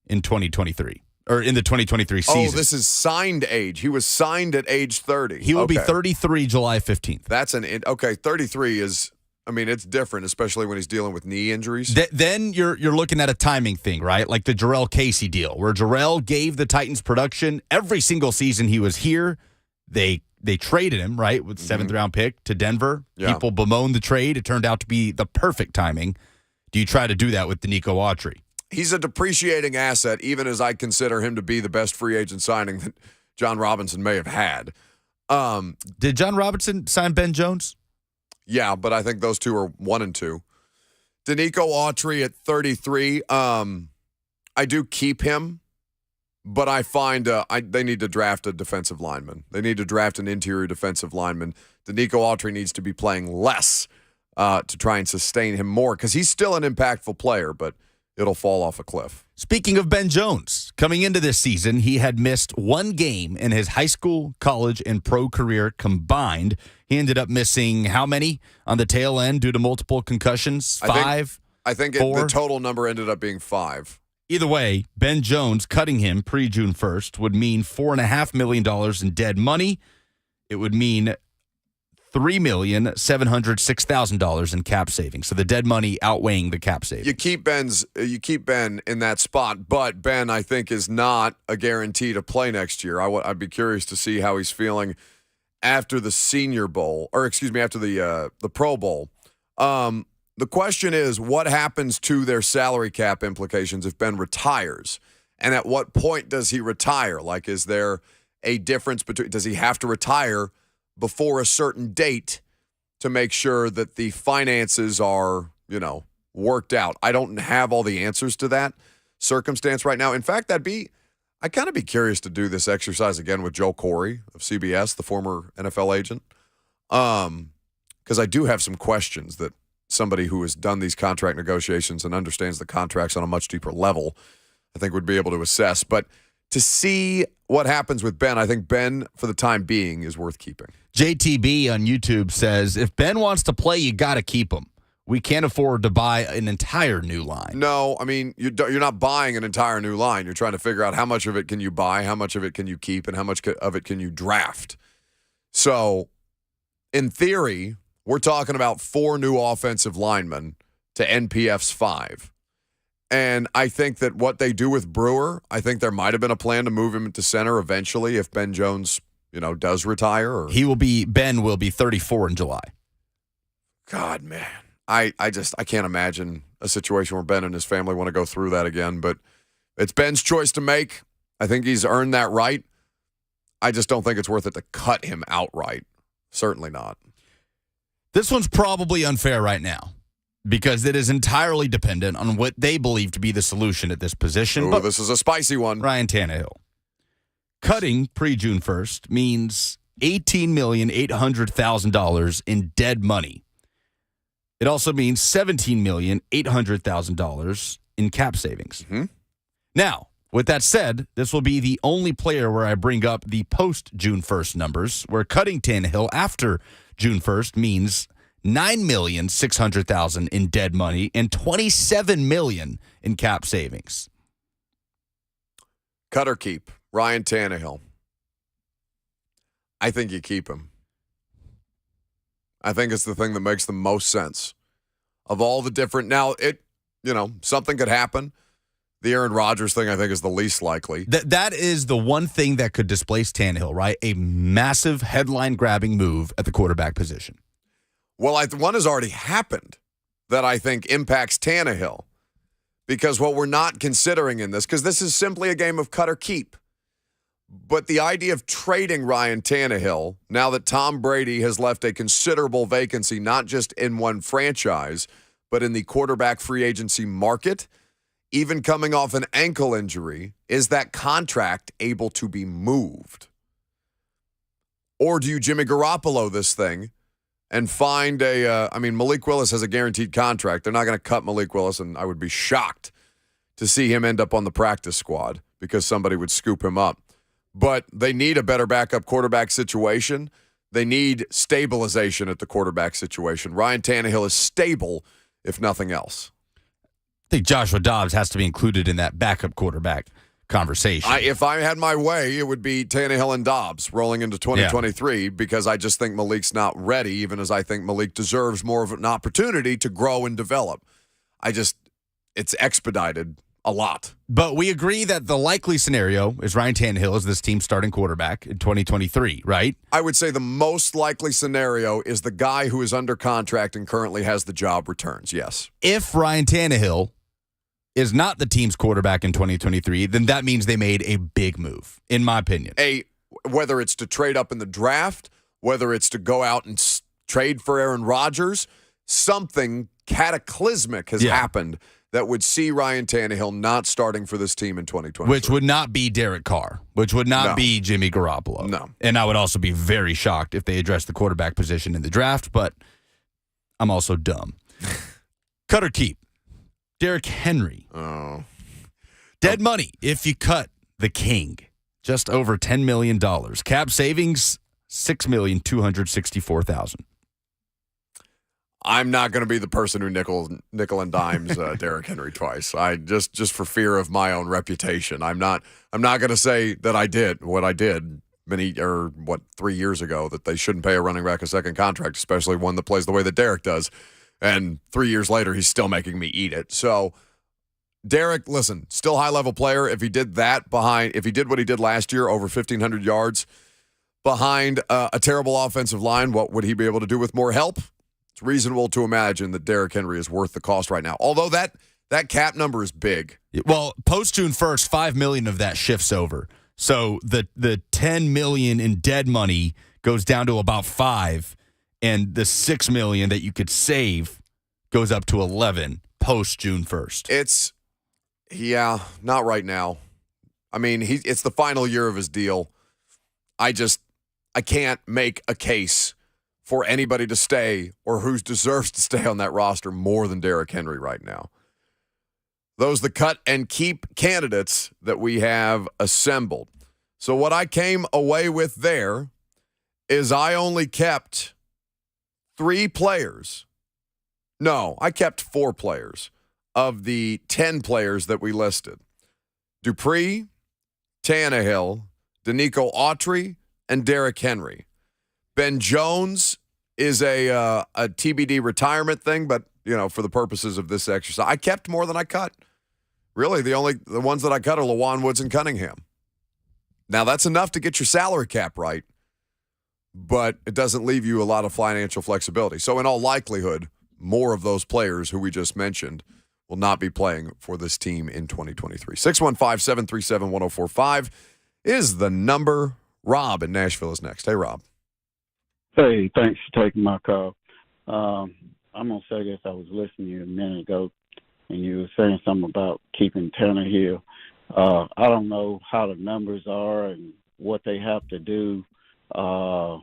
in 2023, or in the 2023 season. Oh, this is signed age. He was signed at age 30. He will be 33 July 15th. That's 33 is, I mean, it's different, especially when he's dealing with knee injuries. Then you're looking at a timing thing, right? Like the Jarrell Casey deal, where Jarrell gave the Titans production every single season he was here. They traded him, right, with 7th round pick to Denver. Yeah. People bemoaned the trade. It turned out to be the perfect timing. Do you try to do that with Danico Autry? He's a depreciating asset, even as I consider him to be the best free agent signing that John Robinson may have had. Did John Robinson sign Ben Jones? Yeah, but I think those 2 are 1 and 2. Danico Autry at 33. I do keep him, but I find they need to draft a defensive lineman. They need to draft an interior defensive lineman. Danico Autry needs to be playing less to try and sustain him more, because he's still an impactful player, but it'll fall off a cliff. Speaking of Ben Jones, coming into this season, he had missed 1 game in his high school, college, and pro career combined. He ended up missing how many on the tail end due to multiple concussions? 5? I think 4? The total number ended up being 5. Either way, Ben Jones cutting him pre-June 1st would mean $4.5 million in dead money. It would mean $3,706,000 in cap savings. So the dead money outweighing the cap savings. You keep Ben in that spot, but Ben, I think, is not a guarantee to play next year. I'd be curious to see how he's feeling after the Senior Bowl, or excuse me, after the Pro Bowl. The question is, what happens to their salary cap implications if Ben retires? And at what point does he retire? Like, is there a difference between, does he have to retire before a certain date to make sure that the finances are, worked out? I don't have all the answers to that circumstance right now. In fact, I'd kind of be curious to do this exercise again with Joe Corey of CBS, the former NFL agent, because I do have some questions that somebody who has done these contract negotiations and understands the contracts on a much deeper level, I think, would be able to assess. But to see what happens with Ben, I think Ben, for the time being, is worth keeping. JTB on YouTube says, if Ben wants to play, you got to keep him. We can't afford to buy an entire new line. No, I mean, you're not buying an entire new line. You're trying to figure out how much of it can you buy, how much of it can you keep, and how much of it can you draft. So, in theory, we're talking about 4 new offensive linemen to NPF's 5. And I think that what they do with Brewer, I think there might have been a plan to move him to center eventually if Ben Jones, does retire. Or... Ben will be 34 in July. God, man. I can't imagine a situation where Ben and his family want to go through that again, but it's Ben's choice to make. I think he's earned that right. I just don't think it's worth it to cut him outright. Certainly not. This one's probably unfair right now because it is entirely dependent on what they believe to be the solution at this position. Ooh, this is a spicy one. Ryan Tannehill. Cutting pre-June 1st means $18,800,000 in dead money. It also means $17,800,000 in cap savings. Mm-hmm. Now, with that said, this will be the only player where I bring up the post-June 1st numbers, where cutting Tannehill after June 1st means $9,600,000 in dead money and $27 million in cap savings. Cut or keep Ryan Tannehill. I think you keep him. I think it's the thing that makes the most sense of all the different. Now, something could happen. The Aaron Rodgers thing, I think, is the least likely. That is the one thing that could displace Tannehill, right? A massive headline-grabbing move at the quarterback position. Well, one has already happened that I think impacts Tannehill. Because what we're not considering in this, because this is simply a game of cut or keep. But the idea of trading Ryan Tannehill, now that Tom Brady has left a considerable vacancy, not just in one franchise, but in the quarterback free agency market, even coming off an ankle injury, is that contract able to be moved? Or do you Jimmy Garoppolo this thing and find Malik Willis has a guaranteed contract. They're not going to cut Malik Willis, and I would be shocked to see him end up on the practice squad because somebody would scoop him up. But they need a better backup quarterback situation. They need stabilization at the quarterback situation. Ryan Tannehill is stable, if nothing else. I think Joshua Dobbs has to be included in that backup quarterback conversation. If I had my way, it would be Tannehill and Dobbs rolling into 2023 because I just think Malik's not ready, even as I think Malik deserves more of an opportunity to grow and develop. It's expedited a lot. But we agree that the likely scenario is Ryan Tannehill is this team's starting quarterback in 2023, right? I would say the most likely scenario is the guy who is under contract and currently has the job returns, yes. If Ryan Tannehill is not the team's quarterback in 2023, then that means they made a big move, in my opinion. Whether it's to trade up in the draft, whether it's to go out and trade for Aaron Rodgers, something cataclysmic has happened that would see Ryan Tannehill not starting for this team in 2023. Which would not be Derek Carr, which would not be Jimmy Garoppolo. No. And I would also be very shocked if they addressed the quarterback position in the draft, but I'm also dumb. Cut or keep. Derrick Henry. Oh. Dead money if you cut the king. Just over $10 million. Cap savings, $6,264,000. I'm not going to be the person who nickel and dimes Derrick Henry twice. I just for fear of my own reputation. I'm not going to say that I did what I did 3 years ago, that they shouldn't pay a running back a second contract, especially one that plays the way that Derrick does. And 3 years later, he's still making me eat it. So Derrick, listen, still high-level player. If he did what he did last year, over 1,500 yards behind a terrible offensive line, what would he be able to do with more help? It's reasonable to imagine that Derrick Henry is worth the cost right now. Although that cap number is big. Well, post June 1st, $5 million of that shifts over. So the $10 million in dead money goes down to about $5 million, and the $6 million that you could save goes up to $11 million post June 1st. Not right now. I mean, it's the final year of his deal. I can't make a case for anybody to stay or who deserves to stay on that roster more than Derrick Henry right now. those the cut and keep candidates that we have assembled. So what I came away with there is I only kept 3 players. No, I kept 4 players of the 10 players that we listed. Dupree, Tannehill, Danico Autry, and Derrick Henry. Ben Jones is a TBD retirement thing, but, for the purposes of this exercise, I kept more than I cut. Really, the ones that I cut are Lawan Woods and Cunningham. Now, that's enough to get your salary cap right, but it doesn't leave you a lot of financial flexibility. So in all likelihood, more of those players who we just mentioned will not be playing for this team in 2023. 615-737-1045 is the number. Rob in Nashville is next. Hey, Rob. Hey, thanks for taking my call. I'm going to say this. I was listening to you a minute ago, and you were saying something about keeping Tannehill. I don't know how the numbers are and what they have to do to,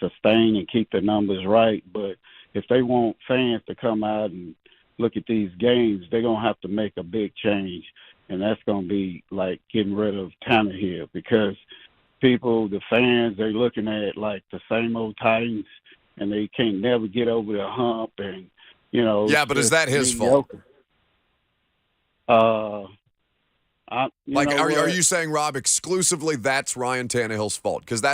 sustain and keep the numbers right. But if they want fans to come out and look at these games, they're going to have to make a big change, and that's going to be like getting rid of Tannehill because the fans, they're looking at like the same old Titans, and they can't never get over the hump. And yeah, but is that his fault? Are you saying, Rob, exclusively that's Ryan Tannehill's fault? Because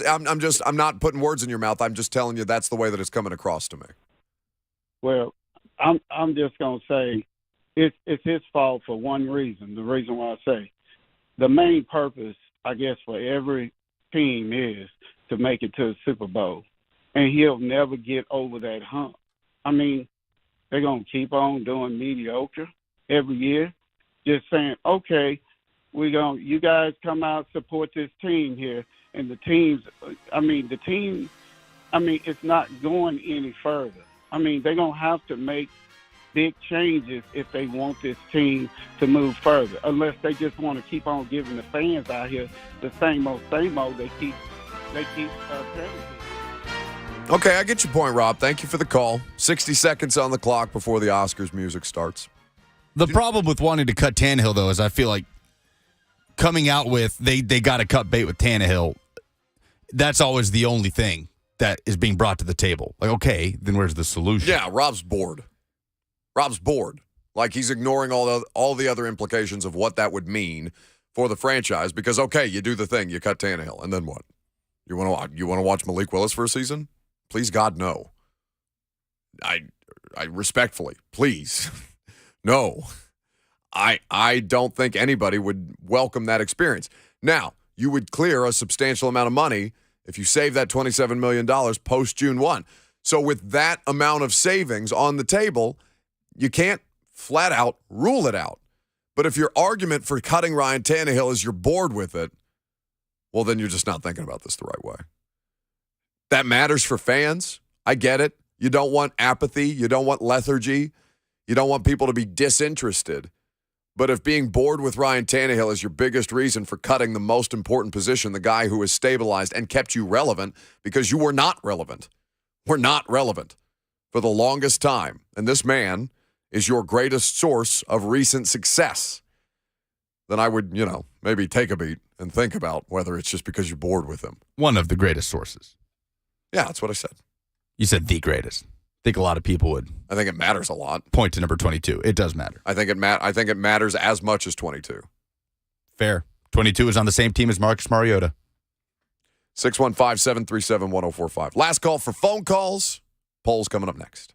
I'm not putting words in your mouth. I'm just telling you that's the way that it's coming across to me. Well, I'm just gonna say it's his fault for one reason. The reason why I say the main purpose, I guess, for every team is to make it to the Super Bowl, and he'll never get over that hump. I mean, they're gonna keep on doing mediocre every year, just saying, okay, you guys come out, support this team here, and the team, it's not going any further. They're going to have to make big changes if they want this team to move further, unless they just want to keep on giving the fans out here the same old they keep telling. Okay, I get your point, Rob. Thank you for the call. 60 seconds on the clock before the Oscars music starts. The problem with wanting to cut Tannehill, though, is I feel like coming out with they got to cut bait with Tannehill, that's always the only thing that is being brought to the table. Like, okay, then where's the solution? Yeah, Rob's bored. Like he's ignoring all the other implications of what that would mean for the franchise because, okay, you do the thing, you cut Tannehill, and then what? You want to watch Malik Willis for a season? Please, God, no. I respectfully, please, no. I don't think anybody would welcome that experience. Now, you would clear a substantial amount of money if you save that $27 million post June 1. So with that amount of savings on the table, you can't flat out rule it out. But if your argument for cutting Ryan Tannehill is you're bored with it, well, then you're just not thinking about this the right way. That matters for fans. I get it. You don't want apathy. You don't want lethargy. You don't want people to be disinterested. But if being bored with Ryan Tannehill is your biggest reason for cutting the most important position, the guy who has stabilized and kept you relevant because you were not relevant. We're not relevant for the longest time. And this man is your greatest source of recent success. Then I would, maybe take a beat and think about whether it's just because you're bored with him. One of the greatest sources. Yeah, that's what I said. You said the greatest. I think a lot of people would. I think it matters a lot. Point to number 22. It does matter. I think it matters as much as 22. Fair. 22 is on the same team as Marcus Mariota. 615-737-1045. Last call for phone calls. Polls coming up next.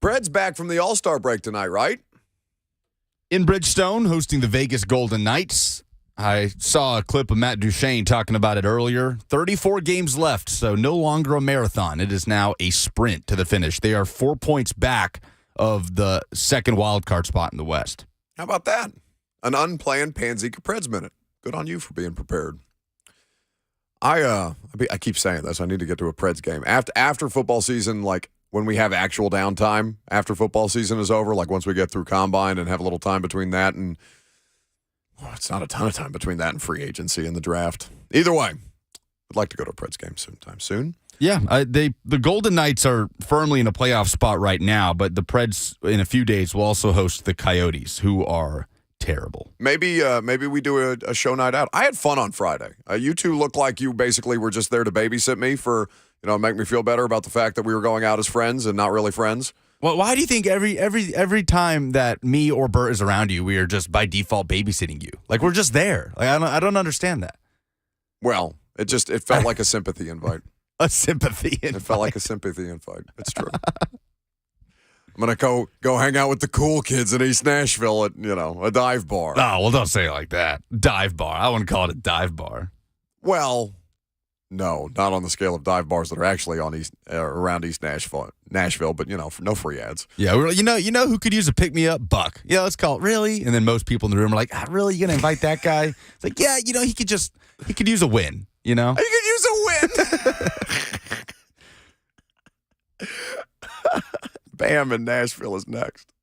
Preds back from the All-Star break tonight, right? In Bridgestone, hosting the Vegas Golden Knights. I saw a clip of Matt Duchene talking about it earlier. 34 games left, so no longer a marathon. It is now a sprint to the finish. They are 4 points back of the second wild card spot in the West. How about that? An unplanned Panzika Preds minute. Good on you for being prepared. I keep saying this. I need to get to a Preds game. After football season, like when we have actual downtime after football season is over, like once we get through Combine and have a little time between that and it's not a ton of time between that and free agency and the draft. Either way, I'd like to go to a Preds game sometime soon. Yeah, the Golden Knights are firmly in a playoff spot right now, but the Preds in a few days will also host the Coyotes, who are terrible. Maybe we do a show night out. I had fun on Friday. You two look like you basically were just there to babysit me for, make me feel better about the fact that we were going out as friends and not really friends. Well, why do you think every time that me or Bert is around you, we are just by default babysitting you? Like we're just there. Like I don't understand that. Well, it felt like a sympathy invite. A sympathy invite. It felt like a sympathy invite. It's true. I'm going to go hang out with the cool kids in East Nashville at, a dive bar. Oh, well, don't say it like that. Dive bar. I wouldn't call it a dive bar. Well, no, not on the scale of dive bars that are actually on around East Nashville, but, no free ads. Yeah, you know who could use a pick-me-up? Buck. Yeah, let's call it. Really? And then most people in the room are like, really? You going to invite that guy? It's like, yeah, he could use a win, He could use a win. Bam in Nashville is next.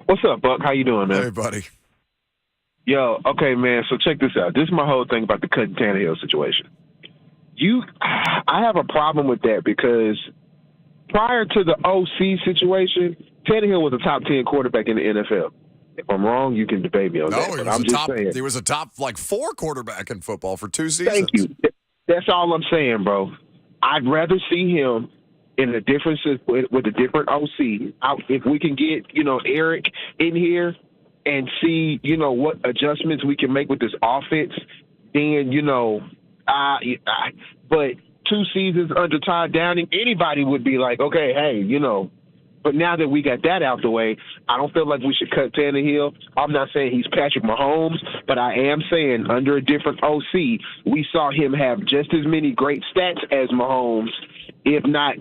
What's up, Buck? How you doing, man? Hey, buddy. Yo, okay, man. So check this out. This is my whole thing about the Cutting Tannehill situation. I have a problem with that because prior to the OC situation, Tannehill was a top 10 quarterback in the NFL. If I'm wrong, you can debate me on that. He was a top 4 quarterback in football for 2 seasons. Thank you. That's all I'm saying, bro. I'd rather see him in a different with a different OC. If we can get Eric in here and see what adjustments we can make with this offense, then but 2 seasons under Todd Downing, anybody would be like, okay, hey, But now that we got that out the way, I don't feel like we should cut Tannehill. I'm not saying he's Patrick Mahomes, but I am saying under a different OC, we saw him have just as many great stats as Mahomes, if not,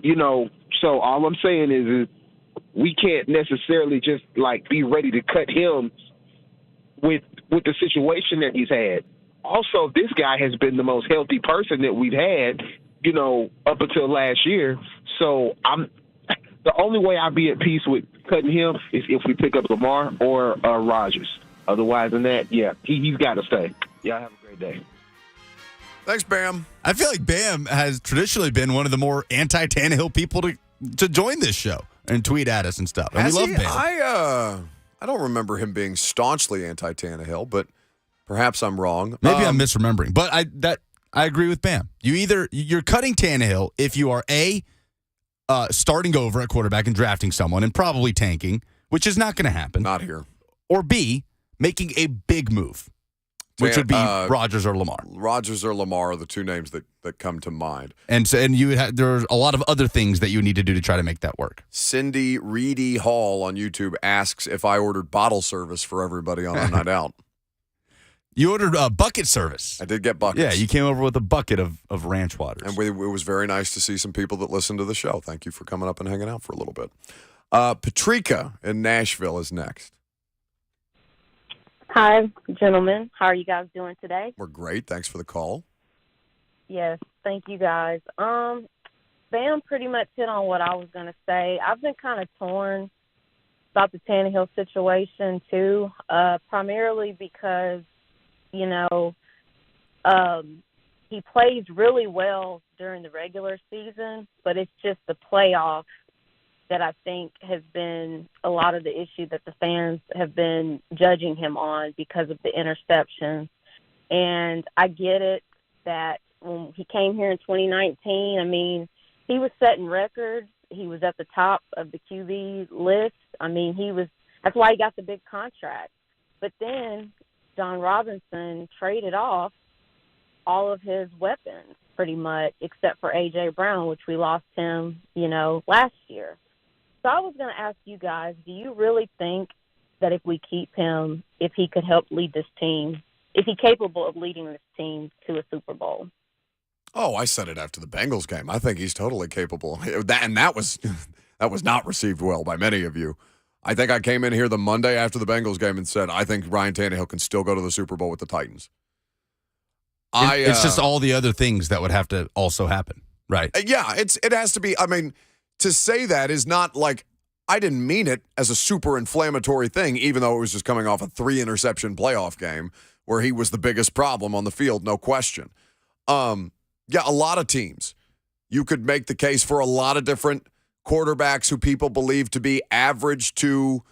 So all I'm saying is we can't necessarily just be ready to cut him with the situation that he's had. Also, this guy has been the most healthy person that we've had, up until last year. So the only way I'd be at peace with cutting him is if we pick up Lamar or Rodgers. Otherwise than that, yeah, he's got to stay. Y'all have a great day. Thanks, Bam. I feel like Bam has traditionally been one of the more anti-Tannehill people to join this show and tweet at us and stuff. And we love Bam. I don't remember him being staunchly anti-Tannehill, but perhaps I'm wrong. Maybe I'm misremembering. But I agree with Bam. You're cutting Tannehill if you are starting over at quarterback and drafting someone and probably tanking, which is not going to happen. Not here. Or B, making a big move, which would be Rodgers or Lamar. Rodgers or Lamar are the 2 names that come to mind. And there's a lot of other things that you need to do to try to make that work. Cindy Reedy Hall on YouTube asks if I ordered bottle service for everybody on a night out. You ordered a bucket service. I did get buckets. Yeah, you came over with a bucket of ranch waters. And it was very nice to see some people that listen to the show. Thank you for coming up and hanging out for a little bit. Patrika in Nashville is next. Hi, gentlemen. How are you guys doing today? We're great. Thanks for the call. Yes, thank you guys. Bam pretty much hit on what I was going to say. I've been kind of torn about the Tannehill situation too, primarily because he plays really well during the regular season, but it's just the playoffs that I think has been a lot of the issue that the fans have been judging him on because of the interceptions. And I get it that when he came here in 2019, he was setting records. He was at the top of the QB list. That's why he got the big contract. But then John Robinson traded off all of his weapons pretty much, except for A.J. Brown, which we lost him, last year. So I was going to ask you guys, do you really think that if we keep him, if he could help lead this team, is he capable of leading this team to a Super Bowl? Oh, I said it after the Bengals game. I think he's totally capable. That was not received well by many of you. I think I came in here the Monday after the Bengals game and said, I think Ryan Tannehill can still go to the Super Bowl with the Titans. It's just all the other things that would have to also happen, right? Yeah, it has to be. I mean, to say that is not like, I didn't mean it as a super inflammatory thing, even though it was just coming off a 3-interception playoff game where he was the biggest problem on the field, no question. Yeah, a lot of teams. You could make the case for a lot of different quarterbacks who people believe to be average to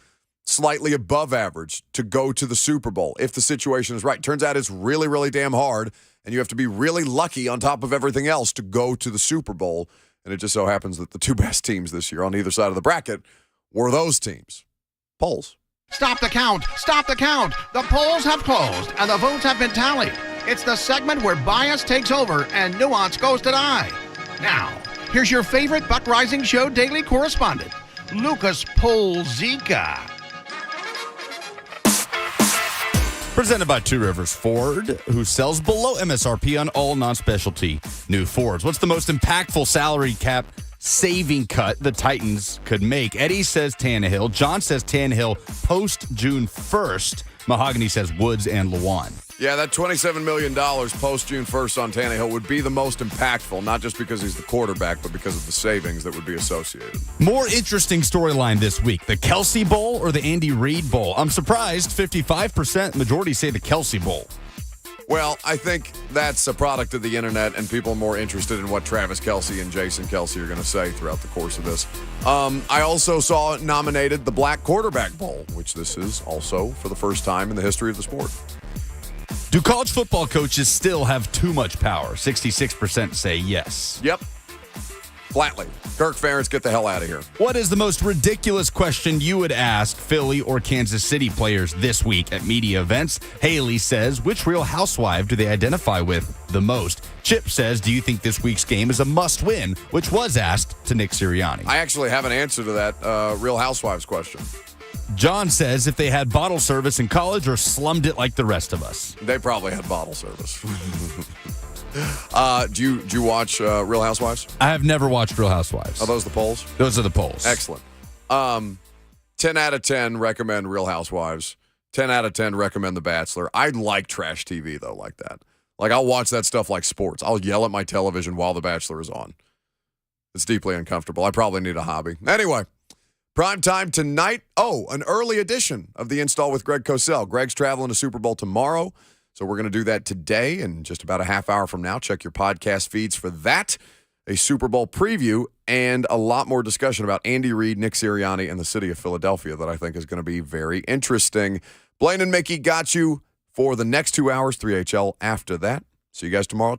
slightly above average to go to the Super Bowl if the situation is right. Turns out it's really, really damn hard, and you have to be really lucky on top of everything else to go to the Super Bowl. And it just so happens that the two best teams this year on either side of the bracket were those teams. Polls. Stop the count. Stop the count. The polls have closed, and the votes have been tallied. It's the segment where bias takes over and nuance goes to die. Now, here's your favorite Buck Rising Show daily correspondent, Lucas Polzica. Presented by Two Rivers Ford, who sells below MSRP on all non-specialty new Fords. What's the most impactful salary cap saving cut the Titans could make? Eddie says Tannehill. John says Tannehill post June 1st. Mahogany says Woods and Lewan. Yeah, that $27 million post June 1st on Tannehill would be the most impactful, not just because he's the quarterback, but because of the savings that would be associated. More interesting storyline this week, the Kelsey Bowl or the Andy Reid Bowl? I'm surprised 55% majority say the Kelsey Bowl. Well, I think that's a product of the internet, and people are more interested in what Travis Kelce and Jason Kelce are going to say throughout the course of this. I also saw it nominated the Black Quarterback Bowl, which this is also for the first time in the history of the sport. Do college football coaches still have too much power? 66% say yes. Yep. Flatly. Kirk Ferentz, get the hell out of here. What is the most ridiculous question you would ask Philly or Kansas City players this week at media events? Haley says, which Real Housewife do they identify with the most? Chip says, do you think this week's game is a must-win? Which was asked to Nick Sirianni. I actually have an answer to that Real Housewives question. John says if they had bottle service in college or slummed it like the rest of us. They probably had bottle service. Do you watch Real Housewives? I have never watched Real Housewives. Are those the polls? Those are the polls. Excellent. 10 out of 10 recommend Real Housewives. 10 out of 10 recommend The Bachelor. I like trash TV, though, like that. Like, I'll watch that stuff like sports. I'll yell at my television while The Bachelor is on. It's deeply uncomfortable. I probably need a hobby. Anyway. Prime time tonight. Oh, an early edition of the Install with Greg Cosell. Greg's traveling to Super Bowl tomorrow, so we're going to do that today and just about a half hour from now. Check your podcast feeds for that. A Super Bowl preview and a lot more discussion about Andy Reid, Nick Sirianni, and the city of Philadelphia that I think is going to be very interesting. Blaine and Mickey got you for the next 2 hours, 3HL after that. See you guys tomorrow.